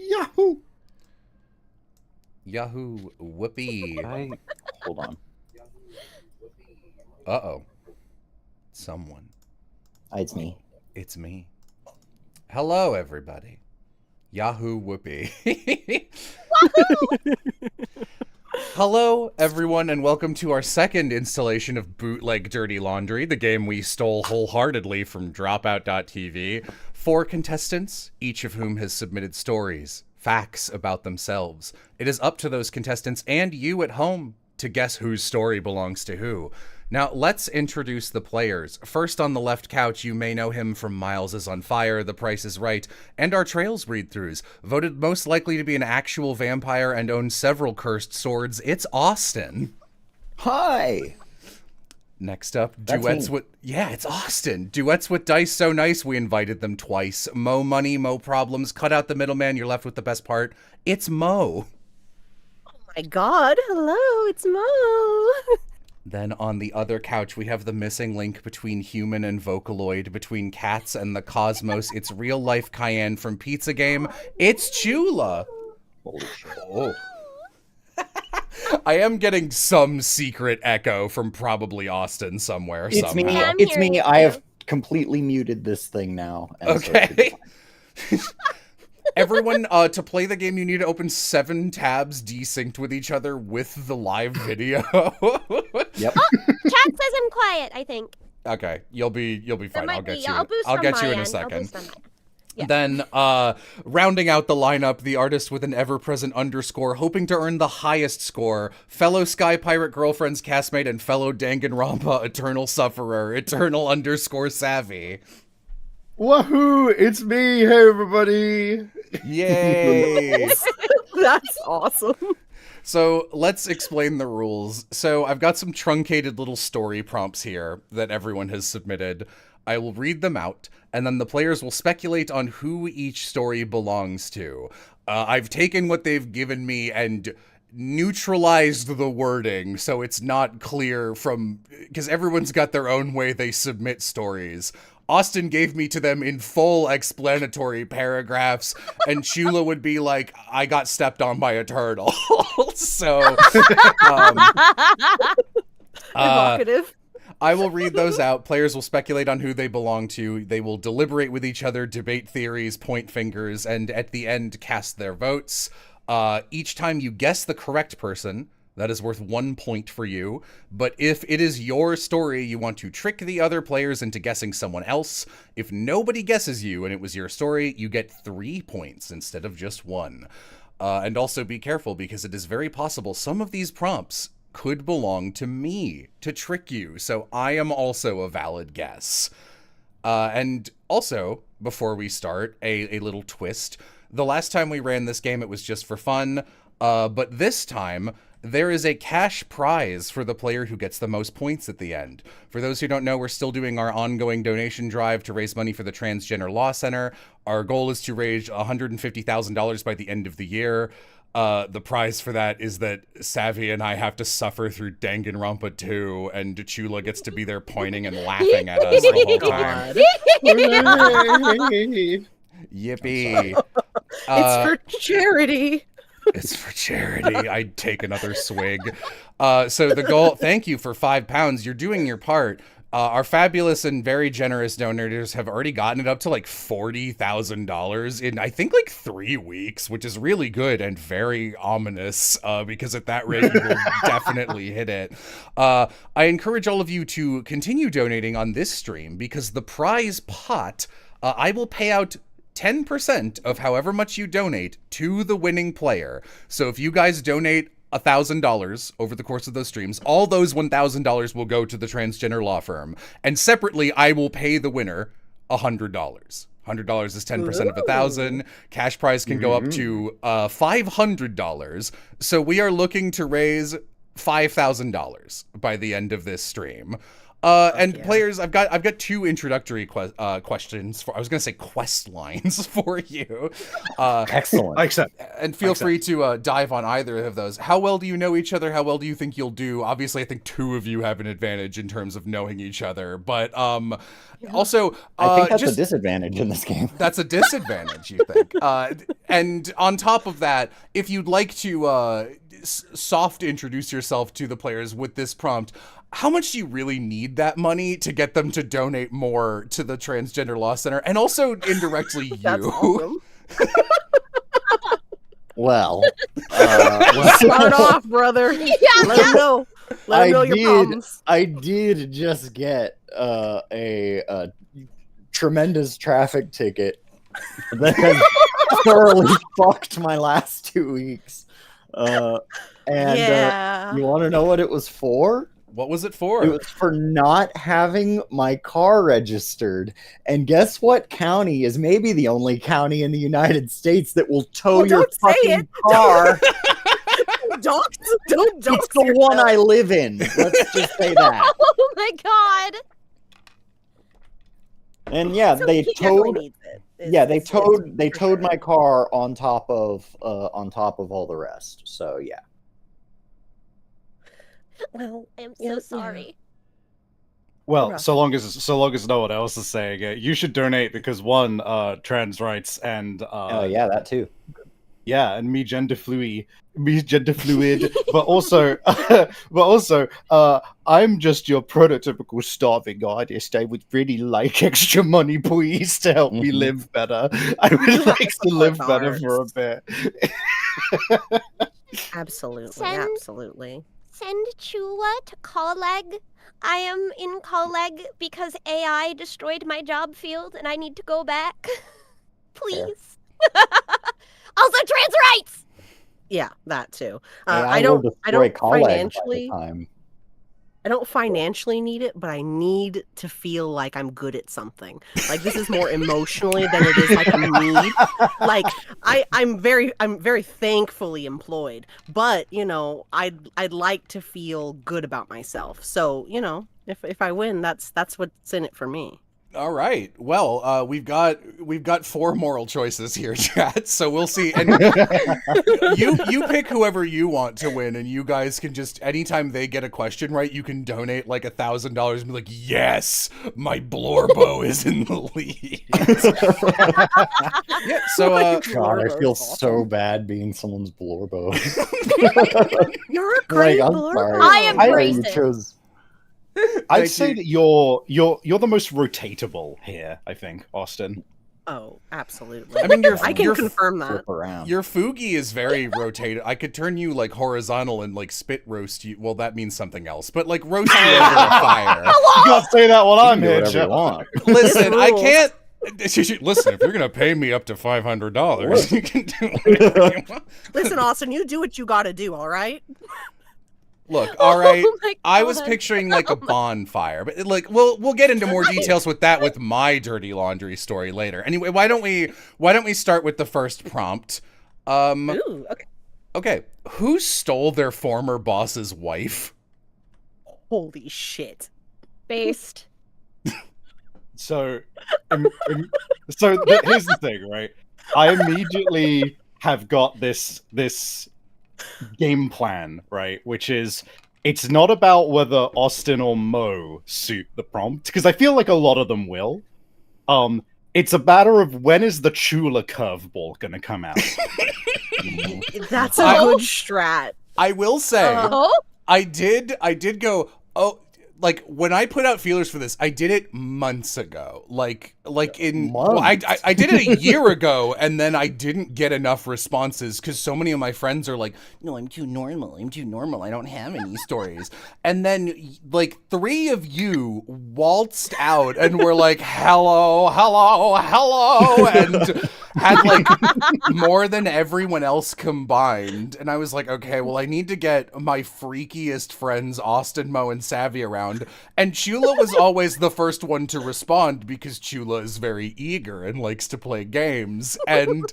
Yahoo! Yahoo, whoopee. Hold on. Uh-oh. Someone. It's me. It's me. Hello, everybody. Yahoo, whoopee. Hello, everyone, and welcome to our second installation of Bootleg Dirty Laundry, the game we stole wholeheartedly from Dropout.tv. 4 contestants, each of whom has submitted stories, facts about themselves. It is up to those contestants and you at home to guess whose story belongs to who. Now, let's introduce the players. First on the left couch, you may know him from Miles is on Fire, The Price is Right, and our Trails read-throughs. Voted most likely to be an actual vampire and own several cursed swords, it's Austin. Hi! Next up, That's duets me. with... Yeah, it's Austin. Duets with Dice So Nice, we invited them twice. Mo Money, Mo Problems, cut out the middleman, you're left with the best part. It's Mo. My God, hello, it's Mo. Then on the other couch, we have the missing link between human and Vocaloid, between cats and the cosmos. It's real-life Cayenne from Pizza Game. It's Chula. Holy shit. Oh. I am getting some secret echo from probably Austin somewhere. It's somehow. me. Yeah, I'm It's hearing me. it I too. have completely muted this thing now. And so it should be Okay. fine. Everyone, to play the game, you need to open 7 tabs desynced with each other with the live video. Yep. Chat says I'm quiet, I think. Okay, you'll be There fine. might I'll get be. you. I'll boost I'll from get my you in a end. I'll second. boost from mine. Yeah. Then, rounding out the lineup, the artist with an ever-present underscore, hoping to earn the highest score, fellow Sky Pirate girlfriend's castmate and fellow Danganronpa eternal sufferer, eternal underscore savvy. Wahoo! It's me. Hey, everybody. Yay! That's awesome. So let's explain the rules. So I've got some truncated little story prompts here that everyone has submitted. I will read them out, and then the players will speculate on who each story belongs to. I've taken what they've given me and neutralized the wording so it's not clear from... because everyone's got their own way they submit stories. Austin gave me to them in full explanatory paragraphs, and Chula would be like, I got stepped on by a turtle. So, Evocative. I will read those out. Players will speculate on who they belong to. They will deliberate with each other, debate theories, point fingers, and at the end, cast their votes. Each time you guess the correct person, that is worth 1 point for you. But if it is your story, you want to trick the other players into guessing someone else. If nobody guesses you and it was your story, you get 3 points instead of just 1. And also be careful, because it is very possible some of these prompts could belong to me to trick you. So I am also a valid guess. And also, before we start, a little twist. The last time we ran this game, it was just for fun. But this time, there is a cash prize for the player who gets the most points at the end. For those who don't know, we're still doing our ongoing donation drive to raise money for the Transgender Law Center. Our goal is to raise $150,000 by the end of the year. The prize for that is that Savvy and I have to suffer through Danganronpa 2, and Chula gets to be there pointing and laughing at us the whole time. Hooray. Yippee. It's for charity. It's for charity. I'd take another swig. So the goal, thank you for £5. You're doing your part. Our fabulous and very generous donors have already gotten it up to like $40,000 in, I think, like 3 weeks, which is really good and very ominous, because at that rate, you will definitely hit it. I encourage all of you to continue donating on this stream, because the prize pot, I will pay out 10% of however much you donate to the winning player. So if you guys donate $1,000 over the course of those streams, all those $1,000 will go to the transgender law firm. And separately, I will pay the winner $100. $100 is 10% of 1,000. Cash prize can go up to $500. So we are looking to raise $5,000 by the end of this stream. And yeah. Players, I've got 2 introductory questions for. I was gonna say quest lines for you. Excellent. I accept. And feel free to dive on either of those. How well do you know each other? How well do you think you'll do? Obviously, I think 2 of you have an advantage in terms of knowing each other. But also, I think that's just a disadvantage in this game. that's a disadvantage. You think? and on top of that, if you'd like to soft introduce yourself to the players with this prompt, how much do you really need that money to get them to donate more to the Transgender Law Center, and also indirectly you? That's awesome. Well, Start off, brother. Let them know. Let them know your problems. I did just get a tremendous traffic ticket that has thoroughly fucked my last 2 weeks. You want to know what it was for? What was it for? It was for not having my car registered. And guess what county is maybe the only county in the United States that will tow your fucking car? Don't It's the one I live in. Let's just say that. Oh my god. And yeah, So they he towed. definitely needs it. They For towed sure. my car on top of all the rest. So yeah. Well, I'm so Yeah. sorry. Well, Rough. so long as no one else is saying it, you should donate because one, trans rights and Oh yeah, that too. yeah, and me gender fluid, but also, I'm just your prototypical starving artist. I would really like extra money, please, to help me Mhm. live better. I would like to live better for a bit. Absolutely, Send- absolutely. Send Chula to Colleg. I am in Colleg because AI destroyed my job field and I need to go back. Please. Also, trans rights! Yeah, that too. AI I will don't destroy Colleg by the financially. time. I don't financially need it, but I need to feel like I'm good at something. Like this is more emotionally than it is like a need. Like I'm very thankfully employed, but you know, I'd like to feel good about myself. So, you know, if I win, that's what's in it for me. All right. Well, we've got 4 moral choices here, chat. So we'll see. And you pick whoever you want to win, and you guys can just anytime they get a question right, you can donate like $1,000 and be like, "Yes, my Blorbo is in the lead." Yeah. So God, I feel Blorbo's so bad being someone's blorbo. You're a great I'm Blorbo. sorry. I am Sorry embrace you it. chose. I'd Thank say you. that you're the most rotatable here. I think, Austin. Oh, absolutely. I mean, I can your confirm that. Flip around. your Fugi is very rotated. I could turn you like horizontal and like spit roast you. Well, that means something else, but like roast you over a fire. You can't say that while You I'm can do here, whatever you Jeff. want. Listen, I rules. can't. Listen, if you're gonna pay me up to $500, you can do whatever you want. Listen, Austin, you do what you got to do, all right? Look, all right. Oh my I was God. picturing like a bonfire, but like we'll get into more details with that with my dirty laundry story later. Anyway, why don't we start with the first prompt? Ooh, okay. Okay, who stole their former boss's wife? Holy shit. Based. So, here's the thing, right? I immediately have got this game plan, right? Which is, it's not about whether Austin or Mo suit the prompt, because I feel like a lot of them will. It's a matter of when is the Chula curveball gonna come out? That's a Oh. good strat. I will say, Oh? I did go, oh, like when I put out feelers for this, I did it months ago. Like in well, I did it a year ago, and then I didn't get enough responses because so many of my friends are like, "No, I'm too normal. I don't have any stories." And then like 3 of you waltzed out and were like, "Hello, hello, hello," and had like more than everyone else combined. And I was like, okay, well, I need to get my freakiest friends, Austin, Mo, and Savvy around. And Chula was always the first one to respond because Chula is very eager and likes to play games. And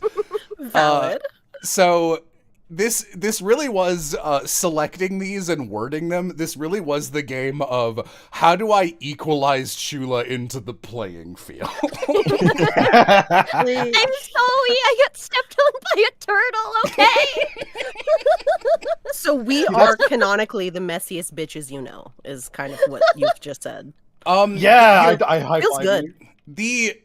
Valid. so this really was selecting these and wording them. This really was the game of how do I equalize Chula into the playing field. I'm sorry, I got stepped on by a turtle, okay? So we are canonically the messiest bitches you know, is kind of what you've just said. Yeah, I high Feels five good. you. The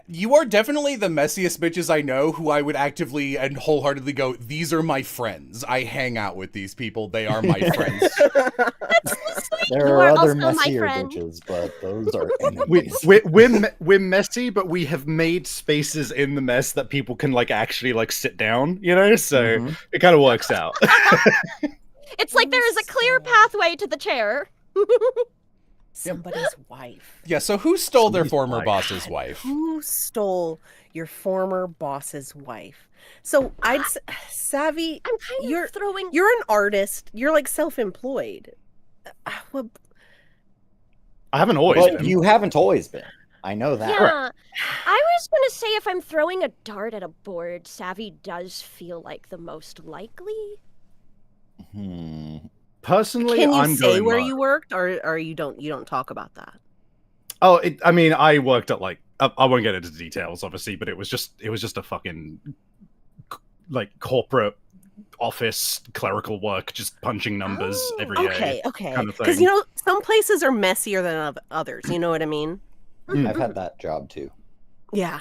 you are definitely the messiest bitches I know who I would actively and wholeheartedly go, these are my friends. I hang out with these people. They are my friends. There You are are other also my messier friend. bitches, but those are enemies. We're messy, but we have made spaces in the mess that people can like actually like sit down, you know. So Mhm. it kind of works out. It's like there is a clear pathway to the chair. Somebody's wife. Yeah, so who stole their Somebody's former wife. boss's wife? Who stole your former boss's wife? So Savvy, I'm kind You're- of throwing. you're an artist. You're like self-employed. Well, I haven't always But been. you haven't always been. I know that. Yeah, I was gonna say if I'm throwing a dart at a board, Savvy does feel like the most likely. Personally, can you I'm say going where Mo. you worked, or you don't talk about that? Oh, I mean, I worked at like I won't get into details, obviously, but it was just a fucking like corporate office clerical work, just punching numbers Oh, every day. Okay. kind of Because thing. you know some places are messier than others. You know what I mean? I've had that job too. Yeah,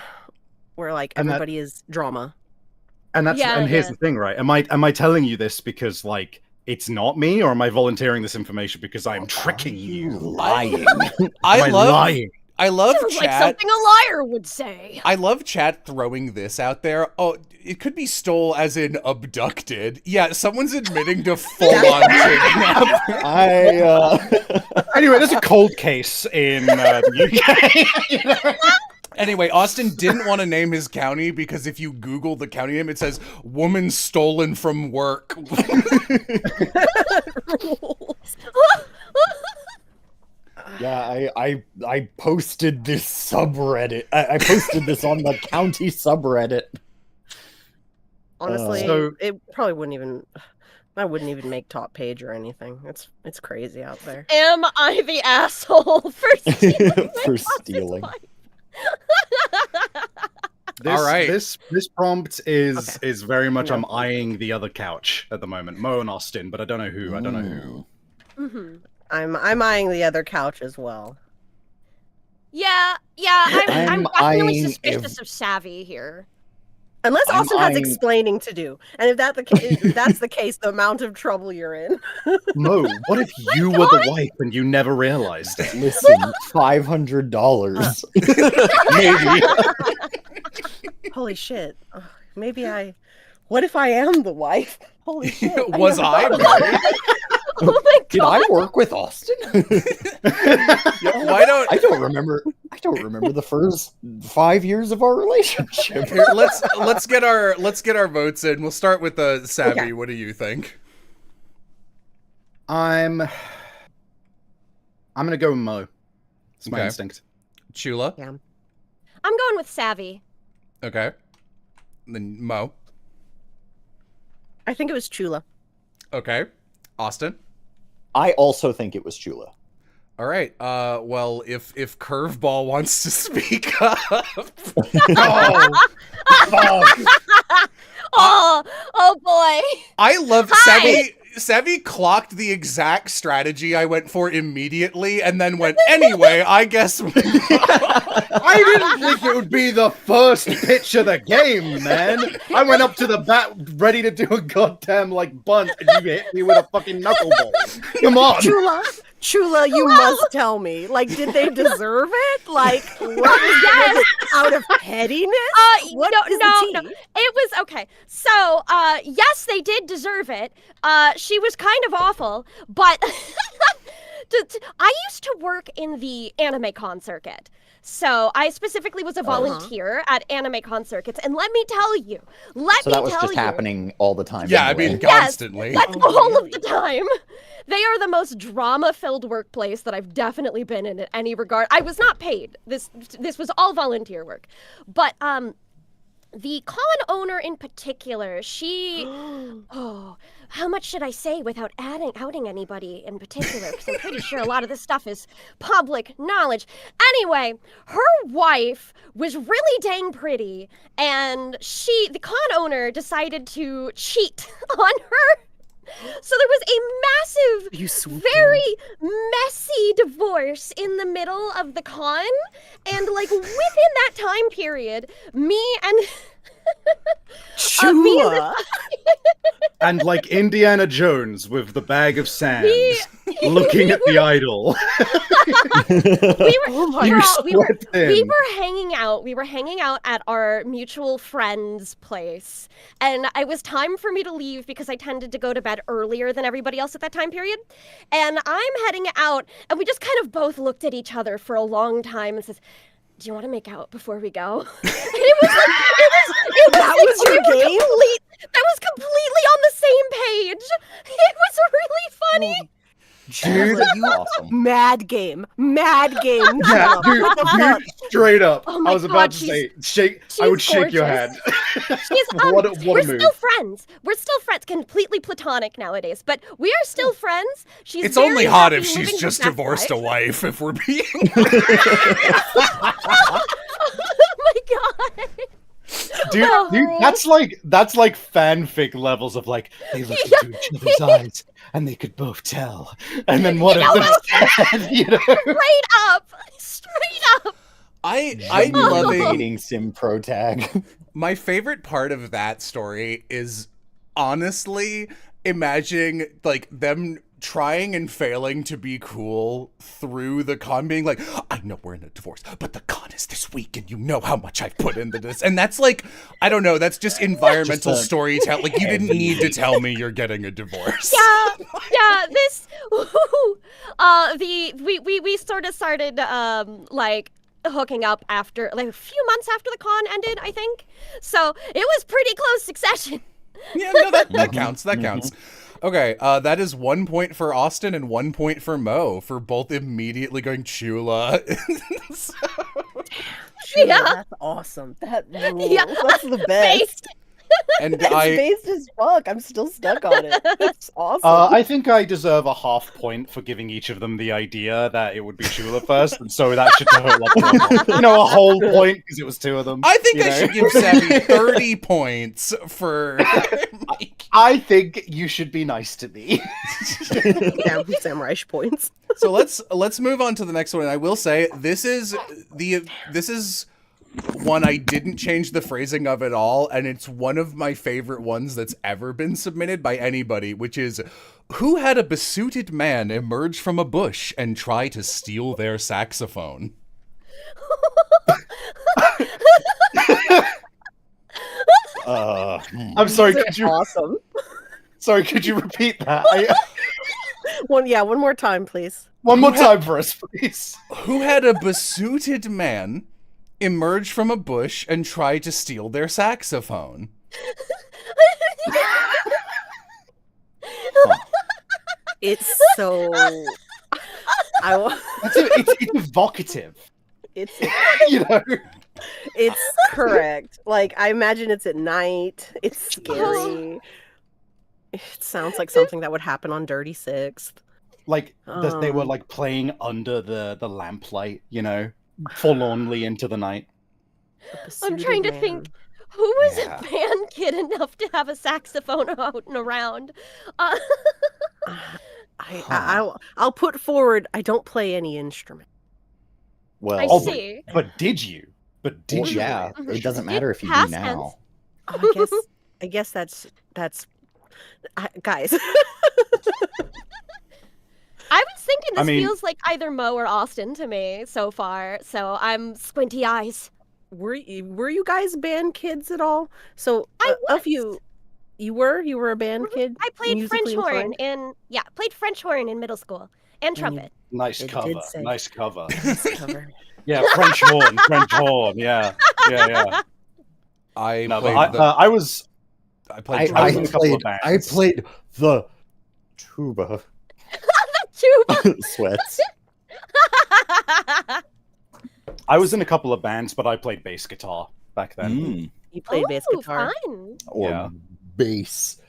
where like And that- everybody is drama. And that's Yeah, and here's yeah. the thing, right? Am I telling you this because like it's not me, or am I volunteering this information because I'm tricking you? Lying. I Am love lying? I love Sounds like chat. something a liar would say. I love chat throwing this out there. Oh, it could be stole as in abducted. Yeah, someone's admitting to full-on kidnap. Anyway, there's a cold case in the UK. You know? Anyway, Austin didn't want to name his county because if you Google the county name, it says "woman stolen from work." Yeah, I posted this subreddit. I posted this on the county subreddit. Honestly, So- it probably wouldn't even. I wouldn't even make top page or anything. It's crazy out there. Am I the asshole for stealing? my For boss's stealing. wife? This, All right. This prompt is very much Yeah. I'm eyeing the other couch at the moment, Mo and Austin, but I don't know who. I don't know who. Mhm. I'm eyeing the other couch as well. Yeah, I'm I'm definitely eyeing suspicious of Savvy here. Unless I'm Austin has eyeing- explaining to do, and if that's the case, the amount of trouble you're in. Mo, what if you were the wife and you never realized it? Listen, $500. Maybe. Holy shit! Ugh, maybe I. What if I am the wife? Holy shit! Was never I thought about married? Oh my Did god! I work with Austin? Why don't I don't remember. I don't remember the first 5 years of our relationship. Here, let's get our votes in. We'll start with Savvy. Okay. What do you think? I'm gonna go with Mo. It's my Okay. instinct. Chula. Yeah. I'm going with Savvy. Okay. Then Mo. I think it was Chula. Okay. Austin. I also think it was Chula. All right. Well, if Curveball wants to speak up, Oh boy! I love Hi. Savvy clocked the exact strategy I went for immediately, and then went anyway. I guess. I didn't think it would be the first pitch of the game, man. I went up to the bat ready to do a goddamn like bunt, and you hit me with a fucking knuckleball. Come on. Chula, you must tell me. Like, did they deserve it? Like, what was it out of pettiness? What is no. the tea? It was okay. So, yes, they did deserve it. She was kind of awful, but I used to work in the anime con circuit. So I specifically was a volunteer at anime con circuits, and let me tell you, So that was just happening all the time. Yeah, I anyway. mean, Yes, constantly. that's Oh, all really? of the time. They are the most drama-filled workplace that I've definitely been in any regard. I was not paid. This was all volunteer work, but the con owner in particular, she. Oh, how much should I say without outing anybody in particular? Because I'm pretty sure a lot of this stuff is public knowledge. Anyway, her wife was really dang pretty, and the con owner decided to cheat on her So there was a massive, You swooped very messy divorce in the middle of the con, and like within that time period, me and me and Chula. And like Indiana Jones with the bag of sand, We- looking at the idol. we were, Oh my You girl, we were swept in. we were hanging out. We were hanging out at our mutual friend's place. And it was time for me to leave because I tended to go to bed earlier than everybody else at that time period. And I'm heading out, and we just kind of both looked at each other for a long time and says, "Do you want to make out before we go?" And it was like That was your game? that was completely on the same page. It was really funny. Dude, You Awesome. mad game. yeah, Chula. dude, What the fuck? straight up. Oh my I was God, about to say, shake. I she's would shake your gorgeous. hand. She's, what a we're move. still friends. We're still friends. Completely platonic nowadays, but we are still friends. She's It's very only hot happy if she's living her just best divorced life. a wife, if we're being. Oh my god. Dude, Oh. that's like fanfic levels of like they looked into each other's eyes and they could both tell. And then one You of know them said, you know. Straight up. I'm Genuine loving. dating sim pro tag. My favorite part of that story is honestly imagining like them trying and failing to be cool through the con, being like, I know we're in a divorce, but the con is this week and you know how much I've put into this. And that's like, I don't know, that's just environmental Just a storytelling. Like, you didn't heavy- need to tell me you're getting a divorce. Yeah. This. We sort of started like hooking up after like a few months after the con ended, I think. So it was pretty close succession. Yeah, no, that Mhm, counts. That mhm. counts. Okay, that is 1 point for Austin and 1 point for Mo for both immediately going Chula. So- Chula, Yeah. That's awesome. That rules. Yeah. That's the best. Based. and It's based as fuck. I'm still stuck on it. It's awesome. I think I deserve a half point for giving each of them the idea that it would be Chula first, and so that should total up to, you know, a whole point because it was two of them. I think you I know? should give Savvy 30 points for Mike. I think you should be nice to me. Samurai points. So let's move on to the next one. And I will say this is one I didn't change the phrasing of at all, and it's one of my favorite ones that's ever been submitted by anybody, which is, who had a besuited man emerge from a bush and try to steal their saxophone? I'm sorry, These are could you awesome. sorry, could you repeat that? One more time, please. One more time for us, please. Who had a besuited man emerge from a bush and try to steal their saxophone? It's so. It's evocative, It's you know. it's correct. Like I imagine it's at night. It's scary. It sounds like something that would happen on Dirty Sixth. Like they were Um. like playing under the lamplight, you know, forlornly into the night. I'm trying to think. Who was a band kid enough to have a saxophone out and around? I'll put forward. I don't play any instrument. Well, I Oh, see. But did you? But did well, you? yeah, it doesn't matter if you do Past now. tense. I guess that's guys. I was thinking I this mean- feels like either Mo or Austin to me so far, so I'm squinty eyes. Were you guys band kids at all? So I of you were a band kid. I played musically French horn inclined? played French horn in middle school and you- trumpet. Nice It cover. did say- Nice cover. Cover. Yeah, French horn. French horn. Yeah. I No, played but I was. I played I was in a couple of I bands. played the tuba. Tuba. Sweats. I was in a couple of bands, but I played bass guitar back then. Mm, You played bass Ooh, guitar. fun. or Yeah. bass.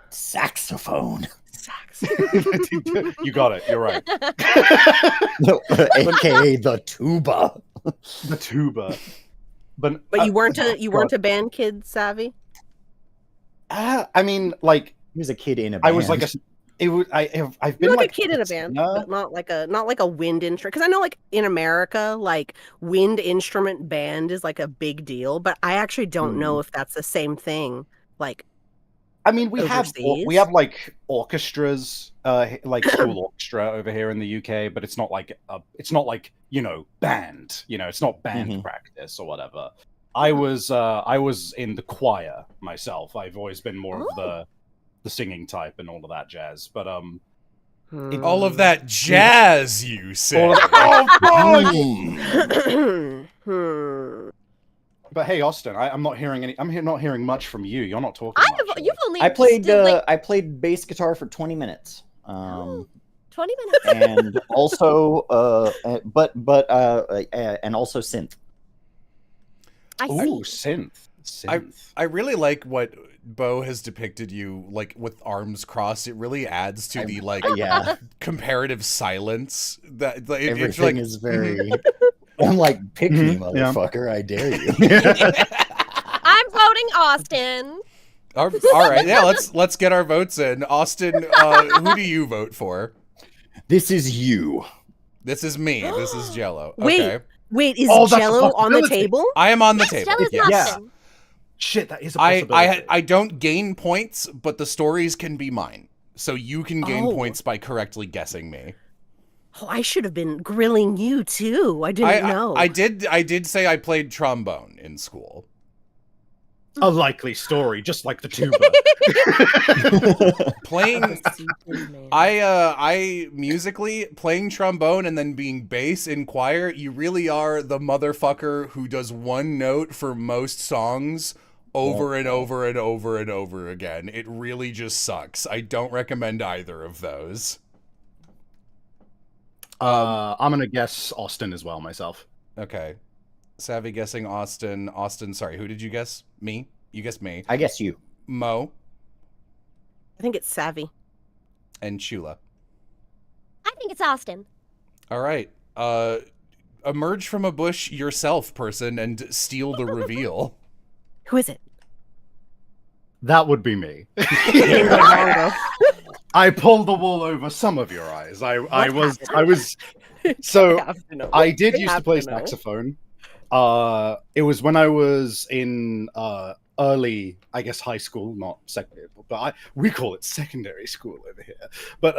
Saxophone. Sax. You got it. You're right. AKA the tuba. The tuba. But But you weren't oh, a band kid, Savvy. I mean, like He was a kid in a band. I was like I've been You're like a kid in a band, singer. but not like a wind instrument. Because I know, like in America, like wind instrument band is like a big deal, but I actually don't know if that's the same thing. Like, I mean, we overseas? have like orchestras, like school orchestra over here in the UK, but it's not like band. It's not band practice or whatever. I was in the choir myself. I've always been more of the singing type and all of that jazz. But All of that jazz, you say? But hey, Austin, I'm not hearing any. Not hearing much from you. You're not talking. You've only. I played. like, I played bass guitar for 20 minutes. 20 minutes. And also, and also synth. Ooh, synth. I really like what Bo has depicted you like with arms crossed. It really adds to the like comparative silence that Everything like, is very. I'm like, pick me, motherfucker! I dare you. I'm voting Austin. All right, yeah. Let's get our votes in. Austin, who do you vote for? This is you. This is me. This is Jello. Okay. Wait, is that's a Jello on the possibility. table? I am on the table. Stella's Yes. not in. Shit, that is a possibility. I don't gain points, but the stories can be mine. So you can gain points by correctly guessing me. Oh, I should have been grilling you too. I didn't know. I did say I played trombone in school. A likely story, just like the tuba. Playing I musically playing trombone and then being bass in choir, you really are the motherfucker who does one note for most songs over and over and over and over again. It really just sucks. I don't recommend either of those. I'm gonna guess Austin as well myself. Okay. Savvy guessing Austin. Austin, sorry, who did you guess? Me? You guessed me. I guess you. Mo I think it's Savvy. and Chula. I think it's Austin. All right. Emerge from a bush yourself, person, and steal the reveal. Who is it? That would be me. Bingo bongo. I pulled the wool over some of your eyes. I was so I did used to play saxophone. It was when I was in early, I guess, high school, not secondary, but we call it secondary school over here. But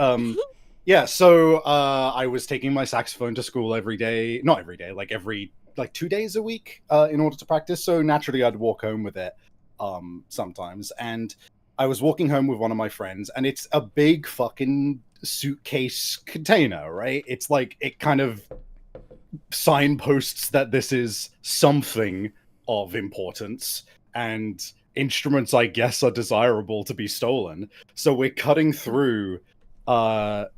yeah, so I was taking my saxophone to school every day, not every day, like 2 days a week in order to practice. So naturally, I'd walk home with it sometimes, and I was walking home with one of my friends, and it's a big fucking suitcase container, right? It's like it kind of signposts that this is something of importance, and instruments, I guess, are desirable to be stolen. So we're cutting through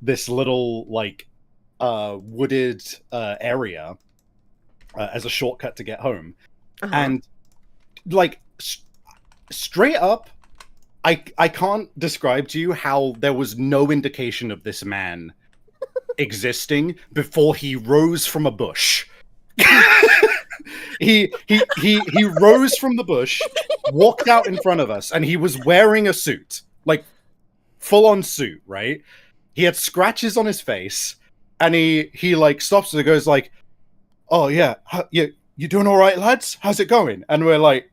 this little like wooded area as a shortcut to get home, and like straight up, I can't describe to you how there was no indication of this man existing before he rose from a bush. he rose from the bush, walked out in front of us, and he was wearing a suit, like full on suit, right? He had scratches on his face, and he like stops and goes like, "Oh yeah, you doing all right, lads? How's it going?" And we're like,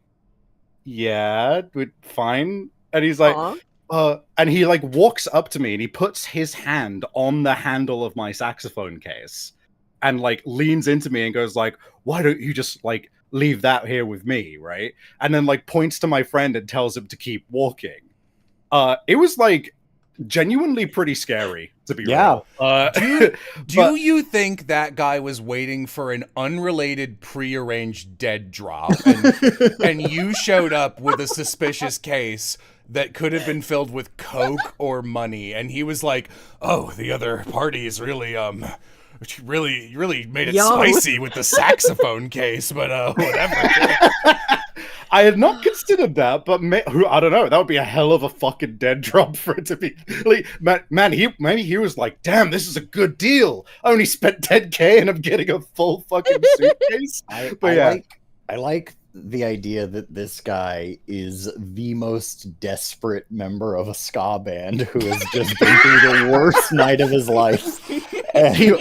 "Yeah, we're fine." And he's like, and he like walks up to me and he puts his hand on the handle of my saxophone case and like leans into me and goes like, "Why don't you just like leave that here with me?" Right? And then like points to my friend and tells him to keep walking. It was like genuinely pretty scary, to be real. Do you think that guy was waiting for an unrelated prearranged dead drop and you showed up with a suspicious case that could have been filled with coke or money, and he was like, "Oh, the other party is really made it spicy with the saxophone case, but whatever." I had not considered that, but I don't know. That would be a hell of a fucking dead drop for it to be. Like, man, maybe he was like, "Damn, this is a good deal. I only spent $10K and I'm getting a full fucking suitcase." I like the idea that this guy is the most desperate member of a ska band who has just been through the worst night of his life,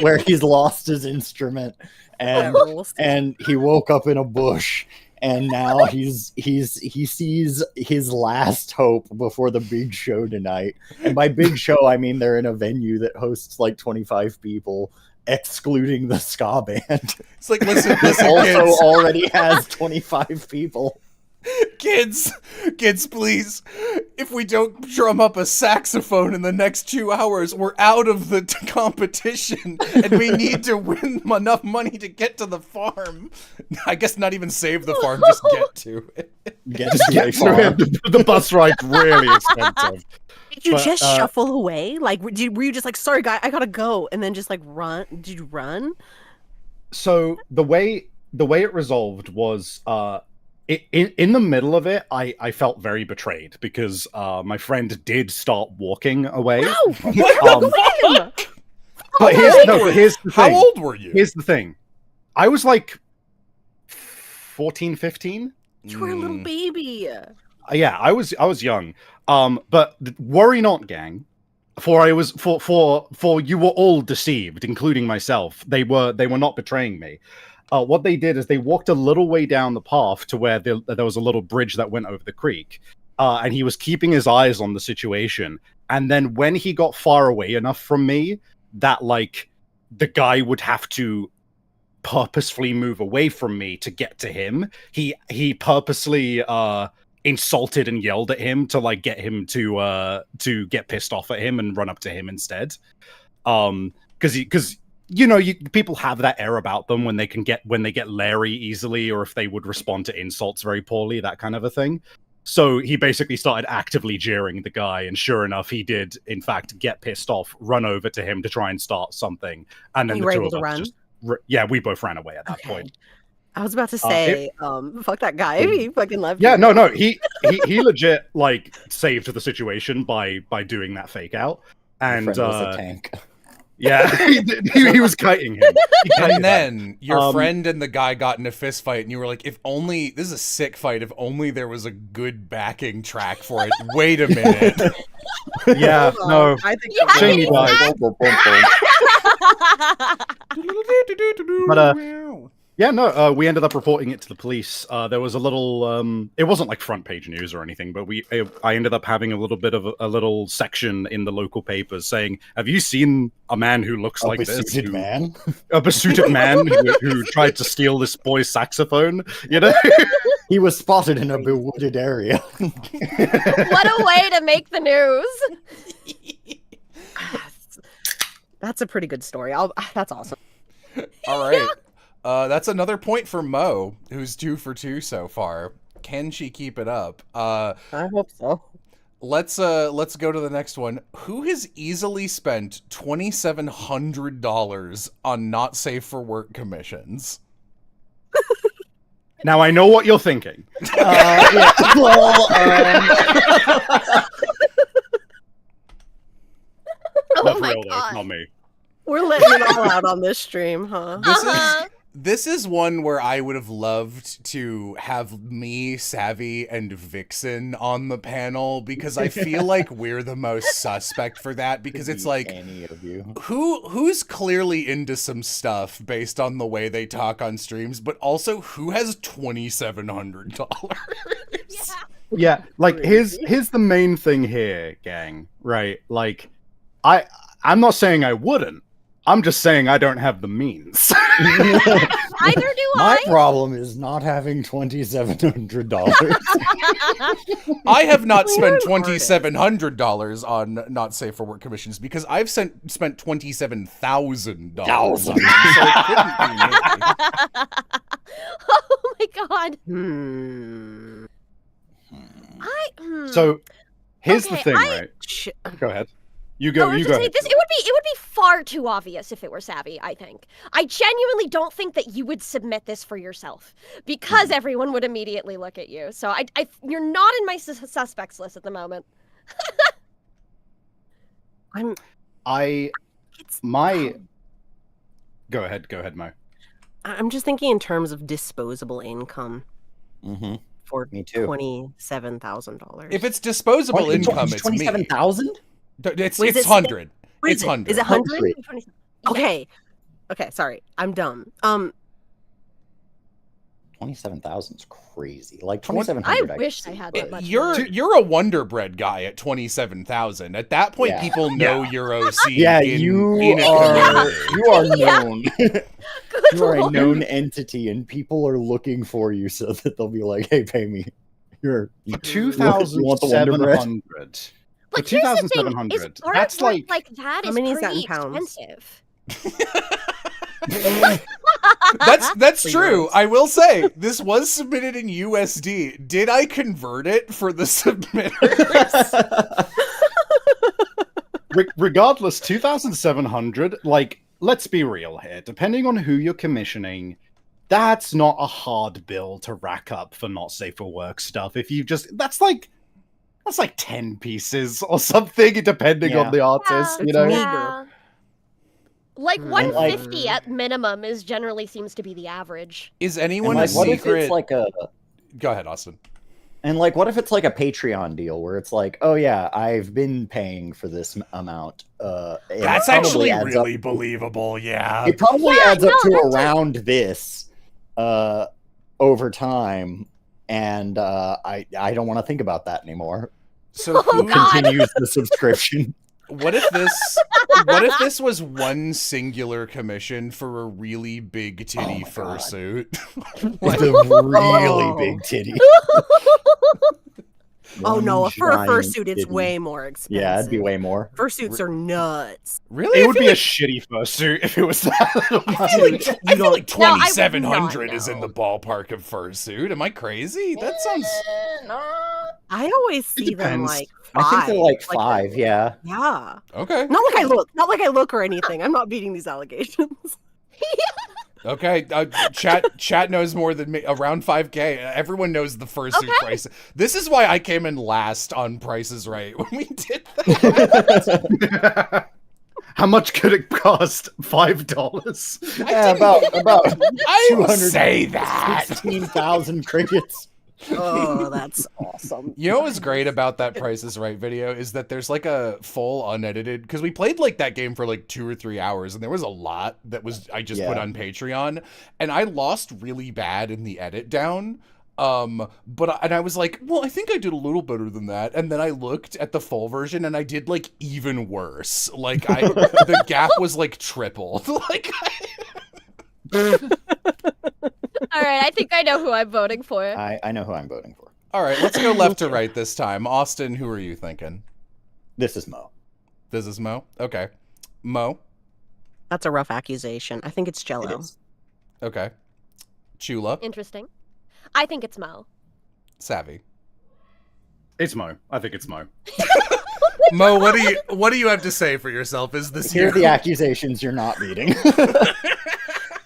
where he's lost his instrument, and he woke up in a bush, and now he sees his last hope before the big show tonight. And by big show, I mean they're in a venue that hosts like 25 people, excluding the ska band. It's like, listen, Also kids. already has 25 people. Kids, please. If we don't drum up a saxophone in the next 2 hours, we're out of the competition, and we need to win enough money to get to the farm. I guess not even save the farm, just get to it. Get Just to get a to farm. it. The bus ride's really expensive. Did you But, just shuffle away? Like, were you just like, sorry, guy, I gotta go, and then just like run? Did you run? So the way it resolved was in the middle of it, I felt very betrayed because my friend did start walking away. No, Um, him. But here's the How thing. old were you? Here's the thing. I was like 14, 15. You were a little baby. Yeah, I was young. But worry not, gang. For you were all deceived, including myself. They were not betraying me. What they did is they walked a little way down the path to where there was a little bridge that went over the creek, and he was keeping his eyes on the situation. And then when he got far away enough from me, that like the guy would have to purposefully move away from me to get to him. He purposely insulted and yelled at him to like get him to get pissed off at him and run up to him instead. Because people have that air about them when they get leery easily, or if they would respond to insults very poorly, that kind of a thing. So he basically started actively jeering the guy, and sure enough, he did in fact get pissed off, run over to him to try and start something, and then You the were two able of to us run? just yeah, we both ran away at that point. I was about to say, fuck that guy. He fucking left. Yeah, you. no, he legit like saved the situation by doing that fake out, Your and friend was a tank. yeah, he was kiting him. He kited him. And then your friend and the guy got in a fist fight, and you were like, if only, this is a sick fight, if only there was a good backing track for it. Wait a minute. Yeah, Hold no, on. I think Yeah, Jamie died. But yeah, no, we ended up reporting it to the police. There was a little, it wasn't like front page news or anything, but I ended up having a little bit of a little section in the local papers saying, "Have you seen a man who looks like this? Besuited man. A besuited man who tried to steal this boy's saxophone?" You know, He was spotted in a bewooted area. What a way to make the news. that's a pretty good story. That's awesome. All right. That's another point for Mo, who's 2 for 2 so far. Can she keep it up? I hope so. Let's go to the next one. Who has easily spent $2,700 on not safe for work commissions? now I know what you're thinking. Yeah, well, Oh That's my real, though, god. not me. We're letting it all out on this stream, huh? This is one where I would have loved to have me, Savvy, and Vixen on the panel, because I feel like we're the most suspect for that, because it's like, any of you. who's clearly into some stuff based on the way they talk on streams, but also who has $2,700? Yeah. Yeah, like here's the main thing here, gang. Right, like I'm not saying I wouldn't. I'm just saying I don't have the means. Neither do My I. problem is not having $2,700. I have not spent You're an artist. $2,700 on not safe for work commissions because I've spent $27,000. Thousand. So it couldn't be me. Oh my god. So here's the Okay, thing, right? Go ahead. You go. I was You gonna go. say, Ahead. it would be far too obvious if it were Savvy, I think. I genuinely don't think that you would submit this for yourself because everyone would immediately look at you. So you're not in my suspects list at the moment. I'm. It's My. Go ahead, Mo. I'm just thinking in terms of disposable income. Mm-hmm. for Me too. $27,000. If it's disposable income, it's me. 27,000? It's Wait, is it 100. What It's is it? 100. Is it 100? 100. Okay. Okay, sorry. I'm dumb. 27,000 is crazy. Like Twen- 2,700. I wish I had that much. You're a Wonder Bread guy at 27,000. At that point, Yeah. people know you're OC. Yeah, in you a are. community. You are Yeah. known. Good You are a lord. known entity, and people are looking for you so that they'll be like, "Hey, pay me." You're For you want the Wonder Bread? 2,700. For But here's the thing, is 2,700. artwork That's like like that How is many is that pretty in pounds? expensive. That's For true. euros. I will say this was submitted in USD. Did I convert it for the submitters? regardless, 2,700. Like, let's be real here. Depending on who you're commissioning, that's not a hard bill to rack up for not safe for work stuff. If you just that's like 10 pieces or something, depending Yeah. on the artist. Yeah. You know. It's Yeah. Like Mm. 150 at minimum is generally seems to be the average. Is And anyone like, a what if secret? it's like a Go ahead, Austin. And like, what if it's like a Patreon deal where it's like, oh yeah, I've been paying for this amount. And it That's probably actually adds really up- believable. Yeah. It probably Yeah, adds up no, to that's around this over time, and I don't want to think about that anymore. So Oh, who God. Continues the subscription. What if this was one singular commission for a really big titty my God. fursuit? With a really Oh. big titty. Oh no, One for a giant fursuit, it's titty. way more expensive. Yeah, it'd be way more. Fursuits are nuts. Really? It I would feel be a like- shitty fursuit if it was that little I money. feel like, Dude, I feel like No, I would not 2,700 is in know. the ballpark of fursuit. Am I crazy? That sounds. I always see them depends. like I think they're like five. 5, yeah. Yeah. Okay. Not like I look or anything. I'm not beating these allegations. Okay. Chat knows more than me. Around 5K. Everyone knows the fursuit Okay. price. This is why I came in last on Prices Right when we did that. How much could it cost? $5. Yeah, about I didn't 200 say that. 16,000 crickets. Oh, that's awesome. You know what was great about that Price is Right video is that there's like a full unedited, because we played like that game for like 2 or 3 hours and there was a lot that was I just put Yeah. on Patreon and I lost really bad in the edit down. But I was like, well, I think I did a little better than that. And then I looked at the full version and I did like even worse. Like the gap was like triple. Like All right, I think I know who I'm voting for. I know who I'm voting for. all right, let's go left to right this time. Austin, who are you thinking? This is Mo. This is Mo. Okay. Mo. That's a rough accusation. I think it's It Jello. is. Okay. Chula. Interesting. I think it's Mo. Savvy. It's Mo. I think it's Mo. Mo, what do you have to say for yourself? Is this Here are you? the accusations you're not beating.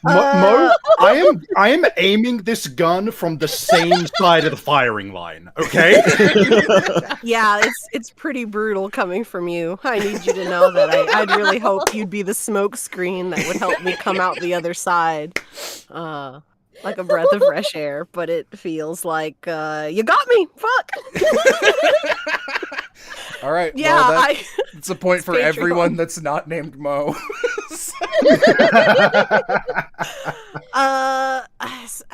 Mo, I am aiming this gun from the same side of the firing line. Okay. Yeah, it's pretty brutal coming from you. I need you to know that I'd really hope you'd be the smoke screen that would help me come out the other side. Like a breath of fresh air, but it feels like you got me. Fuck. All right. Yeah, well, that's a point it's for Patreon. everyone that's not named Mo.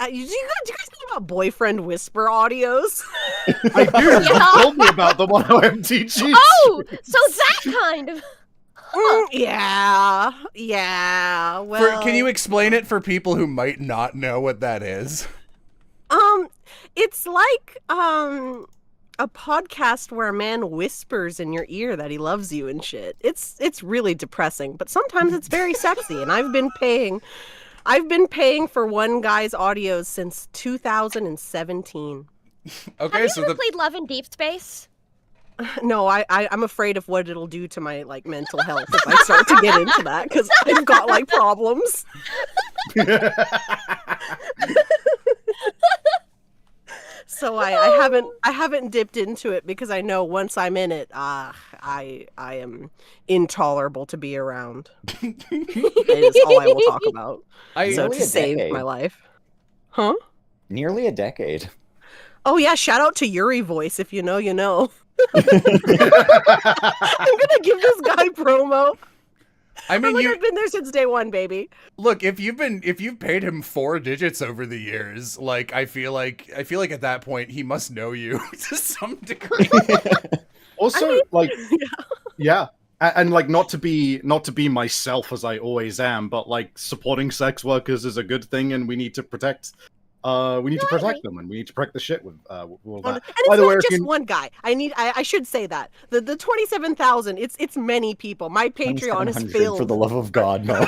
Do you guys know about boyfriend whisper audios? I do. Yeah. You told me about them on OMTG. Oh, so that kind of. Yeah. Well, Can you explain it for people who might not know what that is? It's like a podcast where a man whispers in your ear that he loves you and shit. It's really depressing, but sometimes it's very sexy. And I've been paying for one guy's audios since 2017. Okay, Have you so ever the played Love in Deep Space? No, I'm afraid of what it'll do to my like mental health if I start to get into that because I've got like problems. So I haven't dipped into it because I know once I'm in it, I am intolerable to be around. It is all I will talk about. I So Nearly to a save decade. my life, huh? Nearly a decade. Oh yeah, shout out to Yuri Voice. If you know, you know. I'm gonna give this guy promo. I mean, I've been there since day one, baby. look, if you've paid him 4 digits over the years, like I feel like at that point he must know you to some degree. Also, yeah. And like not to be myself as I always am, but like supporting sex workers is a good thing, and we need to protect. We need to protect them, and we need to protect the shit with all that. And it's not just one guy. I should say that the 27,000. It's many people. My Patreon is 700, filled. for the love of God, no.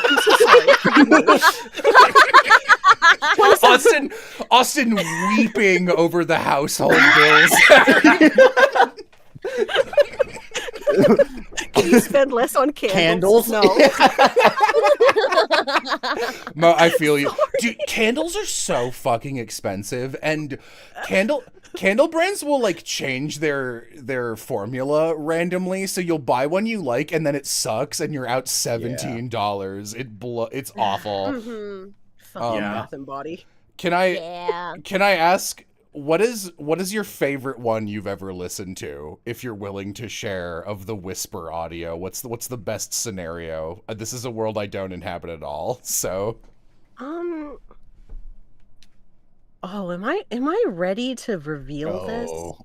I'm so sorry. Austin weeping over the household bills. Can you spend less on candles? Candles? No. Mo, I feel you. Dude, candles are so fucking expensive, and candle brands will like change their formula randomly, so you'll buy one you like and then it sucks and you're out $17. It's awful. Mm-hmm. Fucking Yeah. Bath and Body. Can I ask what is your favorite one you've ever listened to, if you're willing to share, of the whisper audio? What's the best scenario? This is a world I don't inhabit at all, so Oh, am I ready to reveal this? Oh.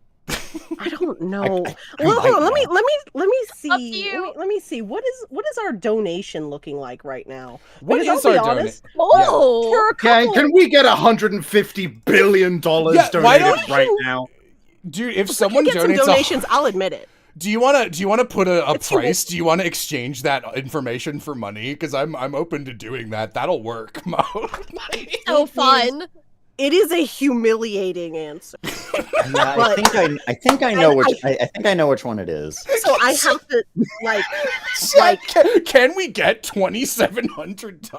I don't know. I Well, hold on, might let me see. Up to you. Let me see. What is our donation looking like right now? what Because is I'll be our honest, Oh, for a Can couple, can we get $150 billion Yeah, donated why don't right now? dude, if if we someone can get some donates donations, I'll admit it. do you want to put a Let's see what- price? Do you want to exchange that information for money? Because I'm open to doing that. That'll work, Mo. so fun. It is a humiliating answer. Yeah, But- I think I know which one it is. So I have to like Can we get $2,700?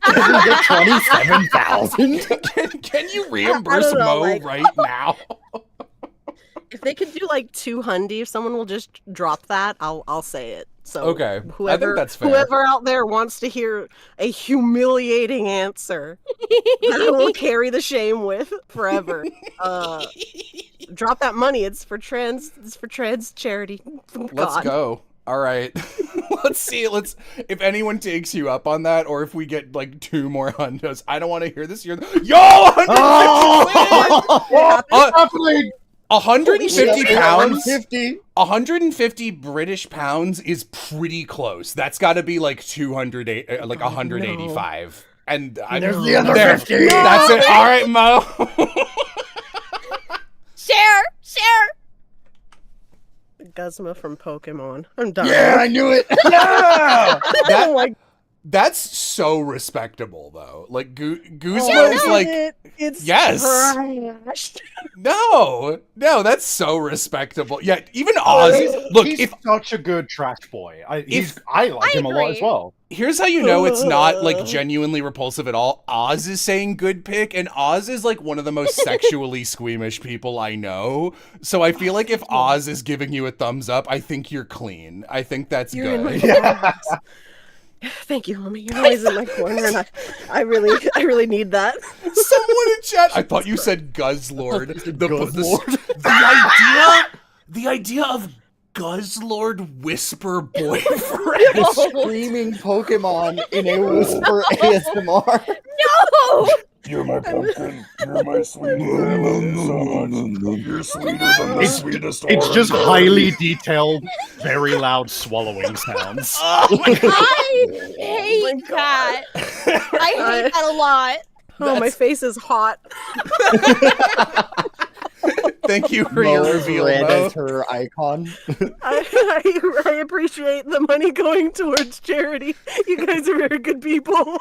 Can we get 27,000? Can you reimburse know, Mo like- right now? if they could do like 200, if someone will just drop that, I'll say it. So Okay, whoever, I think that's fair. Whoever out there wants to hear a humiliating answer that I will carry the shame with forever, drop that money. It's for trans charity. Let's God. go. All right. Let's see. If anyone takes you up on that, or if we get like 2 more hundos. I don't want to hear this. Yo, 150 150 pounds. 150 British pounds is pretty close. That's got to be like 185. And There's the other there. 50. That's it. All right, Mo. Share. Guzma from Pokemon. I'm done. Yeah, I knew it. Oh my That's so respectable, though. Like Guzma's God, like, it's yes. trash. no, that's so respectable. Yeah, even Oz. Look, He's such a good trash boy. I like him a lot as agree. well. here's how you know it's not like genuinely repulsive at all. Oz is saying good pick, and Oz is like one of the most sexually squeamish people I know. So I feel like if Oz is giving you a thumbs up, I think you're clean. I think that's You're in my good. corner. Thank you, homie. You're always in my corner, and I really need that. Someone in chat. I thought you said Guzzlord. The idea of Guzzlord whisper boyfriend. Screaming Pokemon in a whisper ASMR. No! You're my pumpkin. You're my sweet son. You're sweeter than the sweetest It's just orange. highly detailed, very loud swallowing sounds. I hate my that. I hate that a lot. Oh, my face is hot. Thank you for your Mo's reveal, red Mo. as her icon. I appreciate the money going towards charity. You guys are very good people.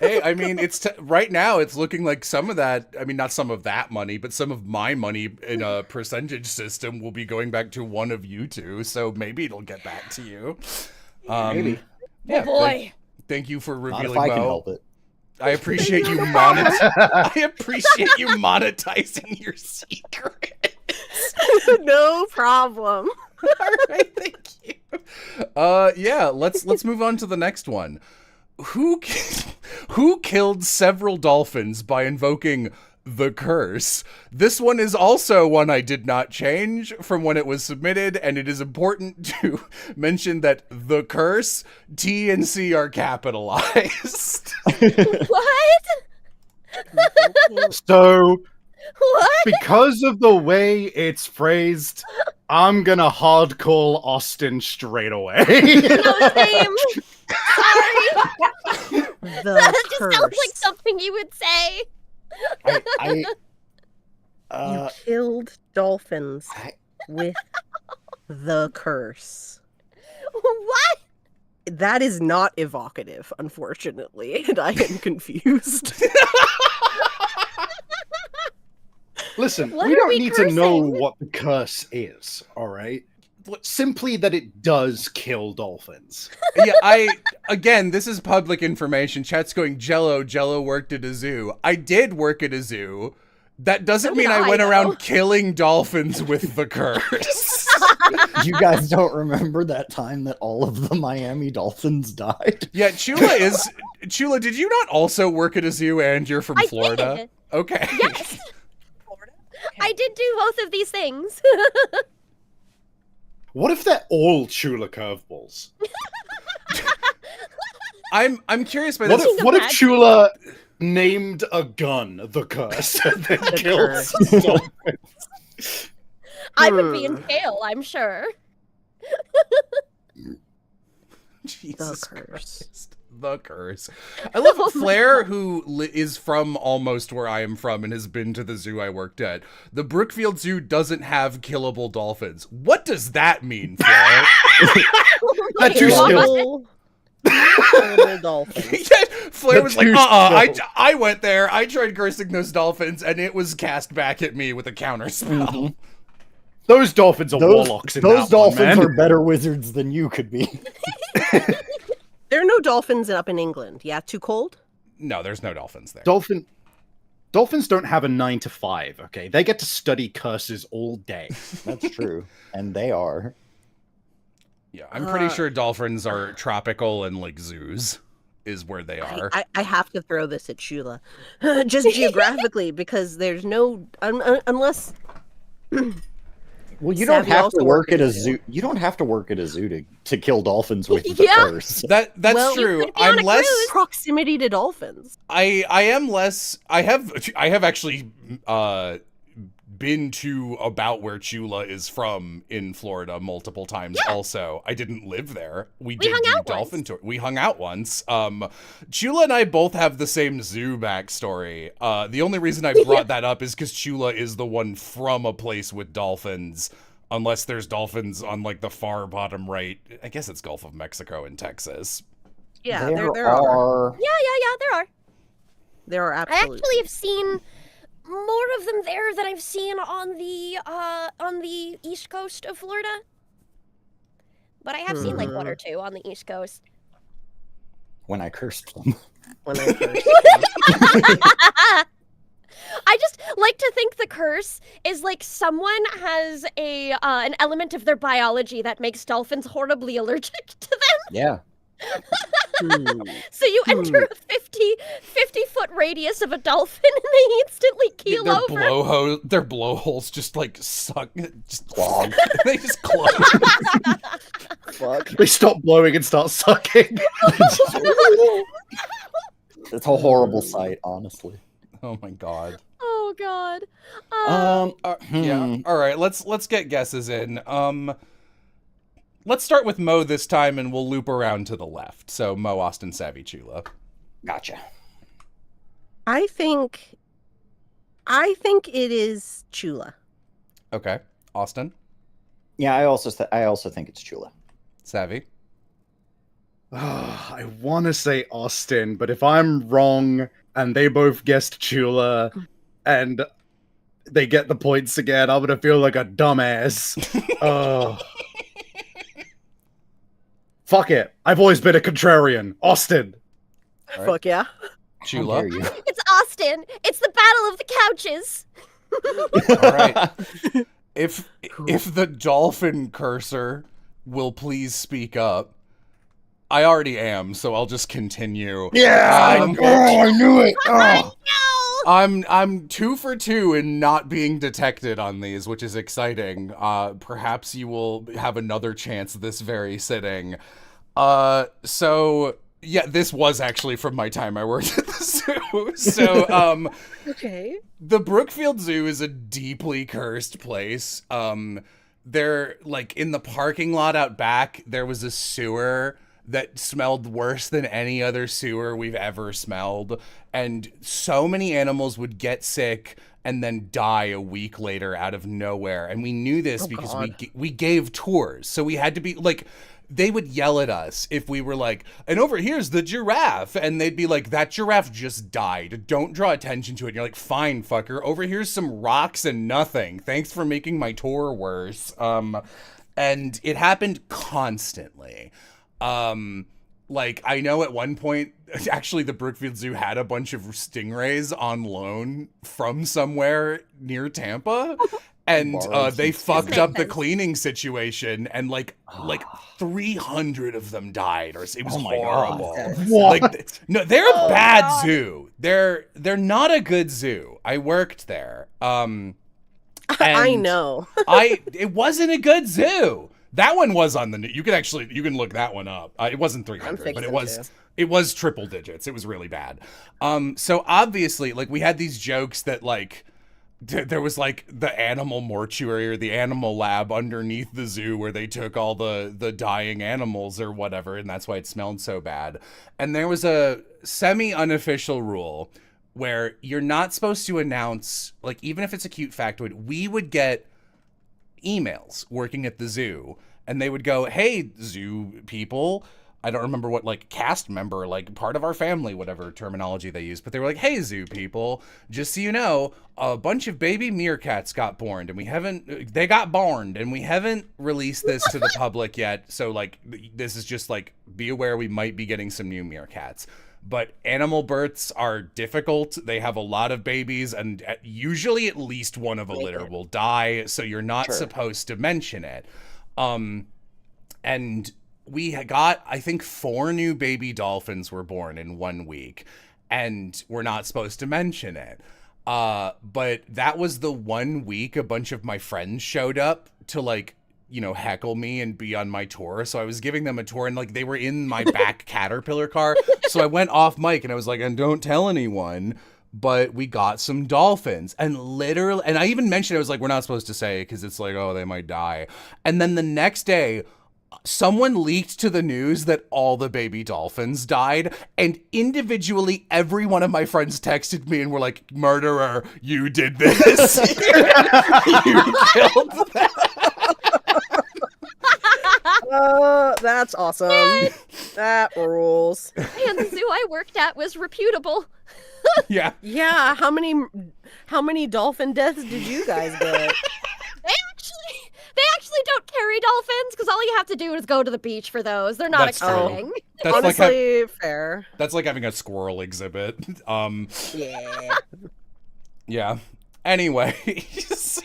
Hey, I mean, right now it's looking like some of that. I mean, not some of that money, but some of my money in a percentage system will be going back to one of you two. So maybe it'll get back to you. Maybe. Yeah, Oh boy. Thank you for Not revealing, if I can Mo. help it. I appreciate you monetizing your secret. No problem. All right, thank you. Yeah, let's move on to the next one. Who killed several dolphins by invoking The Curse. This one is also one I did not change from when it was submitted, and it is important to mention that The Curse, T and C are capitalized. What? So, What? because of the way it's phrased, I'm gonna hardcore Austin straight away. No, same. Sorry. The That just curse. sounds like something you would say. You killed dolphins I- with the curse. What? That is not evocative, unfortunately, and I am confused. Listen, What we are don't we need to know cursing? what the curse is, alright? Simply that it does kill dolphins. Yeah, again, this is public information. Chat's going, Jello worked at a zoo. I did work at a zoo. That doesn't So mean did I I, went though. around killing dolphins with the curse. You guys don't remember that time that all of the Miami Dolphins died? Yeah, Chula, did you not also work at a zoo and you're from I Florida? did. Okay. Yes. I did do both of these things. What if they're all Chula curveballs? I'm curious by What this. if, what if imagine? Chula named a gun the curse and then The killed curse. some dolphins? I would be in jail, I'm sure. Jesus curse. Christ. The Curse. I love Flair, who is from almost where I am from and has been to the zoo I worked at. The Brookfield Zoo doesn't have killable dolphins. What does that mean, Flair? They're too skilled. Killable dolphins. Yeah, Flair The was like, two I went there, I tried cursing those dolphins, and it was cast back at me with a counter spell. Mhm. Those dolphins are warlocks in Those that one, dolphins man. are better wizards than you could be. There are no dolphins up in England. Yeah, too cold? No, there's no dolphins there. Dolphins don't have a 9 to 5, okay? They get to study curses all day. That's true. And they are. Yeah, I'm pretty sure dolphins are tropical and like zoos is where they are. I have to throw this at Chula. Just geographically, because there's no... unless... Well, you don't Savvy have also to work worked at a at a zoo. zoo. You don't have to work at a zoo to kill dolphins with the Yeah. curse. That's Well, you true. could be on I'm a less cruise. Proximity to dolphins. I am less I have actually been to about where Chula is from in Florida multiple times also. I didn't live there. We did hung do out dolphin once. tour. We hung out once. Chula and I both have the same zoo backstory. The only reason I brought that up is because Chula is the one from a place with dolphins. Unless there's dolphins on like the far bottom right. I guess it's Gulf of Mexico in Texas. Yeah, there there are. Yeah, there are. There are I absolutely. actually have seen more of them there than I've seen on the east coast of Florida. But I have seen like one or two on the east coast. When I cursed them. When I first... I just like to think the curse is like someone has an element of their biology that makes dolphins horribly allergic to them. Yeah. So you enter a 50-foot radius of a dolphin and they instantly keel their over. their blowholes just like suck, just Clog. they just close. Fuck. They stop blowing and start sucking. It's a horrible sight, honestly. Oh my god. Oh god. Yeah. All right. Let's get guesses in. Let's start with Mo this time, and we'll loop around to the left. So Mo, Austin, Savvy, Chula. Gotcha. I think it is Chula. Okay. Austin, Yeah, I also think it's Chula. Savvy. I want to say Austin, but if I'm wrong and they both guessed Chula and they get the points again, I'm gonna feel like a dumbass. Fuck it. I've always been a contrarian. Austin. All right. Fuck yeah. How Chula. dare you? It's Austin. It's the battle of the couches. All right. If the dolphin cursor will please speak up. I already am, so I'll just continue. Yeah, Um, I knew it. Oh. I'm 2 for 2 in not being detected on these, which is exciting. Perhaps you will have another chance this very sitting. So yeah, this was actually from my time I worked at the zoo. So Okay. the Brookfield Zoo is a deeply cursed place. There, like, in the parking lot out back, there was a sewer that smelled worse than any other sewer we've ever smelled. And so many animals would get sick and then die a week later out of nowhere. And we knew this because we gave tours. So we had to be, like, they would yell at us if we were like, and over here's the giraffe. And they'd be like, that giraffe just died. Don't draw attention to it. And you're like, fine, fucker. Over here's some rocks and nothing. Thanks for making my tour worse. And it happened constantly. Like, I know at one point, actually, the Brookfield Zoo had a bunch of stingrays on loan from somewhere near Tampa. And they fucked up the cleaning situation, and like 300 of them died, or it was horrible. Like, no, they're a bad zoo. They're not a good zoo. I worked there. I know. It wasn't a good zoo. That one was on the. You can look that one up. It wasn't 300, but it was triple digits. It was really bad. So obviously, like, we had these jokes that, like, there was like the animal mortuary or the animal lab underneath the zoo where they took all the dying animals or whatever, and that's why it smelled so bad. And there was a semi-unofficial rule where you're not supposed to announce, like, even if it's a cute factoid. We would get emails working at the zoo, and they would go, hey, zoo people, I don't remember what, like, cast member, like, part of our family, whatever terminology they use, but they were like, hey, zoo people, just so you know, a bunch of baby meerkats got born, and they got born, and we haven't released this to the public yet, so, like, this is just, like, be aware we might be getting some new meerkats. But animal births are difficult. They have a lot of babies, and usually at least one of a litter will die, so you're not supposed to mention it. And we got, I think, 4 new baby dolphins were born in 1 week, and we're not supposed to mention it. But that was the 1 week a bunch of my friends showed up to, like, you know, heckle me and be on my tour. So I was giving them a tour, and, like, they were in my back Caterpillar car. So I went off mic and I was like, and don't tell anyone, but we got some dolphins. And literally, and I even mentioned, I was like, we're not supposed to say it because it's like, oh, they might die. And then the next day, someone leaked to the news that all the baby dolphins died, and individually every one of my friends texted me and were like, murderer, you did this. You killed them. That's awesome. That rules. And the zoo I worked at was reputable. Yeah. Yeah, how many dolphin deaths did you guys get? They actually don't carry dolphins, because all you have to do is go to the beach for those. They're not That's exciting. That's honestly fair. That's like having a squirrel exhibit. Yeah. Yeah. Anyway, so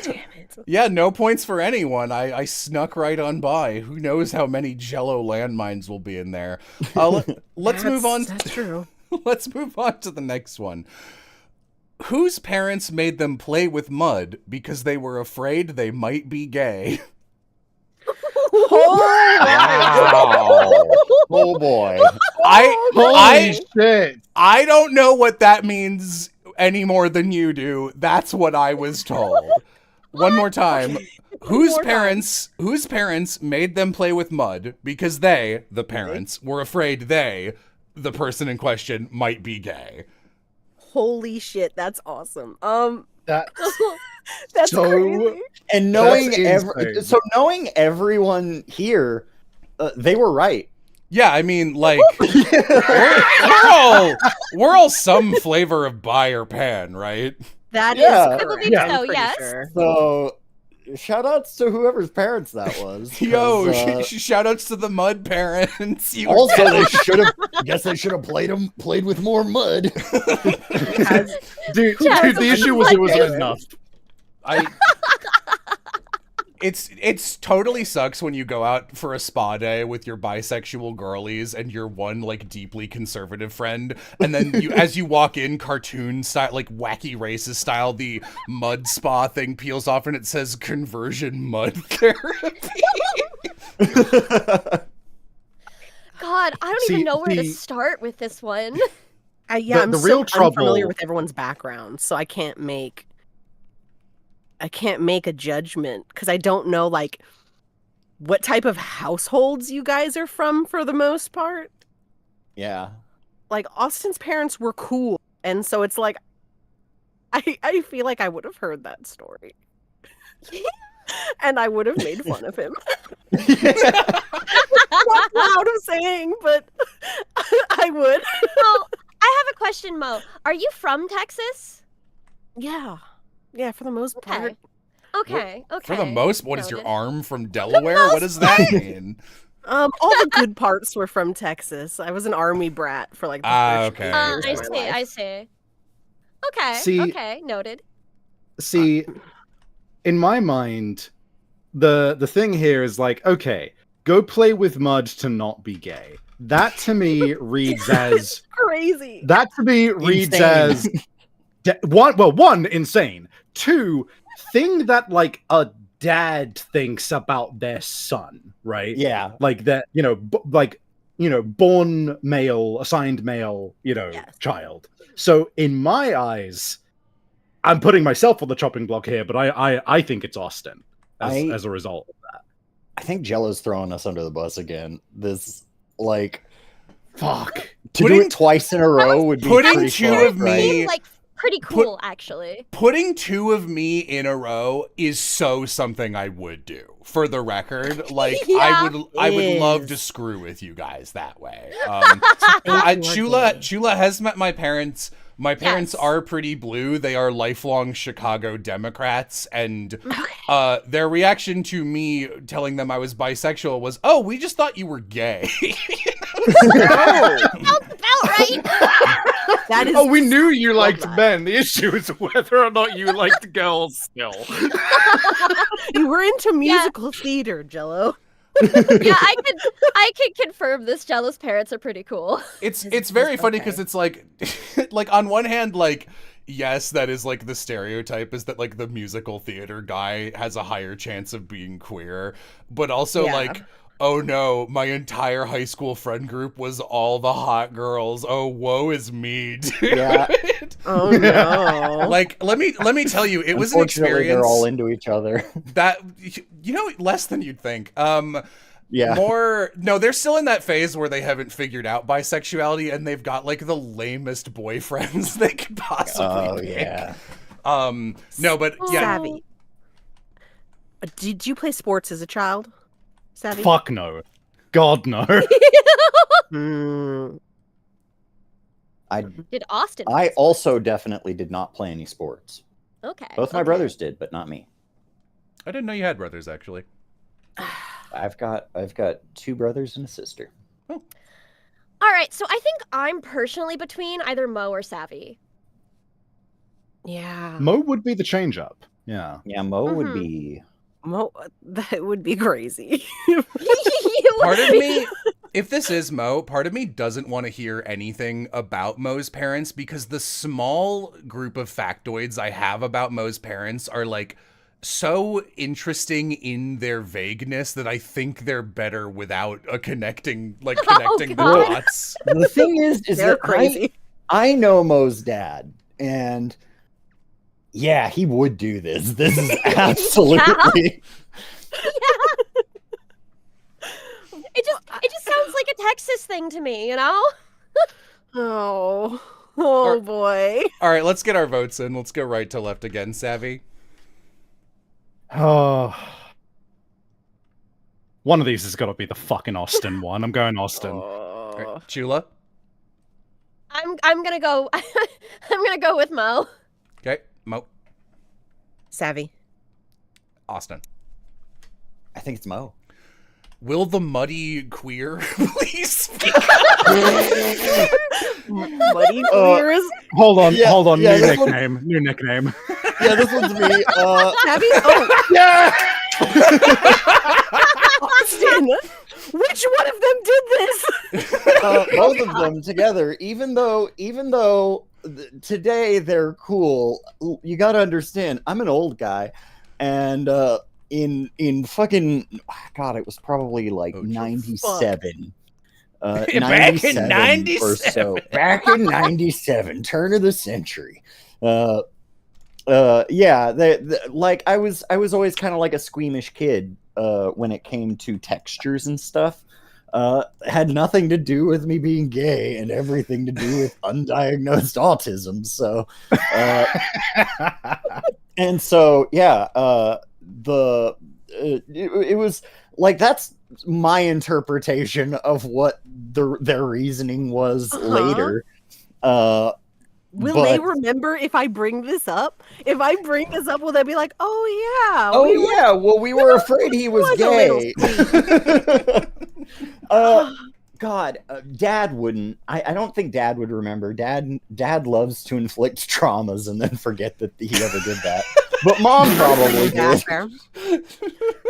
Damn it. yeah, no points for anyone. I snuck right on by. Who knows how many Jello landmines will be in there? Let's move on. That's true. Let's move on to the next one. Whose parents made them play with mud because they were afraid they might be gay? Wow. Oh boy. Holy shit. I don't know what that means any more than you do. That's what I was told. One more time. Whose parents made them play with mud because they, the parents, were afraid they, the person in question, might be gay? Holy shit, that's awesome. That's That's so crazy. And knowing That's insane. knowing everyone here, they were right. Yeah, I mean, like, we're all some flavor of bi or pan, right? That Yeah. is I believe correct. so, I'm pretty yes. sure. So, shout outs to whoever's parents that was. 'cause, Yo, shout outs to the mud parents. You also, they should have. Guess they should have played with more mud. dude, Yeah, the issue was it was enough. It's totally sucks when you go out for a spa day with your bisexual girlies and your one like deeply conservative friend, and then you as you walk in cartoon style, like wacky racist style, the mud spa thing peels off and it says conversion mud therapy. God, I don't even know where to start with this one. I'm the so real trouble- unfamiliar with everyone's background, so I can't make a judgment because I don't know like what type of households you guys are from for the most part. Yeah. Like Austin's parents were cool, and so it's like I feel like I would have heard that story. And I would have made fun of him. Not proud of saying, but I would. Well, I have a question, Mo. Are you from Texas? Yeah, for the most part. Okay. For the most, what is your Noted. arm from Delaware? What does that mean? All the good parts were from Texas. I was an army brat for like the first Okay. few years of my life. I see. Okay. See- Okay. Noted. See, in my mind, the thing here is like, okay, go play with mud to not be gay. That to me reads as Crazy. that to me reads Insane. as one, insane. Two, thing that like a dad thinks about their son, right? Yeah. Like that, born male, assigned male, Yes. child. So in my eyes, I'm putting myself on the chopping block here, but I think it's Austin as a result of that. I think Jello's throwing us under the bus again. This, like, Fuck. to do it twice in a row would be putting pretty two fun, of me- right? Like pretty cool, actually. Putting two of me in a row is so something I would do. For the record, like Yeah. I would love to Is. screw with you guys that way. You are gay. Chula has met my parents. My parents Yes. are pretty blue. They are lifelong Chicago Democrats, and their reaction to me telling them I was bisexual was, "Oh, we just thought you were gay." Sounds about right. That is. Oh, we knew you liked that. men. The issue is whether or not you liked girls still. You were into musical theater, Jello. Yeah, I can confirm this. Jello's parents are pretty cool. It's very funny Okay. because it's like like on one hand, like, yes, that is like the stereotype is that like the musical theater guy has a higher chance of being queer, but also Yeah. like, oh no, my entire high school friend group was all the hot girls. Oh, woe is me, dude. Yeah. Oh no. Like, let me tell you, it was an Unfortunately, experience they're all into each other. that, less than you'd think. Yeah. No, they're still in that phase where they haven't figured out bisexuality and they've got like the lamest boyfriends they could possibly Oh pick. yeah. No, but yeah, Savvy. Did you play sports as a child? Savvy? Fuck no. God no. Hmm. Did Austin? I also definitely did not play any sports. Okay. Both my okay. brothers did, but not me. I didn't know you had brothers actually. I've got two brothers and a sister. All right, so I think I'm personally between either Mo or Savvy. Yeah. Mo would be the change up. Yeah. Yeah, Mo would Mhm. be. That would be crazy. Part of me, if this is Mo, part of me doesn't want to hear anything about Mo's parents because the small group of factoids I have about Mo's parents are like so interesting in their vagueness that I think they're better without a connecting the God. dots. The thing is They're that crazy. I know Mo's dad, and yeah, he would do this. This is absolutely. It just sounds like a Texas thing to me, you know? Oh Or- boy. All right, let's get our votes in. Let's go right to left again, Savvy. Oh. One of these has got to be the fucking Austin one. I'm going Austin. All Oh. right, Chula. I'm gonna go. I'm gonna go with Mo. Okay, Mo. Savvy. Austin. I think it's Mo. Will the muddy queer please speak? Muddy queers. Hold on, Yeah, new this one- nickname. New nickname. Yeah, this one's me. Savvy. Oh, Yeah! Austin, which one of them did this? Both of them together. Even though today they're cool, you got to understand. I'm an old guy, and in fucking God, it was probably like 97. Back in 97 or 97. so. Back in 97, turn of the century. Yeah, like I was always kind of like a squeamish kid when it came to textures and stuff. Had nothing to do with me being gay and everything to do with undiagnosed autism. So, and so, yeah, it was like that's my interpretation of what their reasoning was later. Will they remember if I bring this up? If I bring this up, will they be like, "Oh yeah, well, we were afraid he was gay." God, Dad wouldn't. I don't think Dad would remember. Dad loves to inflict traumas and then forget that he ever did that. But Mom probably did.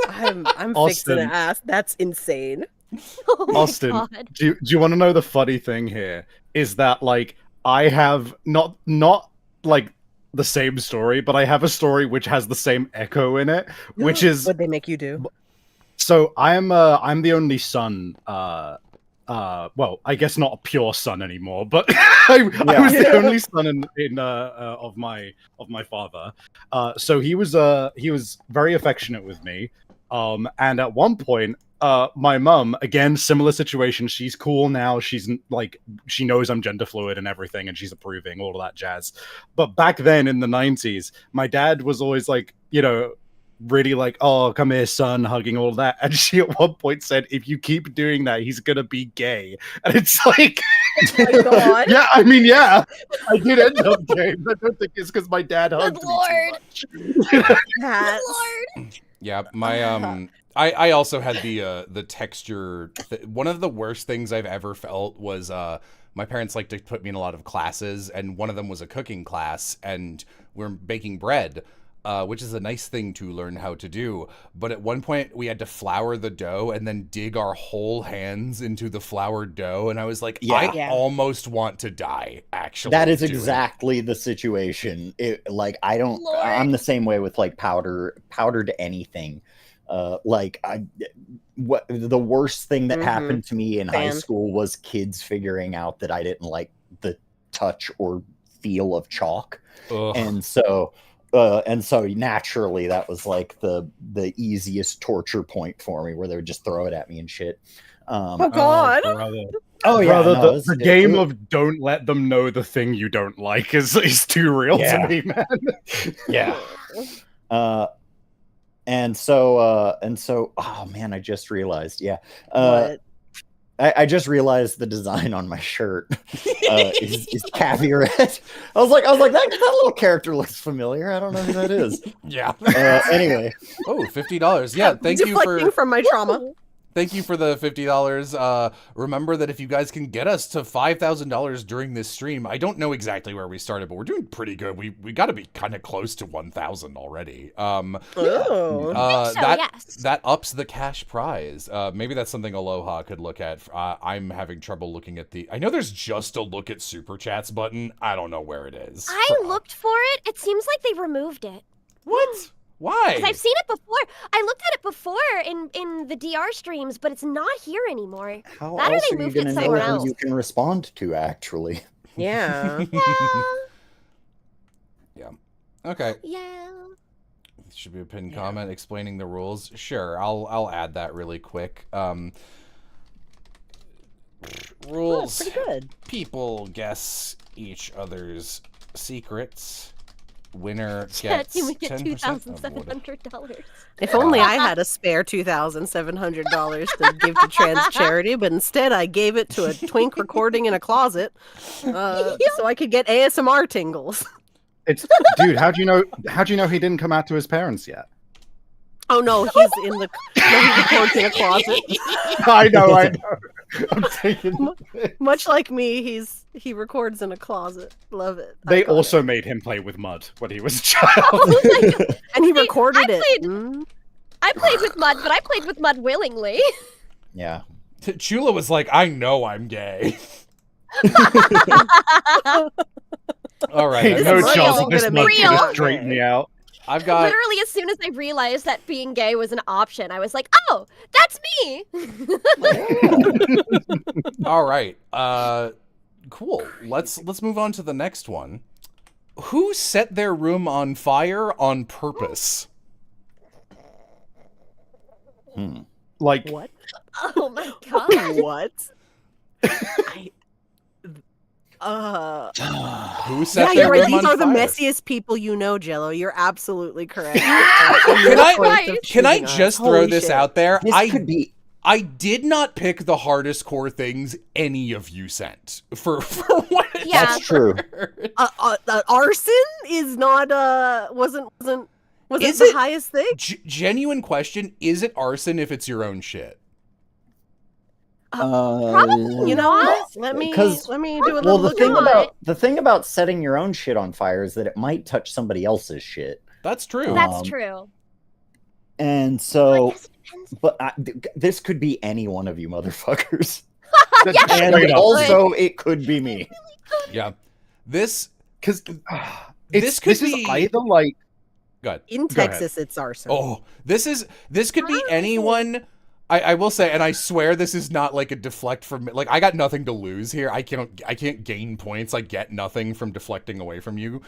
I'm fixing to ask. That's insane. Oh my Austin, God. do you want to know the funny thing here? Is that like I have not like the same story, but I have a story which has the same echo in it, which is what they make you do. So I'm the only son. Well, I guess not a pure son anymore, but I was the only son of my father. So he was very affectionate with me. And at one point, my mum, again, similar situation. She's cool now. She's like, she knows I'm gender fluid and everything, and she's approving all of that jazz. But back then in the 90s, my dad was always like, really like, "Oh, come here, son," hugging all of that. And she at one point said, "If you keep doing that, he's gonna be gay." And it's like, oh my God. yeah, I mean, yeah, I did end up gay, but I don't think it's because my dad hugged me too much. Lord. Yeah, my I also had the texture. One of the worst things I've ever felt was my parents liked to put me in a lot of classes, and one of them was a cooking class, and we're baking bread. Which is a nice thing to learn how to do. But at one point, we had to flour the dough and then dig our whole hands into the floured dough. And I was like, I almost want to die, actually. That is exactly the situation. I'm the same way with like powdered anything. The worst thing that happened to me in high school was kids figuring out that I didn't like the touch or feel of chalk. Ugh. And so naturally that was like the easiest torture point for me, where they would just throw it at me and shit. Oh God. Oh yeah, brother, the game of don't let them know the thing you don't like is too real to me, man. Yeah. And so oh man, I just realized, What? I just realized the design on my shirt is caviar red. I was like that little character looks familiar. I don't know who that is. Yeah. Anyway. Oh, $50. Yeah, thank you from my trauma. Thank you for the $50. Remember that if you guys can get us to $5,000 during this stream, I don't know exactly where we started, but we're doing pretty good. We got to be kind of close to 1,000 already. That ups the cash prize. Maybe that's something Aloha could look at. I'm having trouble looking at I know there's just a look at super chats button. I don't know where it is. I looked for it. It seems like they removed it. What? Why? Because I've seen it before. I looked at it before in the DR streams, but it's not here anymore. How That or else they are you moved going it to know somewhere who else. you can respond to, actually? Yeah. Yeah. Okay. Yeah. Should be a pinned comment explaining the rules. Sure, I'll add that really quick. Rules. Pretty good. People guess each other's secrets. Winner Yeah, gets you get 10% of $2,700. If only I had a spare $2,700 to give to trans charity, but instead I gave it to a twink recording in a closet, so I could get ASMR tingles. Dude, how do you know he didn't come out to his parents yet? Oh no, he's in the he records in a closet. I know. I'm taking. Much like me, he records in a closet. Love it. They Iconic. also made him play with mud when he was a child. And he See, recorded I it. played- Mm. I played with mud, but I played with mud willingly. Yeah. Chula was like, I know I'm gay. All right. Hey, I've no This is chance real. this Gonna mug make you can not straighten me out. I've got Literally, as soon as I realized that being gay was an option, I was like, "Oh, that's me." all right. Cool. Let's move on to the next one. Who set their room on fire on purpose? Like, What? Oh my god. What? I, Who set yeah, their you're right. room These on are the fire? messiest people you know, Jello. You're absolutely correct. Can I Choosing us. just throw Holy this shit. out there? This could be I did not pick the hardest core things any of you sent for what it's Yeah. That's true. worth. Arson is not wasn't Is the it? highest thing. Genuine question: is it arson if it's your own shit? Probably You know what? Let me do a Well, little the look thing into not. it. about setting your own shit on fire is that it might touch somebody else's shit, That's true. That's Um, true. and I so. guess it depends. But this could be any one of you motherfuckers, that's Yeah, and straight up. also it could be me. Yeah. This Because This could this is be- either like good. In Go ahead. Texas, it's arson. Oh, this could be anyone. I will say, and I swear this is not like a deflect from like I got nothing to lose here. I can't gain points. I get nothing from deflecting away from you.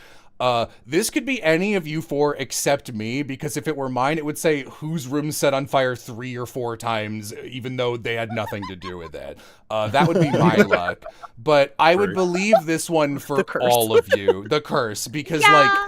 This could be any of you four except me, because if it were mine, it would say whose room set on fire 3 or 4 times, even though they had nothing to do with it. That would be my luck. But I would believe this one for The curse. all of you. The curse, because Yeah.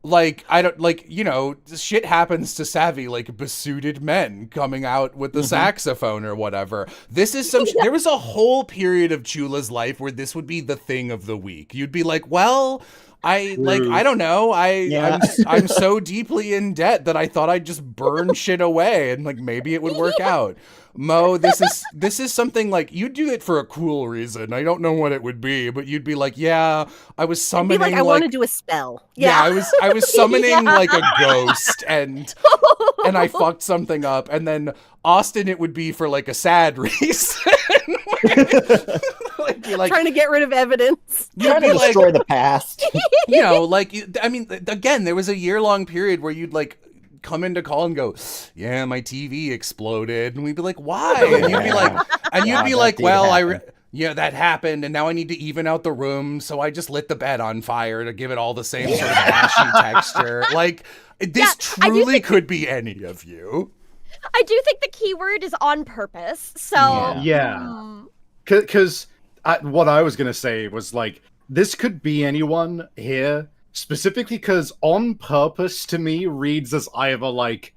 like I don't like, you know, shit happens to savvy like besuited men coming out with the saxophone or whatever. This is some there was a whole period of Chula's life where this would be the thing of the week. You'd be like, well, I don't know. I'm so deeply in debt that I thought I'd just burn shit away and like maybe it would work out. Mo, this is something like you do it for a cool reason. I don't know what it would be, but you'd be like, yeah, I was Be summoning like, I want to do a spell. yeah, I was summoning Yeah. like a ghost and I fucked something up, and then Austin it would be for like a sad reason. like, you're like trying to get rid of evidence. you'd Trying be to like, destroy the past. you know, like I mean, again, there was a year-long period where you'd like come into call and go, yeah, my TV exploded, and we'd be like, why? And you'd be like, Yeah, that like, did well, happen. yeah, that happened, and now I need to even out the room, so I just lit the bed on fire to give it all the same sort of ashy texture. Like, this Yeah, I do truly think- could be any of you. I do think the keyword is on purpose. So yeah. mm, Because what I was gonna say was like this could be anyone here, specifically because on purpose to me reads as either like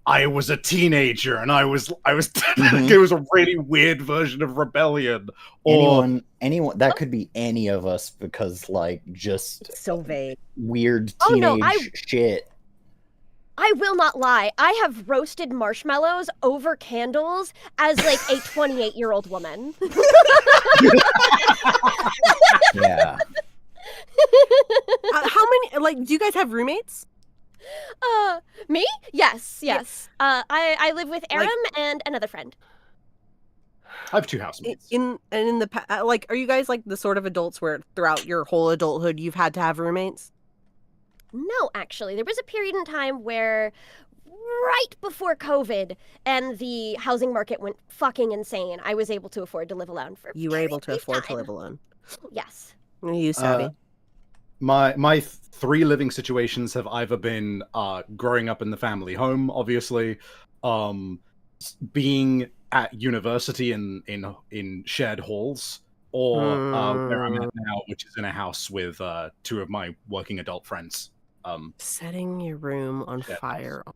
I was a teenager and I was Mhm. it was a really weird version of rebellion, or anyone that could be any of us, because like just It's so vague. weird Oh, teenage no, shit. I will not lie. I have roasted marshmallows over candles as like a 28-year-old woman. Yeah. How many? Like, do you guys have roommates? Me? Yes. I live with Aram and another friend. I have 2 housemates. In the like, are you guys like the sort of adults where throughout your whole adulthood you've had to have roommates? No, actually, there was a period in time where, right before COVID and the housing market went fucking insane, I was able to afford to live alone for. You were able to brief afford to time. live alone. Yes. You savvy. My 3 living situations have either been growing up in the family home, obviously, being at university in shared halls, or where I'm at now, which is in a house with 2 of my working adult friends. Setting your room on Yeah. fire on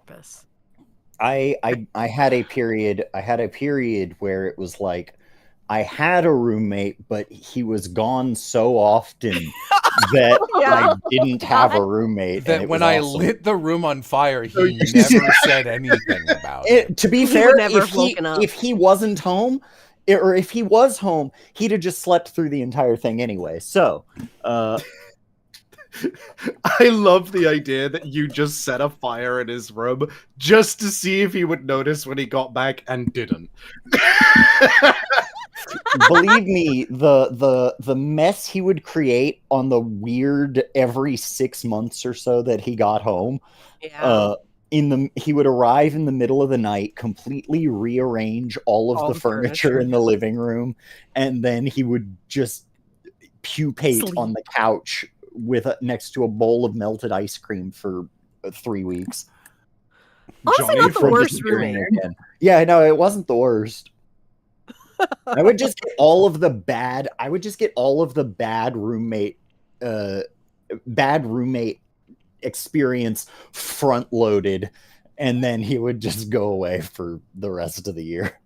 purpose. I had a period where it was like I had a roommate, but he was gone so often that Yeah. I didn't have a roommate. and That it when was I awesome. lit the room on fire, Oh, he you- never said anything about it. To be He fair, would never if have woken up. he wasn't home, or if he was home, he'd have just slept through the entire thing anyway. So, I love the idea that you just set a fire in his room just to see if he would notice when he got back and didn't. Believe me, the mess he would create on the weird every 6 months or so that he got home. Yeah. He would arrive in the middle of the night, completely rearrange all of the furniture in the living room, and then he would just pupate on the couch with next to a bowl of melted ice cream for 3 weeks. Honestly, not the worst roommate. Yeah, no, it wasn't the worst. I would just get all of the bad roommate experience front loaded, and then he would just go away for the rest of the year.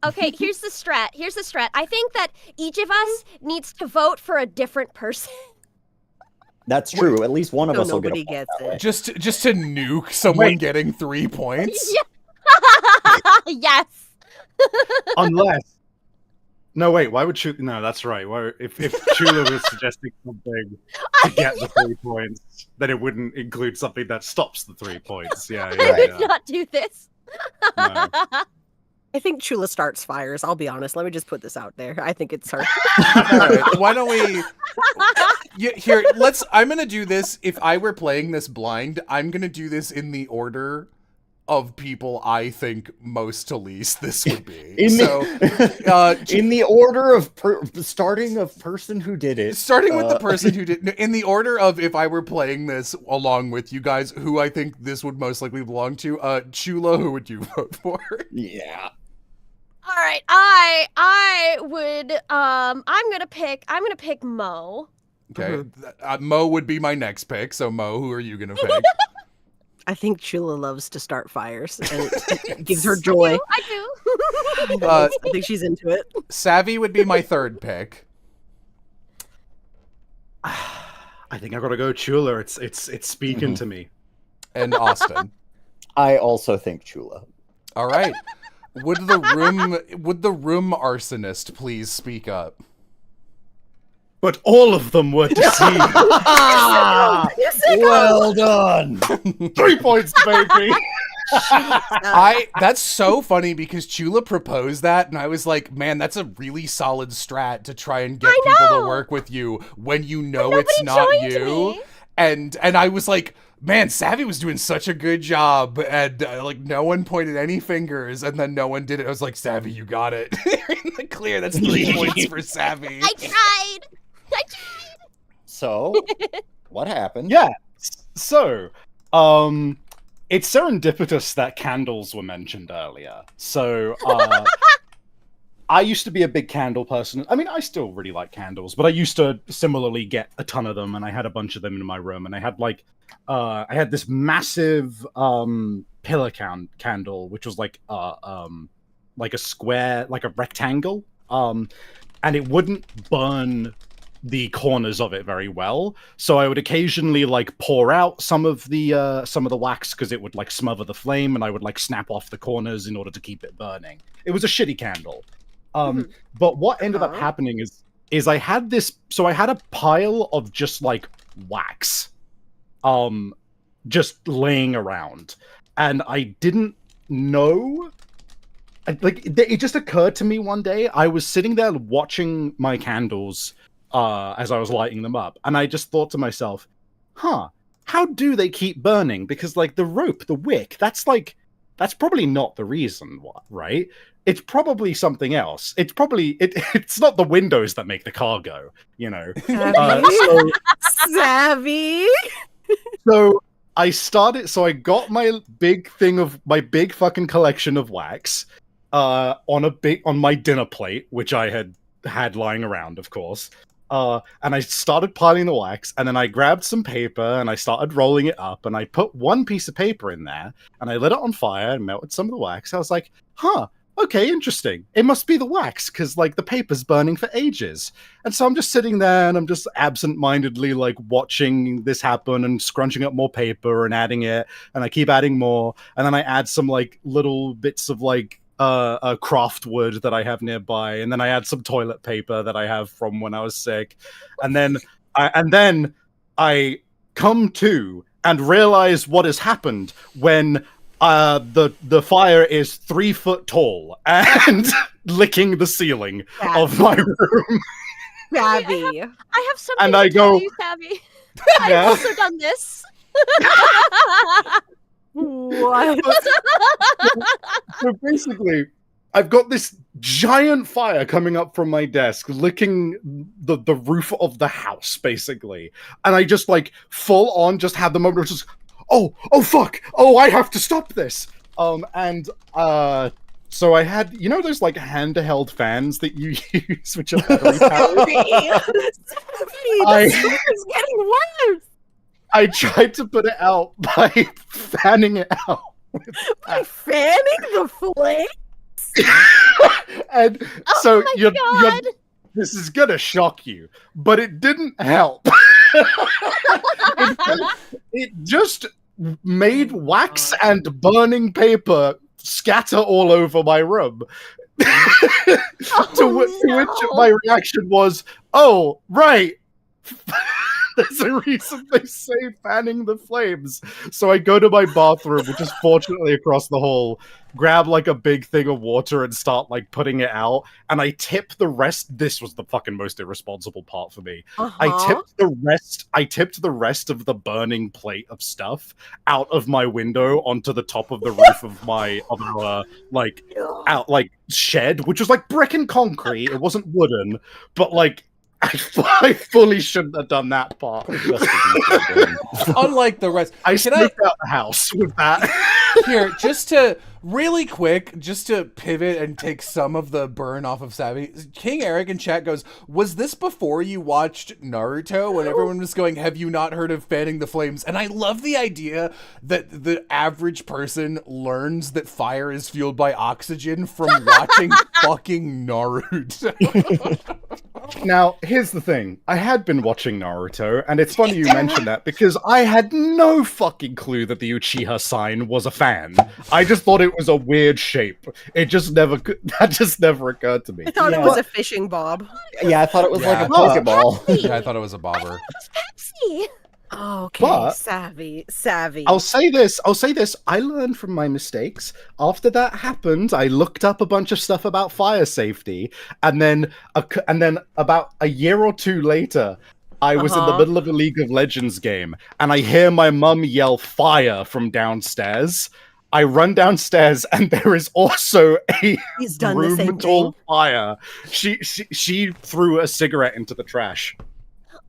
Okay, here's the strat. I think that each of us needs to vote for a different person. That's true. At least one of us will get nobody gets it. Just to nuke someone getting 3 points. Yes. Unless. No, wait. Why would Chula? No, that's right. If Chula was suggesting something to get the 3 points, then it wouldn't include something that stops the 3 points. Yeah. I would not do this. No. I think Chula starts fires. I'll be honest. Let me just put this out there. I think it's her. All right, why don't we? Here, I'm gonna do this. If I were playing this blind, I'm gonna do this in the order of people I think most to least this would be. In the order of starting of person who did it. Starting with the person who did, in the order of if I were playing this along with you guys, who I think this would most likely belong to. Chula, who would you vote for? Yeah. All right, I would. I'm gonna pick Mo. Okay, Mo would be my next pick. So Mo, who are you gonna pick? I think Chula loves to start fires, and it gives her joy. I do. I think she's into it. Savvy would be my third pick. I think I gotta go Chula. It's speaking to me. And Austin. I also think Chula. All right. Would the room arsonist please speak up? But all of them were deceived. Well done. 3 points, baby. That's so funny because Chula proposed that, and I was like, man, that's a really solid strat to try and get people to work with you when you know it's not you. And I was like, man, Savvy was doing such a good job, and like no one pointed any fingers, and then no one did it. I was like, Savvy, you got it. You're in the clear. That's 3 points for Savvy. I tried. So, what happened? Yeah. So, it's serendipitous that candles were mentioned earlier. So, I used to be a big candle person. I mean, I still really like candles, but I used to similarly get a ton of them, and I had a bunch of them in my room, and I had I had this massive pillar candle, which was like a square, like a rectangle, and it wouldn't burn the corners of it very well, so I would occasionally like pour out some of the wax because it would like smother the flame, and I would like snap off the corners in order to keep it burning. It was a shitty candle. But what ended up happening is I had a pile of just like wax just laying around, and I didn't know. It just occurred to me one day. I was sitting there watching my candles as I was lighting them up, and I just thought to myself, how do they keep burning? Because like the rope, the wick, that's probably not the reason, right? It's probably something else. It's probably it's not the windows that make the car go, you know. Savvy. So I got my big fucking collection of wax on my dinner plate, which I had lying around, of course. And I started piling the wax, and then I grabbed some paper and I started rolling it up, and I put one piece of paper in there, and I lit it on fire and melted some of the wax. I was like, okay, interesting. It must be the wax, because like the paper's burning for ages. And so I'm just sitting there and I'm just absent-mindedly like watching this happen and scrunching up more paper and adding it, and I keep adding more, and then I add some like little bits of like craft wood that I have nearby, and then I add some toilet paper that I have from when I was sick, and then I come to and realize what has happened when the fire is 3 foot tall and licking the ceiling of my room. Savvy. I have something And to I tell go, you, Savvy. Yeah. I've also done this. What? So basically, I've got this giant fire coming up from my desk, licking the roof of the house, basically. And I just like full on just had the moment of just, oh fuck, oh, I have to stop this. So I had, you know, those like handheld fans that you use, which are battery powered. The story's getting worse. I tried to put it out by fanning it out. By fanning the flame? And Oh so my you're, God. this is gonna shock you, but it didn't help. it just made wax and burning paper scatter all over my room. to which no. my reaction was, oh, right. There's a reason they say fanning the flames. So I go to my bathroom, which is fortunately across the hall, grab like a big thing of water and start like putting it out. And I tip the rest. This was the fucking most irresponsible part for me. I tipped the rest of the burning plate of stuff out of my window onto the top of the roof of my shed, which was like brick and concrete. It wasn't wooden, but like I fully shouldn't have done that part. Unlike the rest. I sniffed out the house with that. Here, just to really quick, just to pivot and take some of the burn off of Savvy. King Eric in chat goes, was this before you watched Naruto when everyone was going, have you not heard of fanning the flames? And I love the idea that the average person learns that fire is fueled by oxygen from watching fucking Naruto. Now, here's the thing. I had been watching Naruto, and it's funny you mentioned that because I had no fucking clue that the Uchiha sign was a fan. I just thought it was a weird shape. That just never occurred to me. I thought it was a fishing bob. Yeah, I thought it was like a Yeah. Pokeball. Yeah, I thought it was a bobber. Pepsi. Okay, But- savvy. I'll say this. I learned from my mistakes. After that happened, I looked up a bunch of stuff about fire safety, and then about a year or two later, I was in the middle of a League of Legends game, and I hear my mum yell "fire" from downstairs. I run downstairs, and there is also a He's done the same room-tall thing. fire. She threw a cigarette into the trash.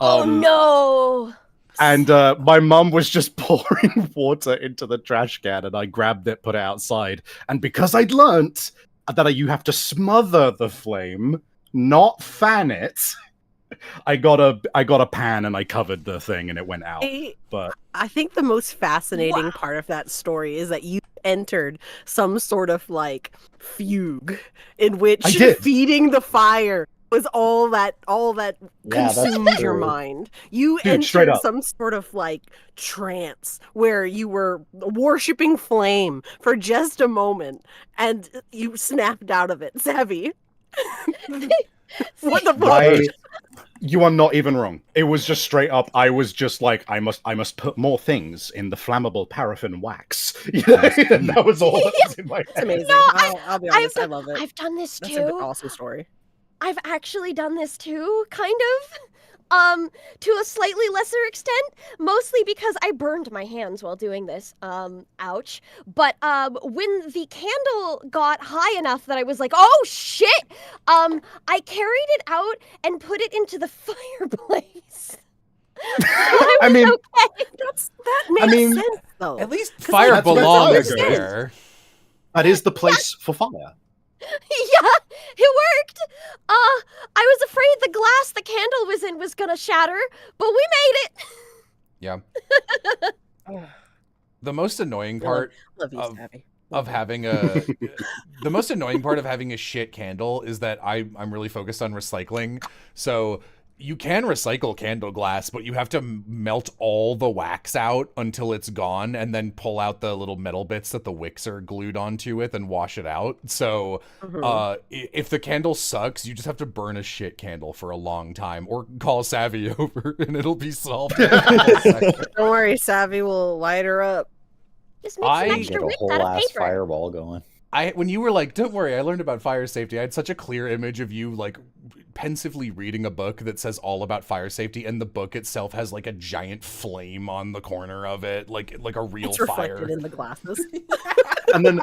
Oh no. And my mum was just pouring water into the trash can, and I grabbed it, put it outside. And because I'd learnt that you have to smother the flame, not fan it, I got a pan and I covered the thing, and it went out. But I think the most fascinating part of that story is that you entered some sort of like fugue in which I did. feeding the fire was all that Yeah, that's consumed your true. mind. You Dude, straight entered up. some sort of like trance where you were worshipping flame for just a moment and you snapped out of it. Savvy. What the fuck? You are not even wrong. It was just straight up. I was just like, I must put more things in the flammable paraffin wax. That was all that was in my head. It's amazing. No, I'll be honest, I love it. I've done this That's an too. awesome story. I've actually done this too, kind of. To a slightly lesser extent, mostly because I burned my hands while doing this. Ouch. But when the candle got high enough that I was like, oh shit! I carried it out and put it into the fireplace. I mean, Okay. That makes sense though. At least 'Cause, fire like, that's where belongs fire goes. there. that is the place for fire. Yeah, it worked. I was afraid the glass the candle was in was gonna shatter, but we made it. Yeah. The most annoying part Love you, of- Savvy. of having a the most annoying part of having a shit candle is that I'm really focused on recycling. So you can recycle candle glass, but you have to melt all the wax out until it's gone, and then pull out the little metal bits that the wicks are glued onto it and wash it out. So, if the candle sucks, you just have to burn a shit candle for a long time, or call Savvy over, and it'll be solved. Don't worry, Savvy will light her up. Just make some extra Get a wick whole out of ass paper. fireball going. When you were like, don't worry, I learned about fire safety, I had such a clear image of you, like, pensively reading a book that says all about fire safety, and the book itself has, like, a giant flame on the corner of it, like a real It's fire. reflected in the glasses. and then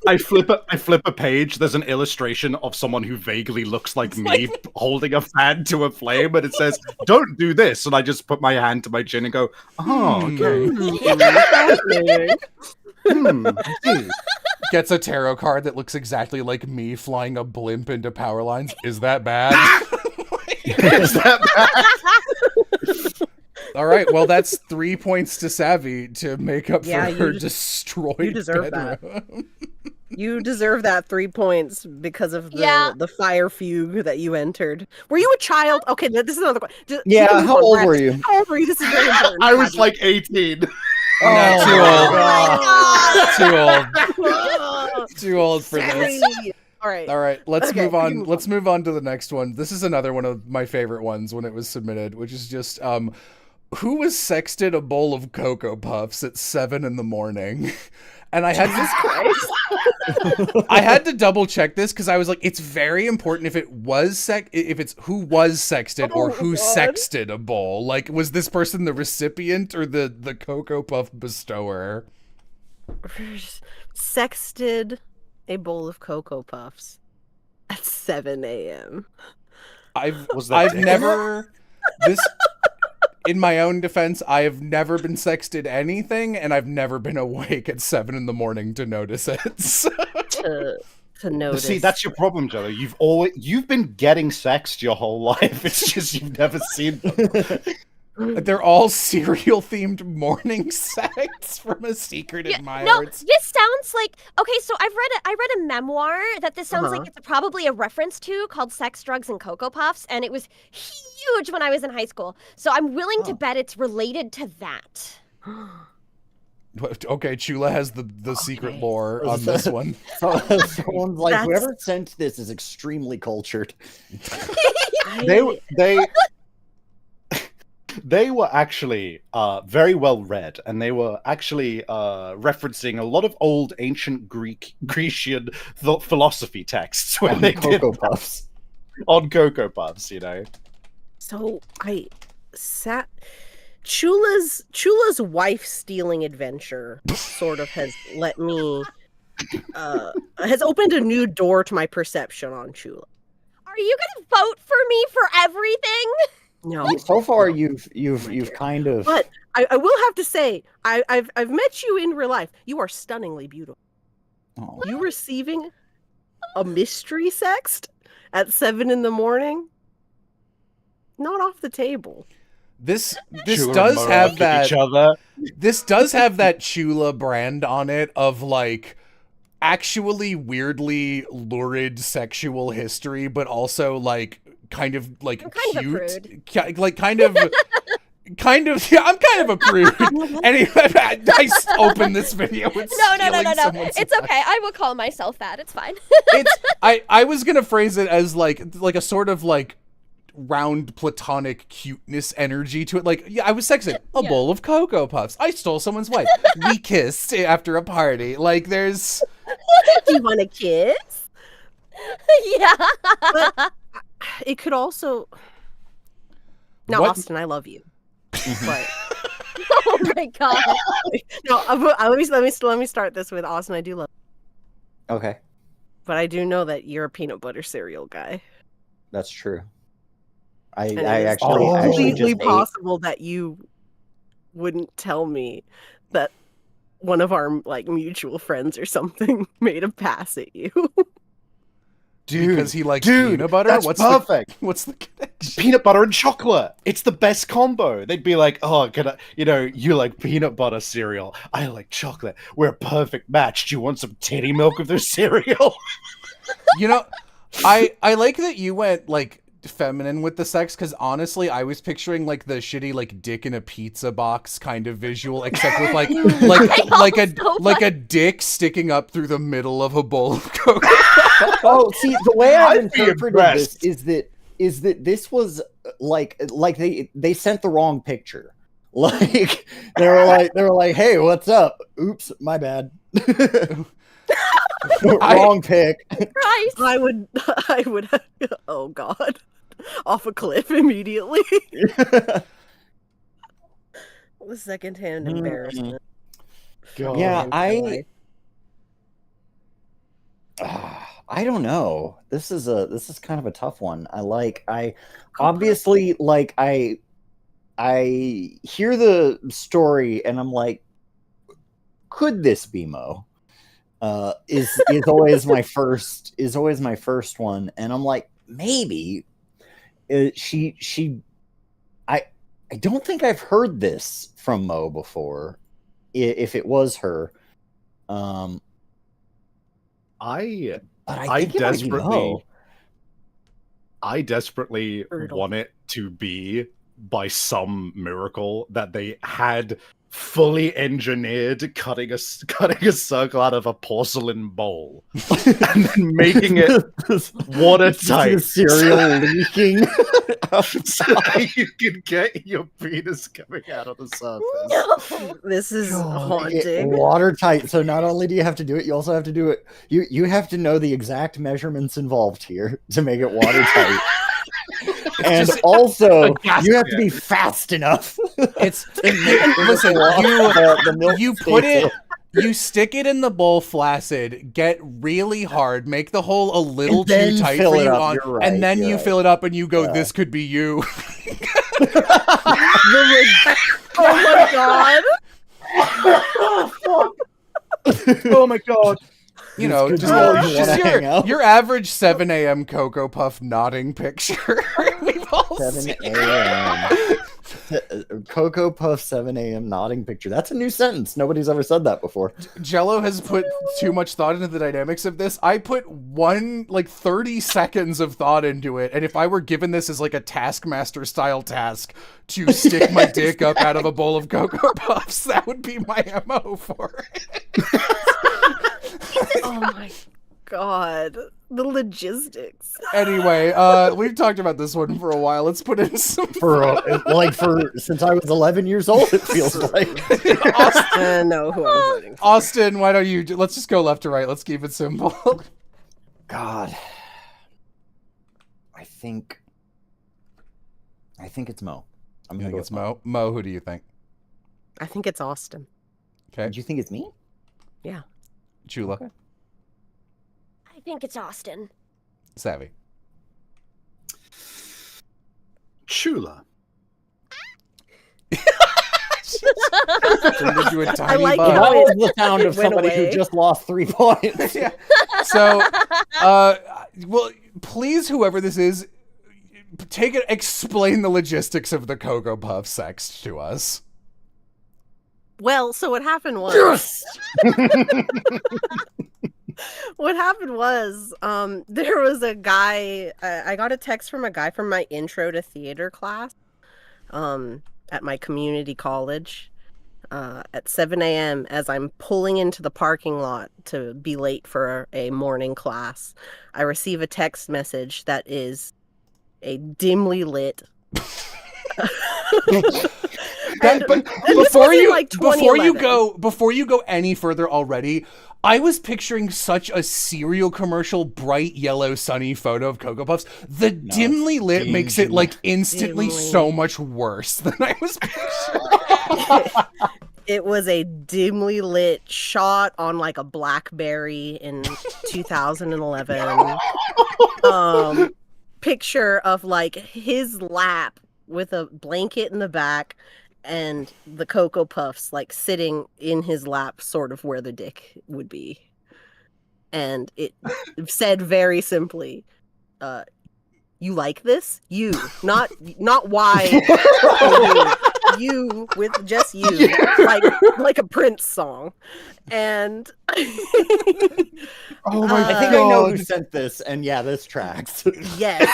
I flip a page. There's an illustration of someone who vaguely looks like me holding a fan to a flame, and it says, "Don't do this." And I just put my hand to my chin and go, "Oh, okay." I see. Gets a tarot card that looks exactly like me flying a blimp into power lines. Is that bad? Is that bad? All right, well, that's 3 points to Savvy to make up for Yeah, her you destroyed deserve that. bedroom. You deserve that 3 points because of Yeah. the fire fugue that you entered. Were you a child? Okay, this is another question. Yeah, how old were you? How old were you? This is very important. I was like 18. No, too God. old. Too old. Too old for this. All right. All right, let's Okay, move we on. can move Let's move on to the next one. This is another one of my favorite ones when it was submitted, which is just who was sexted a bowl of Cocoa Puffs at 7 a.m? And I had I had to double check this because I was like, it's very important if it was if it's who was sexted or who sexted a bowl. Like, was this person the recipient or the Cocoa Puff bestower? Sexted a bowl of Cocoa Puffs at 7 a.m. I've that never this. In my own defense, I have never been sexted anything, and I've never been awake at 7 a.m. to notice it. to notice. See, that's your problem, Jello. You've been getting sexed your whole life. It's just you've never seen them. They're all cereal-themed morning sex from a secret admirer. No, this sounds like okay. So I read a memoir that this sounds like it's probably a reference to called "Sex, Drugs, and Cocoa Puffs," and it was huge when I was in high school. So I'm willing to bet it's related to that. Okay, Chula has the secret lore on this one. Someone's like, whoever sent this is extremely cultured. They were actually very well read, and they were actually referencing a lot of old ancient Grecian philosophy texts when they Cocoa did Puffs. on Cocoa Puffs, you know. So I sat. Chula's wife stealing adventure sort of has let me has opened a new door to my perception on Chula. Are you gonna vote for me for everything? No, So far, you've kind of. but I will have to say I've met you in real life. You are stunningly beautiful. Oh. You receiving a mystery sext at 7 a.m? Not off the table. This Chula does and Mo have look at that. each other. This does have that Chula brand on it of like actually weirdly lurid sexual history, but also like kind of like I'm kind of a cute, like kind of. Yeah, I'm kind of a prude. Anyway, I opened this video with No. stealing someone's It's okay. I will call myself that. It's fine. I was gonna phrase it as like a sort of like round platonic cuteness energy to it. Like, yeah, I was sexted a Yeah. bowl of Cocoa Puffs. I stole someone's wife. We kissed after a party. Like, there's Do you want a kiss? Yeah. But it could also. Now, What- Austin, I love you. But Oh my god. no, let me start this with Austin. I do love, Okay, but I do know that you're a peanut butter cereal guy. that's true. I And it is actually completely just ate. possible that you wouldn't tell me that one of our like mutual friends or something made a pass at you. because he likes Dude, peanut butter. that's perfect. What's the connection? Peanut butter and chocolate. It's the best combo. They'd be like, "Oh, you like peanut butter cereal. I like chocolate. We're a perfect match. Do you want some titty milk with their cereal?" You know, I like that you went like feminine with the sex, because honestly, I was picturing like the shitty like dick in a pizza box kind of visual, except with like like a dick sticking up through the middle of a bowl of cocoa. Oh, see, the way I've I'd be interpreted this impressed. is that this was like they sent the wrong picture. Like they were like, hey, what's up? Oops, my bad. Wrong pick. Christ. I would, oh God, off a cliff immediately. The secondhand embarrassment. God. Yeah, Boy. I don't know. This is kind of a tough one. I obviously like I hear the story and I'm like, could this be Mo? Is always my first one, and I'm like, maybe I don't think I've heard this from Mo before. If it was her, but I think it might be Mo. I desperately Brutal. want it to be, by some miracle, that they had fully engineered cutting a circle out of a porcelain bowl and then making it watertight. Cereal leaking. So you can get your penis coming out of the surface. No. This is haunting. Watertight. So not only do you have to do it, you also have to do it. You have to know the exact measurements involved here to make it watertight. And also, you have to be fast enough. It's listen, you put it, you stick it in the bowl flaccid, get really hard, make the hole a little too tight for you on, and then you fill it up and you go, this could be you. Oh my God. Oh my god. You know, just your average 7 a.m. Cocoa Puff nodding picture. We've all 7 a.m. Cocoa Puff 7 a.m. nodding picture. That's a new sentence. Nobody's ever said that before. Jello has put too much thought into the dynamics of this. I put 30 seconds of thought into it, and if I were given this as like a Taskmaster style task to stick my dick up out of a bowl of Cocoa Puffs, that would be my MO for it. Oh my God. The logistics. Anyway, we've talked about this one for a while. Let's put in some Since I was 11 years old, it feels like. Austin, know who I'm voting for. Austin, why don't you let's just go left to right. Let's keep it simple. God. I think it's Mo. I'm You gonna think go it's Mo? Mo, who do you think? I think it's Austin. Okay. Do you think it's me? Yeah. Chula. Okay. I think it's Austin. Savvy. Chula. Turned into a tiny like bug. how That was the sound of went somebody away. who just lost 3 points. Yeah. So, well, please, whoever this is, explain the logistics of the Cocoa Puff sex to us. Well, so what happened was there was a guy, I got a text from a guy from my intro to theater class at my community college at 7 a.m. as I'm pulling into the parking lot to be late for a morning class. I receive a text message that is a dimly lit But before you go any further already, I was picturing such a cereal commercial, bright yellow sunny photo of Cocoa Puffs. The dimly lit makes it like instantly so much worse than I was picturing. It was a dimly lit shot on like a BlackBerry in 2011. Picture of like his lap with a blanket in the back and the Cocoa Puffs like sitting in his lap, sort of where the dick would be. And it said very simply, you like this? You, not why. you with just you, like a Prince song, and Oh my I think I know who sent this, and yeah, this tracks. yes,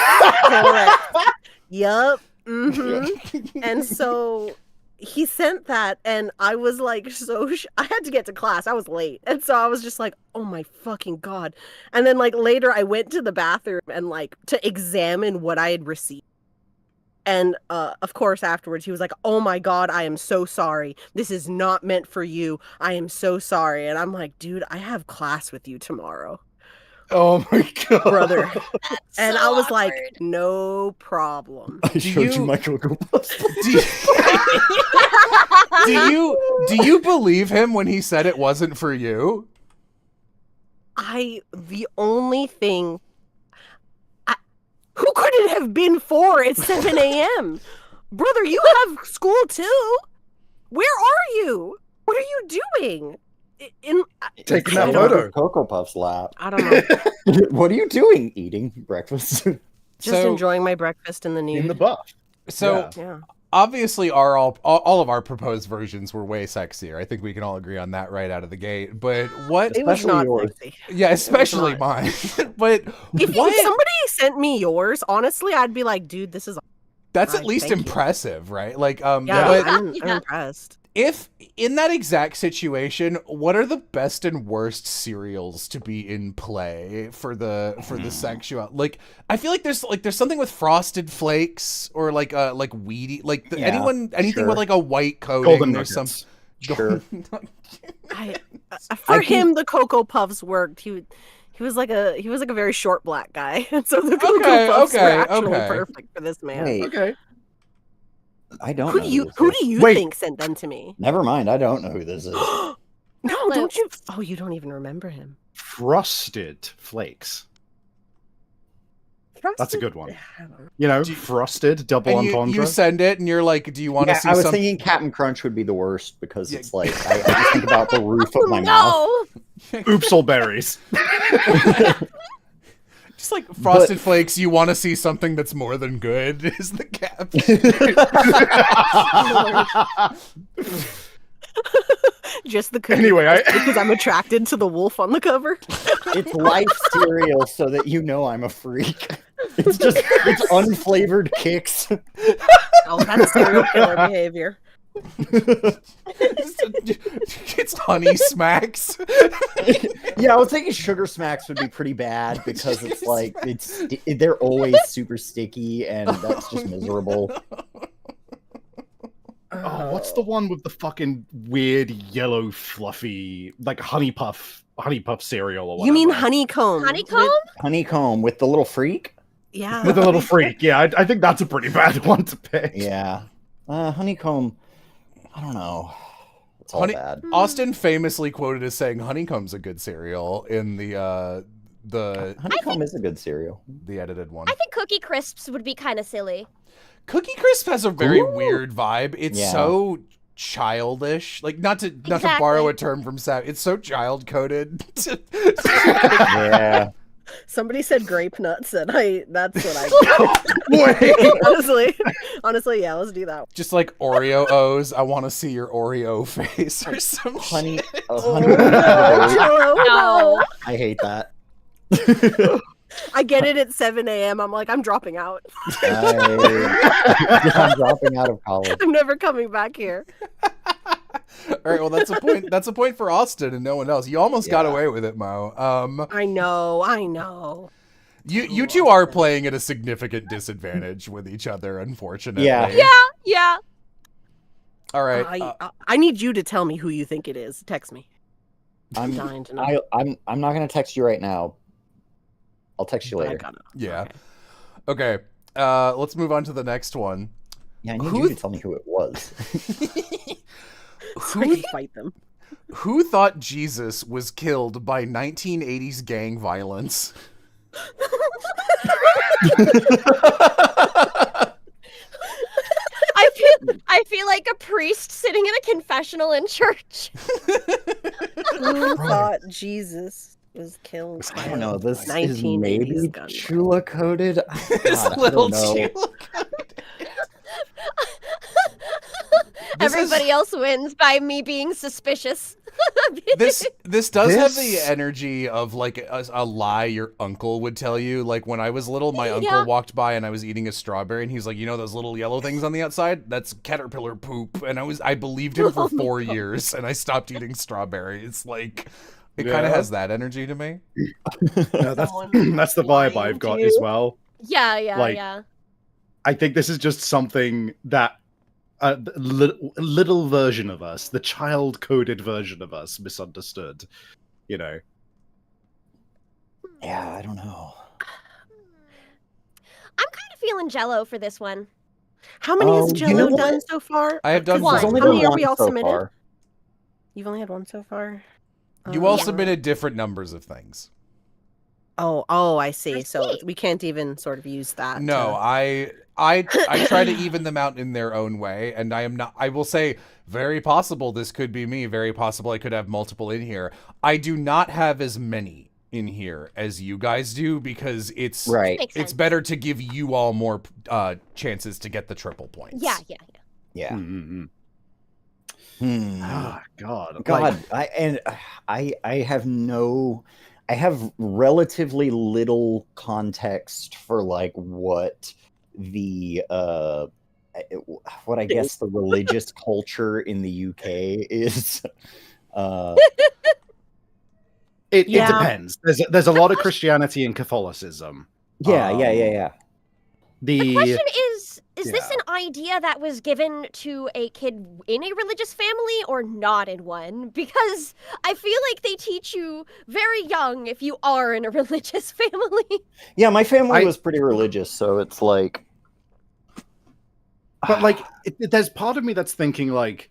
correct. Yup. And so he sent that, and I was like, I had to get to class. I was late, and so I was just like, oh my fucking god. And then like later, I went to the bathroom and like to examine what I had received. And of course, afterwards, he was like, oh my god, I am so sorry. This is not meant for you. I am so sorry. And I'm like, dude, I have class with you tomorrow. Oh my god, brother. That's And so I was awkward. like, no problem. I showed you my Cocoa Puffs. Do you believe him when he said it wasn't for you? The only thing, who could it have been for at 7 a.m.? Brother, you have school too. Where are you? What are you doing? Taking I that don't- photo. Cocoa Puffs lap. I don't know. What are you doing? Eating breakfast? Just enjoying my breakfast in the nude. In the buff. So Yeah. obviously, all of our proposed versions were way sexier. I think we can all agree on that right out of the gate. But what? It was Especially not yours. sexy. Yeah, especially not. mine. But If what? somebody sent me yours, honestly, I'd be like, dude, this is That's at Fine, least thank you. impressive, right? Like, yeah. but I'm Yeah. impressed. if in that exact situation, what are the best and worst cereals to be in play for the sexual? Like, I feel like there's something with Frosted Flakes or like Wheatie, like Yeah, anything sure. with like a white coating. Golden There's some Nuggets. Sure. For I him, the Cocoa Puffs worked. He was like a very short black guy, and so the Cocoa Okay, Puffs were okay, actually okay. perfect for this man. Wait, Okay. I don't Who know. do you this who is. do you Wait. think sent them to me? Never mind. I don't know who this is. No, don't you? Oh, you don't even remember him. Frosted Flakes. That's a good one. I don't know. You know, Do you- frosted double And entendre. you send it, and you're like, "Do you want to Yeah, see I was something?" thinking Captain Crunch would be the worst because Yeah. it's like I just think about the roof of my mouth. No. Oopsal berries. Just like Frosted Flakes, you want to see something that's more than good is the cap. Just the cookie. Anyway, because I'm attracted to the wolf on the cover. It's life cereal so that you know I'm a freak. It's unflavored kicks. Oh, that's serial killer behavior. It's Honey Smacks. Yeah, I was thinking Sugar Smacks would be pretty bad because it's like they're always super sticky and that's just miserable. Oh, what's the one with the fucking weird yellow fluffy like honey puff cereal or whatever? You mean honeycomb? Honeycomb? With- Honeycomb with the little freak? yeah. with a little freak? Yeah, I think that's a pretty bad one to pick. Yeah. Honeycomb, I don't know. It's all Honey- bad. Austin famously quoted as saying Honeycomb's a good cereal in the Honeycomb is a good cereal. edited one. I think Cookie Crisps would be kind of silly. Cookie Crisp has a very Ooh. weird vibe. It's Yeah. so childish. Like not to Exactly. borrow a term from Sav. It's so child coded. Yeah. Somebody said grape nuts, and that's what I honestly, yeah, let's do that. Just like Oreo O's. I want to see your Oreo face or some Honey, shit. No. I hate that. I get it at 7 a.m. I'm like, I'm dropping out. I'm dropping out of college. I'm never coming back here. All right, well that's a point. That's a point for Austin and no one else. You almost got Yeah. away with it, Mo. I know. You two are playing at a significant disadvantage with each other, unfortunately. Yeah. Yeah. All right. I need you to tell me who you think it is. Text me. I'm I'm dying to know. I'm not gonna text you right now. I'll text you but I later. gotta. Yeah. Okay. Let's move on to the next one. Yeah, I need Who you to th- tell me who it was. So I can fight them. Who thought Jesus was killed by 1980s gang violence? I feel like a priest sitting in a confessional in church. Who thought Jesus was killed? I don't know. This is 1980s maybe gun Chula coded. This God, I little don't know. Chula. Everybody else wins by me being suspicious. This does have the This- energy of like a lie your uncle would tell you. Like when I was little, my Yeah. uncle walked by and I was eating a strawberry, and he's like, "You know those little yellow things on the outside? That's caterpillar poop." And I believed him for 4 years, and I stopped eating strawberries. Like it kind of Yeah. has that energy to me. No, that's Someone that's the vibe lying I've to got you. as well. Yeah. Like- I think this is just something that little version of us, the child-coded version of us, misunderstood. You know. Yeah, I don't know. I'm kind of feeling jello for this one. How many has Oh, you Jello know what? done so far? I have done 'Cause one. There's only How been many are one we all so submitted? far. You've only had one so far. You all Yeah. submitted different numbers of things. Oh, I see. I So see. we can't even sort of use that. No, I try to even them out in their own way, and I am not. I will say, very possible this could be me. Very possible I could have multiple in here. I do not have as many in here as you guys do because it's Right. Makes it's sense. better to give you all more chances to get the triple points. Yeah. Yeah. Mm-mm-mm. Hmm. Ah, God. God, Like, I have relatively little context for like what the what I guess the religious culture in the UK is. it Yeah. depends. There's a lot of Christianity and Catholicism. Yeah. The Question is this yeah. an idea that was given to a kid in a religious family or not in one? Because I feel like they teach you very young if you are in a religious family. Yeah, my family I- was pretty religious, so it's like But like, there's part of me that's thinking like,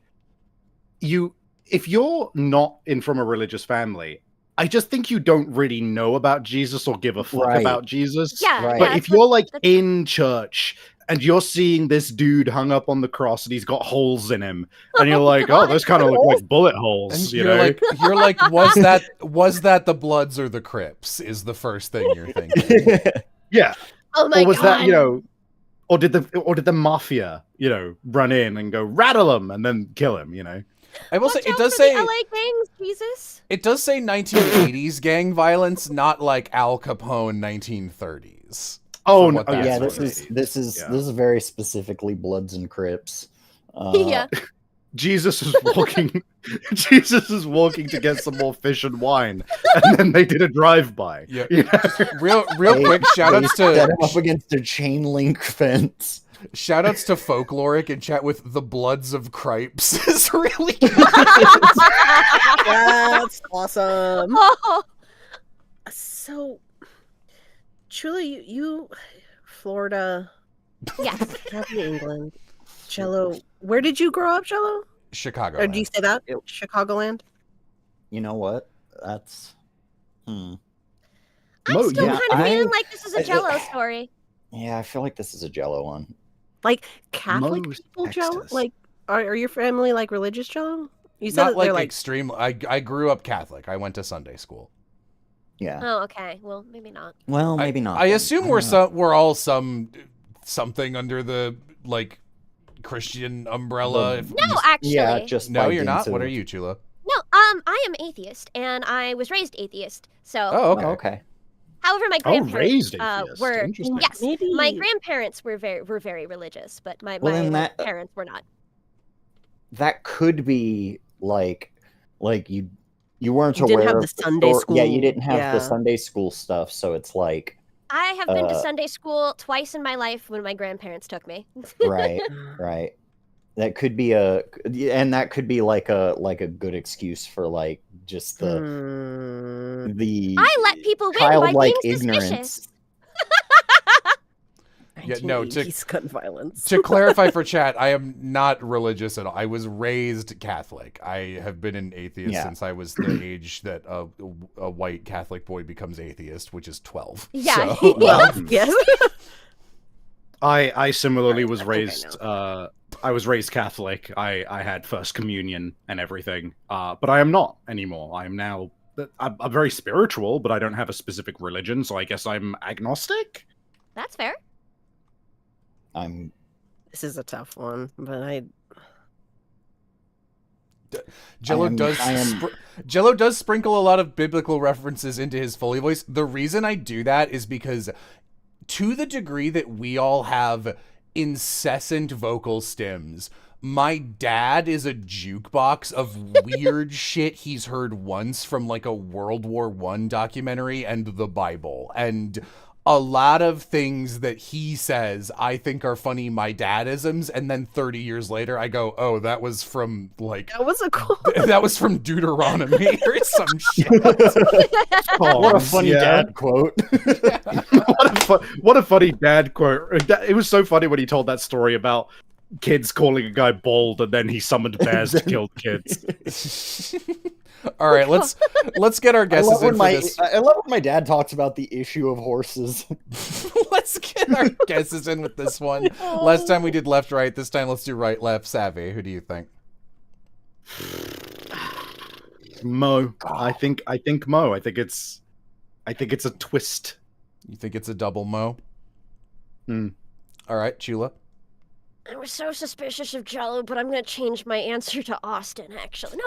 if you're not in from a religious family, I just think you don't really know about Jesus or give a fuck Right. about Jesus. Yeah, Right. But yeah, if you're like that's- in church and you're seeing this dude hung up on the cross and he's got holes in him, and you're like, oh, God. those kind of look like bullet And holes, you you're know? like, was that the Bloods or the Crips? Is the first thing you're thinking. Yeah. Oh my Or was god. that, or did the mafia, run in and go rattle him and then kill him, I will say Watch it out does for say the LA gangs, Jesus. it does say 1980s gang violence, not like Al Capone 1930s. Oh, For no, what that's yeah, worth. this is Yeah. very specifically Bloods and Crips. Yeah. Jesus is walking. Jesus is walking to get some more fish and wine, and then they did a drive-by. Yeah. You know? Real They- quick, shout outs Set to him up against a chain link fence. shout outs to Folkloric and chat with the Bloods of Cripes is really good. That's awesome. Oh, So, Chula, you Florida, yes. probably England. Jello, where did you grow up, Jello? Chicago. Or do you say that? It- Chicagoland? You know what? That's I'm Mo, still yeah, kind of feeling I- like this is a Jello story. yeah. I feel like this is a Jello one. Like Catholic Most people, Jello? Texas. Like, are your family like religious, Jello? You said Not that like they're like extreme. I grew up Catholic. I went to Sunday school. Yeah. Oh, okay. Well, maybe not. Well, maybe not. I then. assume I we're don't know. we're all something under the like Christian umbrella. If No, you- actually. Yeah, just no, by you're not. dint What are of- you, Chula? No, I am atheist, and I was raised atheist. So, Oh, okay. Oh, okay. however, my Oh, grandparents raised atheist. were Interesting. yes, maybe my grandparents were very religious, but my Well, then like, that- parents were not. That could be like you weren't You didn't aware have of the Sunday Yeah, you school- didn't have the yeah. Sunday school stuff, so it's like I have been to Uh, Sunday school twice in my life when my grandparents took me. right, right. That could be that could be like a good excuse for like just the I let people win by childlike being ignorance. suspicious. Yeah, no, to- 1980s gun violence. To clarify for chat, I am not religious at all. I was raised Catholic. I have been an atheist Yeah. since I was the age that a white Catholic boy becomes atheist, which is 12. Yeah. So, Well, yes. I similarly Right, was I think I raised. I was raised Catholic. I had first communion and everything. But I am not anymore. I am now. I'm very spiritual, but I don't have a specific religion, so I guess I'm agnostic. That's fair. I'm This is a tough one, but Jello Jello does sprinkle a lot of biblical references into his Foley voice. The reason I do that is because, to the degree that we all have incessant vocal stims, my dad is a jukebox of weird shit he's heard once from like a World War I documentary and the Bible. And a lot of things that he says I think are funny my dadisms, and then 30 years later I go, oh, that was from like that was from Deuteronomy or some shit. What a funny dad quote. What a funny dad quote. It was so funny when he told that story about kids calling a guy bald and then he summoned bears to kill kids. All right, let's get our guesses in for this. I love when my dad talks about the issue of horses. Let's get our guesses in with this one. Last time we did left right. This time let's do right left. Savvy, who do you think? Mo. I think Mo. I think it's a twist. You think it's a double Mo? All right, Chula. I was so suspicious of Jello, but I'm gonna change my answer to Austin. Actually, no.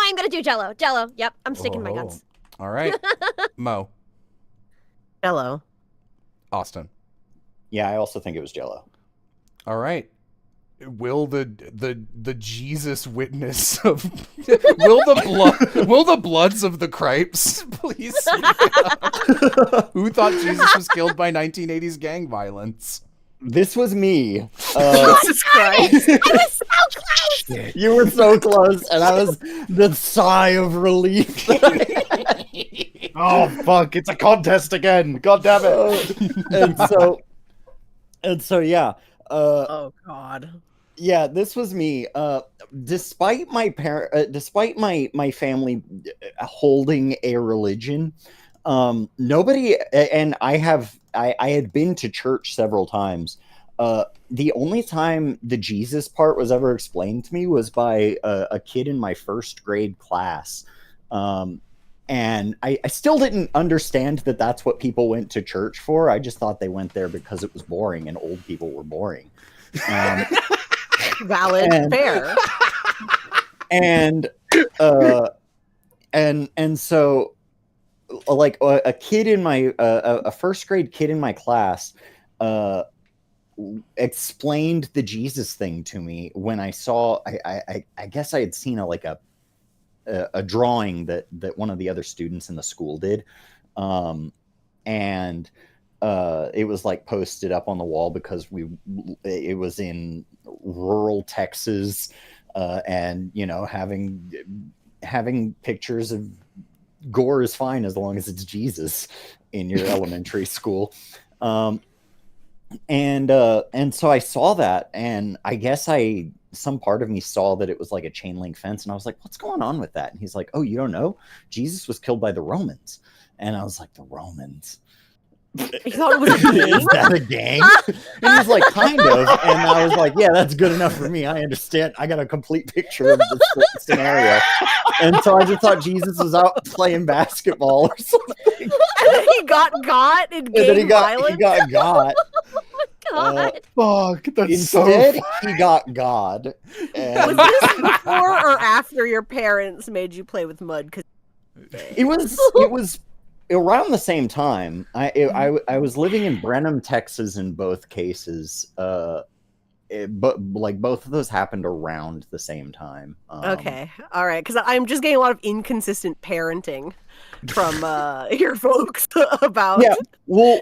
I'm gonna do Jello. Jello. Yep, I'm sticking to my guns. All right, Mo. Jello. Austin. Yeah, I also think it was Jello. All right. Will the Jesus witness of will the bloods of the Cripes please? Who thought Jesus was killed by 1980s gang violence? This was me. Jesus Christ. I was so close. You were so close, and I was the sigh of relief. Oh fuck! It's a contest again. God damn it! and so yeah. Oh God. Yeah, this was me. Despite my despite my family holding a religion, nobody, and I had been to church several times. The only time the Jesus part was ever explained to me was by a kid in my first grade class. And I still didn't understand that that's what people went to church for. I just thought they went there because it was boring and old people were boring. Valid, fair. And so like a kid in my a first grade kid in my class explained the Jesus thing to me when I saw I guess I had seen a drawing that one of the other students in the school did, and it was like posted up on the wall because it was in rural Texas, and you know, having pictures of gore is fine as long as it's Jesus in your elementary school. And so I saw that, and I guess some part of me saw that it was like a chain link fence, and I was like, what's going on with that? And he's like, oh, you don't know? Jesus was killed by the Romans. And I was like, the Romans? You thought it was a gang? Is that a gang? And he's like, kind of. And I was like, yeah, that's good enough for me. I understand. I got a complete picture of this scenario. And so I just thought Jesus was out playing basketball or something. And then he got in gang violence? He got got. God. Fuck, that's Instead, he got God. Was And this before or after your parents made you play with mud? it was around the same time. I was living in Brenham, Texas in both cases. But like both of those happened around the same time. Okay, all right, because I'm just getting a lot of inconsistent parenting from your folks about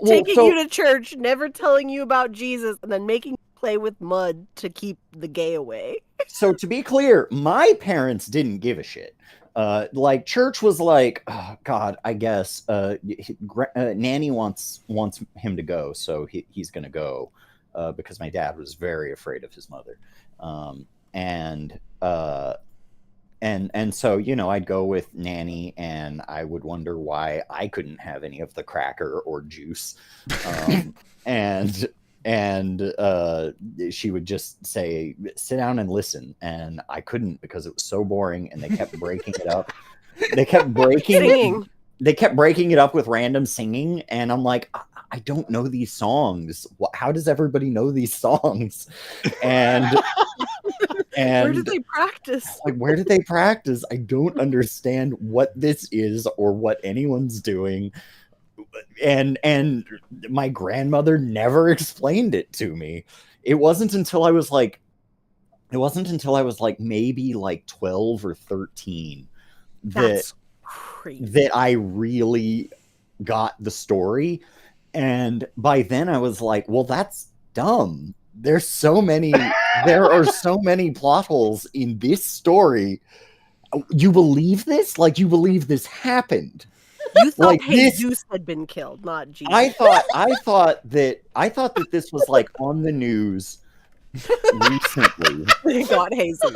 taking you to church, never telling you about Jesus, and then making you play with mud to keep the gay away. So to be clear, my parents didn't give a shit. Like church was like, oh, God, I guess Nanny wants him to go, so he's gonna go. Because my dad was very afraid of his mother, and so, you know, I'd go with Nanny, and I would wonder why I couldn't have any of the cracker or juice, and she would just say, "Sit down and listen," and I couldn't because it was so boring, and they kept breaking it up. They kept breaking it up with random singing, and I'm like, I don't know these songs. How does everybody know these songs? And And Where did they practice? like, where did they practice? I don't understand what this is or what anyone's doing. And my grandmother never explained it to me. It wasn't until I was like maybe like 12 or 13 That's crazy. that I really got the story. And by then I was like, well, that's dumb. There are so many plot holes in this story. You believe this? Like, you believe this happened? You thought like this- Jesus had been killed, not Jesus. I thought that this was like on the news recently. They got Jesus.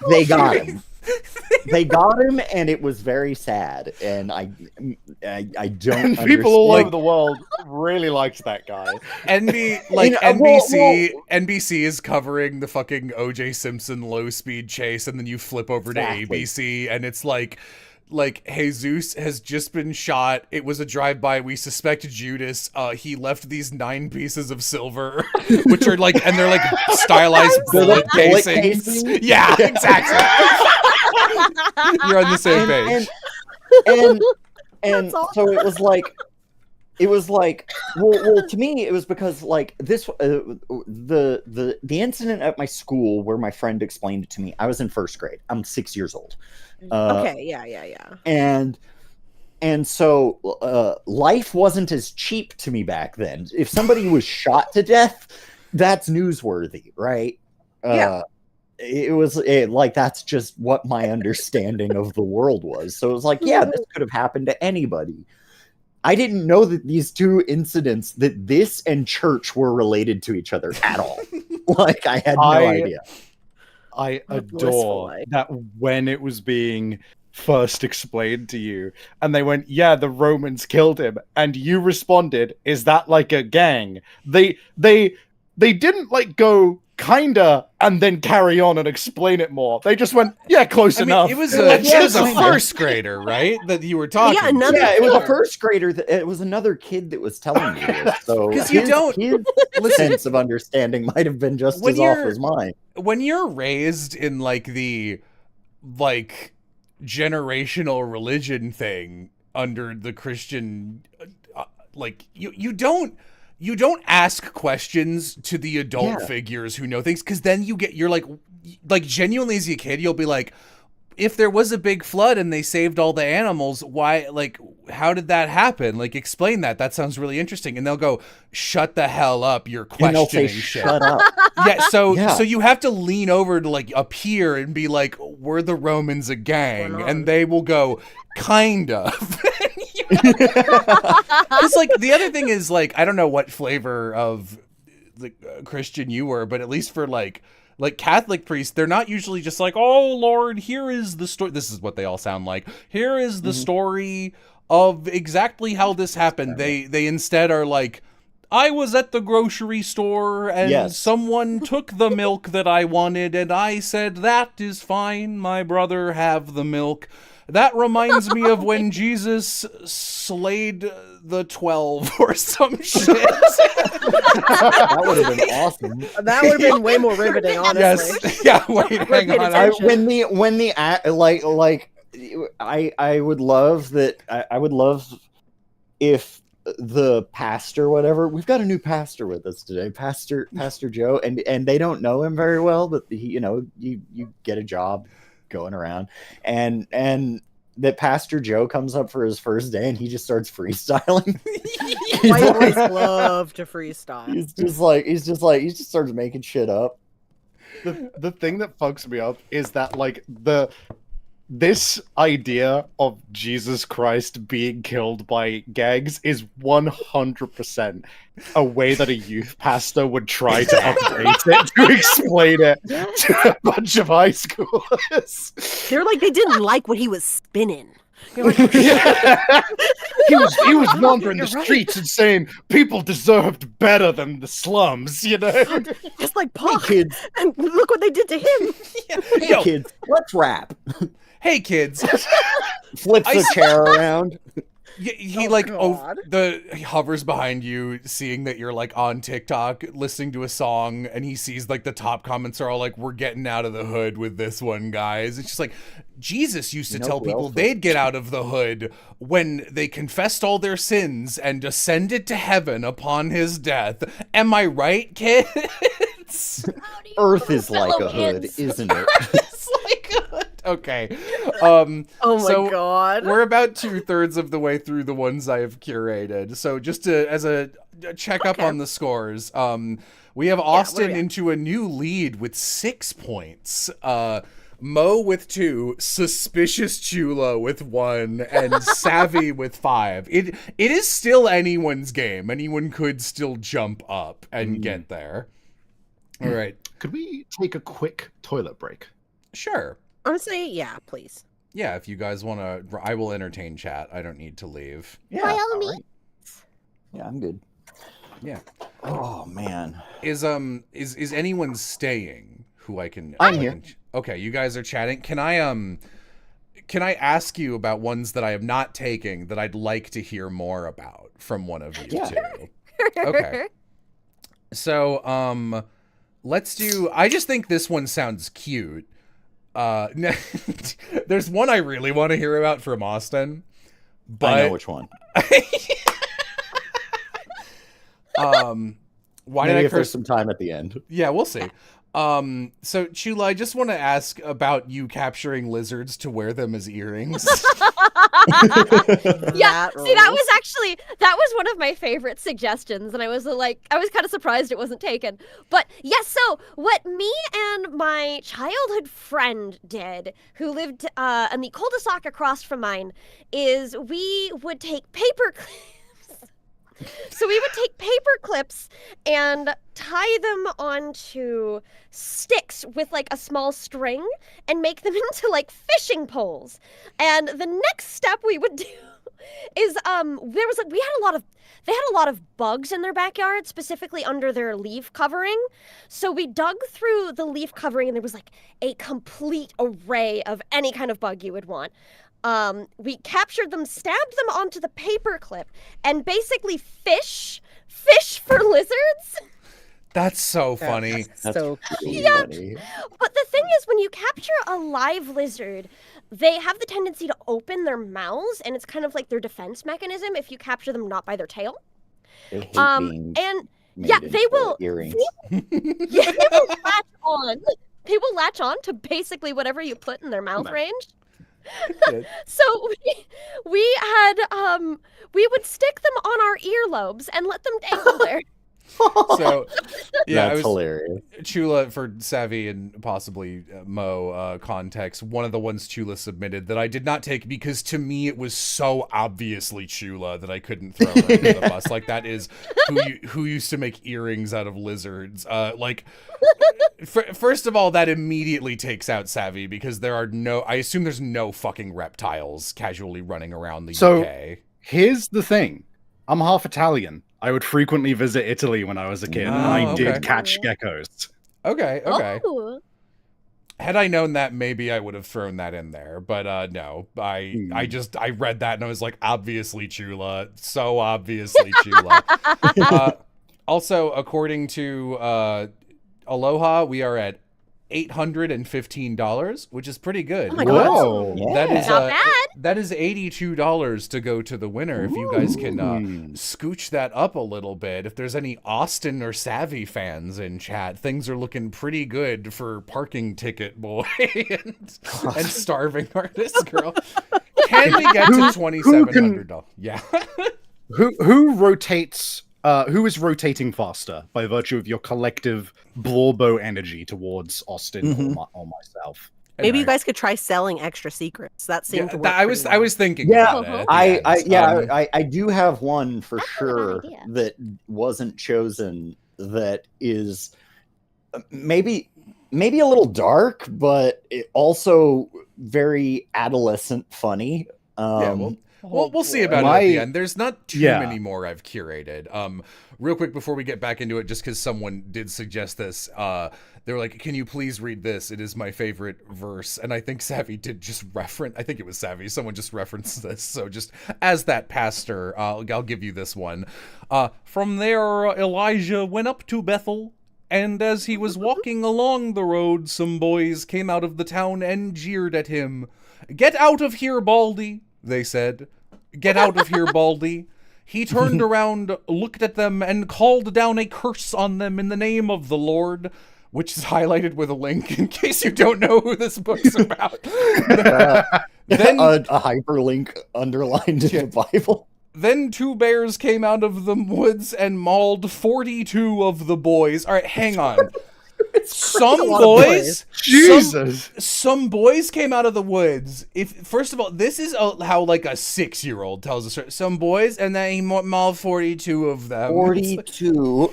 They got him. They got him, and it was very sad. And I don't. And people all understand- over the world really liked that guy. NBC is covering the fucking O.J. Simpson low speed chase, and then you flip over Exactly. to ABC, and it's like Jesus has just been shot. It was a drive-by. We suspect Judas. He left these 9 pieces of silver, which are like, and they're like stylized bullet casings. Yeah, exactly. You're on the same page. And That's awesome. so it was like well to me it was because like this the incident at my school where my friend explained it to me. I was in 1st grade. I'm 6 years old. Okay, yeah. And so life wasn't as cheap to me back then. If somebody was shot to death, that's newsworthy, right? Yeah. It was like that's just what my understanding of the world was. So it was like, yeah, this could have happened to anybody. I didn't know that these 2 incidents, that this and church were related to each other at all. Like, I had no idea. I What a blissful adore life. that when it was being first explained to you, and they went, "Yeah, the Romans killed him," and you responded, "Is that like a gang?" They didn't like go kinda and then carry on and explain it more. They just went, "Yeah, close enough." It was Yeah, a kinda. 1st grader, right? That you were talking. Yeah, another- Yeah, it was a killer. 1st grader. It was another kid that was telling me this. So 'Cause you don't- his listen, sense of understanding might have been just when as off you're- as mine. when you're raised in like the generational religion thing under the Christian, like you don't ask questions to the adult Yeah. figures who know things, because then you're like genuinely as a kid you'll be like, if there was a big flood and they saved all the animals, why, like, how did that happen? Like, explain that. That sounds really interesting. And they'll go, shut the hell up. You're And they'll say, questioning shit. "Shut up." Yeah, so Yeah. so you have to lean over to like appear and be like, "Were the Romans a gang?" What's going on? And they will go, "Kind of." Because like the other thing is like, I don't know what flavor of Christian you were, but at least for like Catholic priests, they're not usually just like, "Oh Lord, here is the story." This is what they all sound like. Here is the story of exactly how this happened. They instead are like, "I was at the grocery store and Yes. someone took the milk that I wanted and I said, 'That is fine, my brother, have the milk.' That reminds me of when Jesus slayed the 12 or some shit." That would have been awesome. That would have been way more riveting, honestly. Yes. Yeah, wait, hang paid on. attention. I would love that. I would love if the pastor, whatever. We've got a new pastor with us today, Pastor Joe, and they don't know him very well, but he, you get a job going around, and that Pastor Joe comes up for his first day and he just starts freestyling. White boys love to freestyle. he just starts making shit up. The thing that fucks me up is that like this idea of Jesus Christ being killed by gags is 100% a way that a youth pastor would try to update it to explain it to a bunch of high schoolers. They're like, they didn't like what he was spinning. You're like, Yeah. He was wandering the You're right. streets and saying people deserved better than the slums, you know? just like Hey Puck. kids, And look what they did to him. hey Yo, kids, let's rap. hey kids, Flips I the s- chair around. he God. he hovers behind you, seeing that you're like on TikTok listening to a song, and he sees like the top comments are all like, "We're getting out of the hood with this one, guys." It's just like Jesus used to tell who people else was- they'd get out of the hood when they confessed all their sins and ascended to heaven upon his death. Am I right, kids? How do you Earth is fellow like a hood, kids? isn't it? It's like a hood. Okay. Oh my so god. We're about 2/3 of the way through the ones I have curated. So just as a checkup Okay. on the scores, we have where Austin we at? into a new lead with 6 points. Mo with 2, Suspicious Chula with 1, and Savvy with 5. It is still anyone's game. Anyone could still jump up and get there. All right. Could we take a quick toilet break? Sure. Honestly, yeah, please. Yeah, if you guys want to, I will entertain chat. I don't need to leave. Yeah, By all all means. right. Yeah, I'm good. Yeah. Oh man. Is anyone staying who I can I'm here. Okay, you guys are chatting. Can I ask you about ones that I am not taking that I'd like to hear more about from one of you Yeah. two? Okay. So, let's do, I just think this one sounds cute. There's one I really want to hear about from Austin, but I know which one. why Maybe did I if there's curse? some time at the end. Yeah, we'll see. So Chula, I just want to ask about you capturing lizards to wear them as earrings. Yeah, see, that rules. was one of my favorite suggestions, and I was kind of surprised it wasn't taken. But yes, so what me and my childhood friend did, who lived in the cul-de-sac across from mine, is we would take paper clips. So we would take paper clips and tie them onto sticks with like a small string and make them into like fishing poles. And the next step we would do is they had a lot of bugs in their backyard, specifically under their leaf covering. So we dug through the leaf covering and there was like a complete array of any kind of bug you would want. We captured them, stabbed them onto the paper clip, and basically fish for lizards. That's so funny. That's So really Yeah. funny. But the thing is, when you capture a live lizard, they have the tendency to open their mouths, and it's kind of like their defense mechanism if you capture them not by their tail. They hate being And made yeah, into they will- earrings. yeah, they will latch on. They will latch on to basically whatever you put in their mouth Nice. range. Good. So we would stick them on our earlobes and let them dangle there. So, yeah, That's hilarious. Chula, for Savvy and possibly Mo context, one of the ones Chula submitted that I did not take because to me it was so obviously Chula that I couldn't throw her under the bus. Like, that is who used to make earrings out of lizards. First of all, that immediately takes out Savvy because I assume there's no fucking reptiles casually running around the So- UK. Here's the thing. I'm half Italian. I would frequently visit Italy when I was a kid, and Oh, I okay. did catch geckos. Okay. Oh. Had I known that, maybe I would have thrown that in there, but no. I read that and I was like, obviously Chula, so obviously Chula. Also, according to Aloha, we are at $815, which is pretty good. Oh my God. Whoa. Yeah. That is Not bad. that is $82 to go to the winner. If you guys can Ooh. scooch that up a little bit. If there's any Austin or Savvy fans in chat, things are looking pretty good for Parking Ticket Boy and Starving Artist Girl. Can we get to $2,700? Yeah. Who rotates? Who is rotating faster by virtue of your collective Blorbo energy towards Austin or myself? maybe you guys could try selling extra secrets. That seemed to work. I was pretty well. thinking Yeah, about it. at the end. I do have one for That's not a bad sure idea. that wasn't chosen that is maybe a little dark, but it also very adolescent funny. Yeah, we'll Well, we'll see about it at the end. There's not too Yeah. many more I've curated. Real quick before we get back into it, just because someone did suggest this, they were like, "Can you please read this? It is my favorite verse." And I think Savvy did just reference. I think it was Savvy. Someone just referenced this. So just as that pastor, I'll give you this one. From there, Elijah went up to Bethel. And as he was walking along the road, some boys came out of the town and jeered at him. "Get out of here, Baldy," they said. "Get out of here, Baldy." He turned around, looked at them, and called down a curse on them in the name of the Lord, which is highlighted with a link in case you don't know who this book's about. Then a hyperlink underlined in the Bible. Then 2 bears came out of the woods and mauled 42 of the boys. All right, hang on. Some boys, Jesus. some boys came out of the woods. First of all, this is how like a 6-year-old tells a story. Some boys, and then he mauled 42 of them. 42.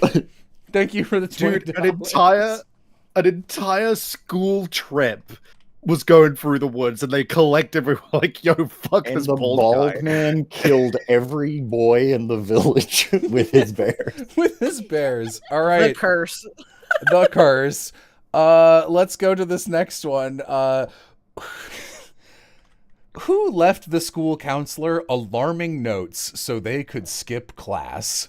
Thank you for the Dude, $20. an entire school trip was going through the woods, and they collectively were like, "Yo, fuck And this the bald bald guy." man killed every boy in the village with his bear. With his bears. All The right. curse. The curse. Let's go to this next one. Who left the school counselor alarming notes so they could skip class?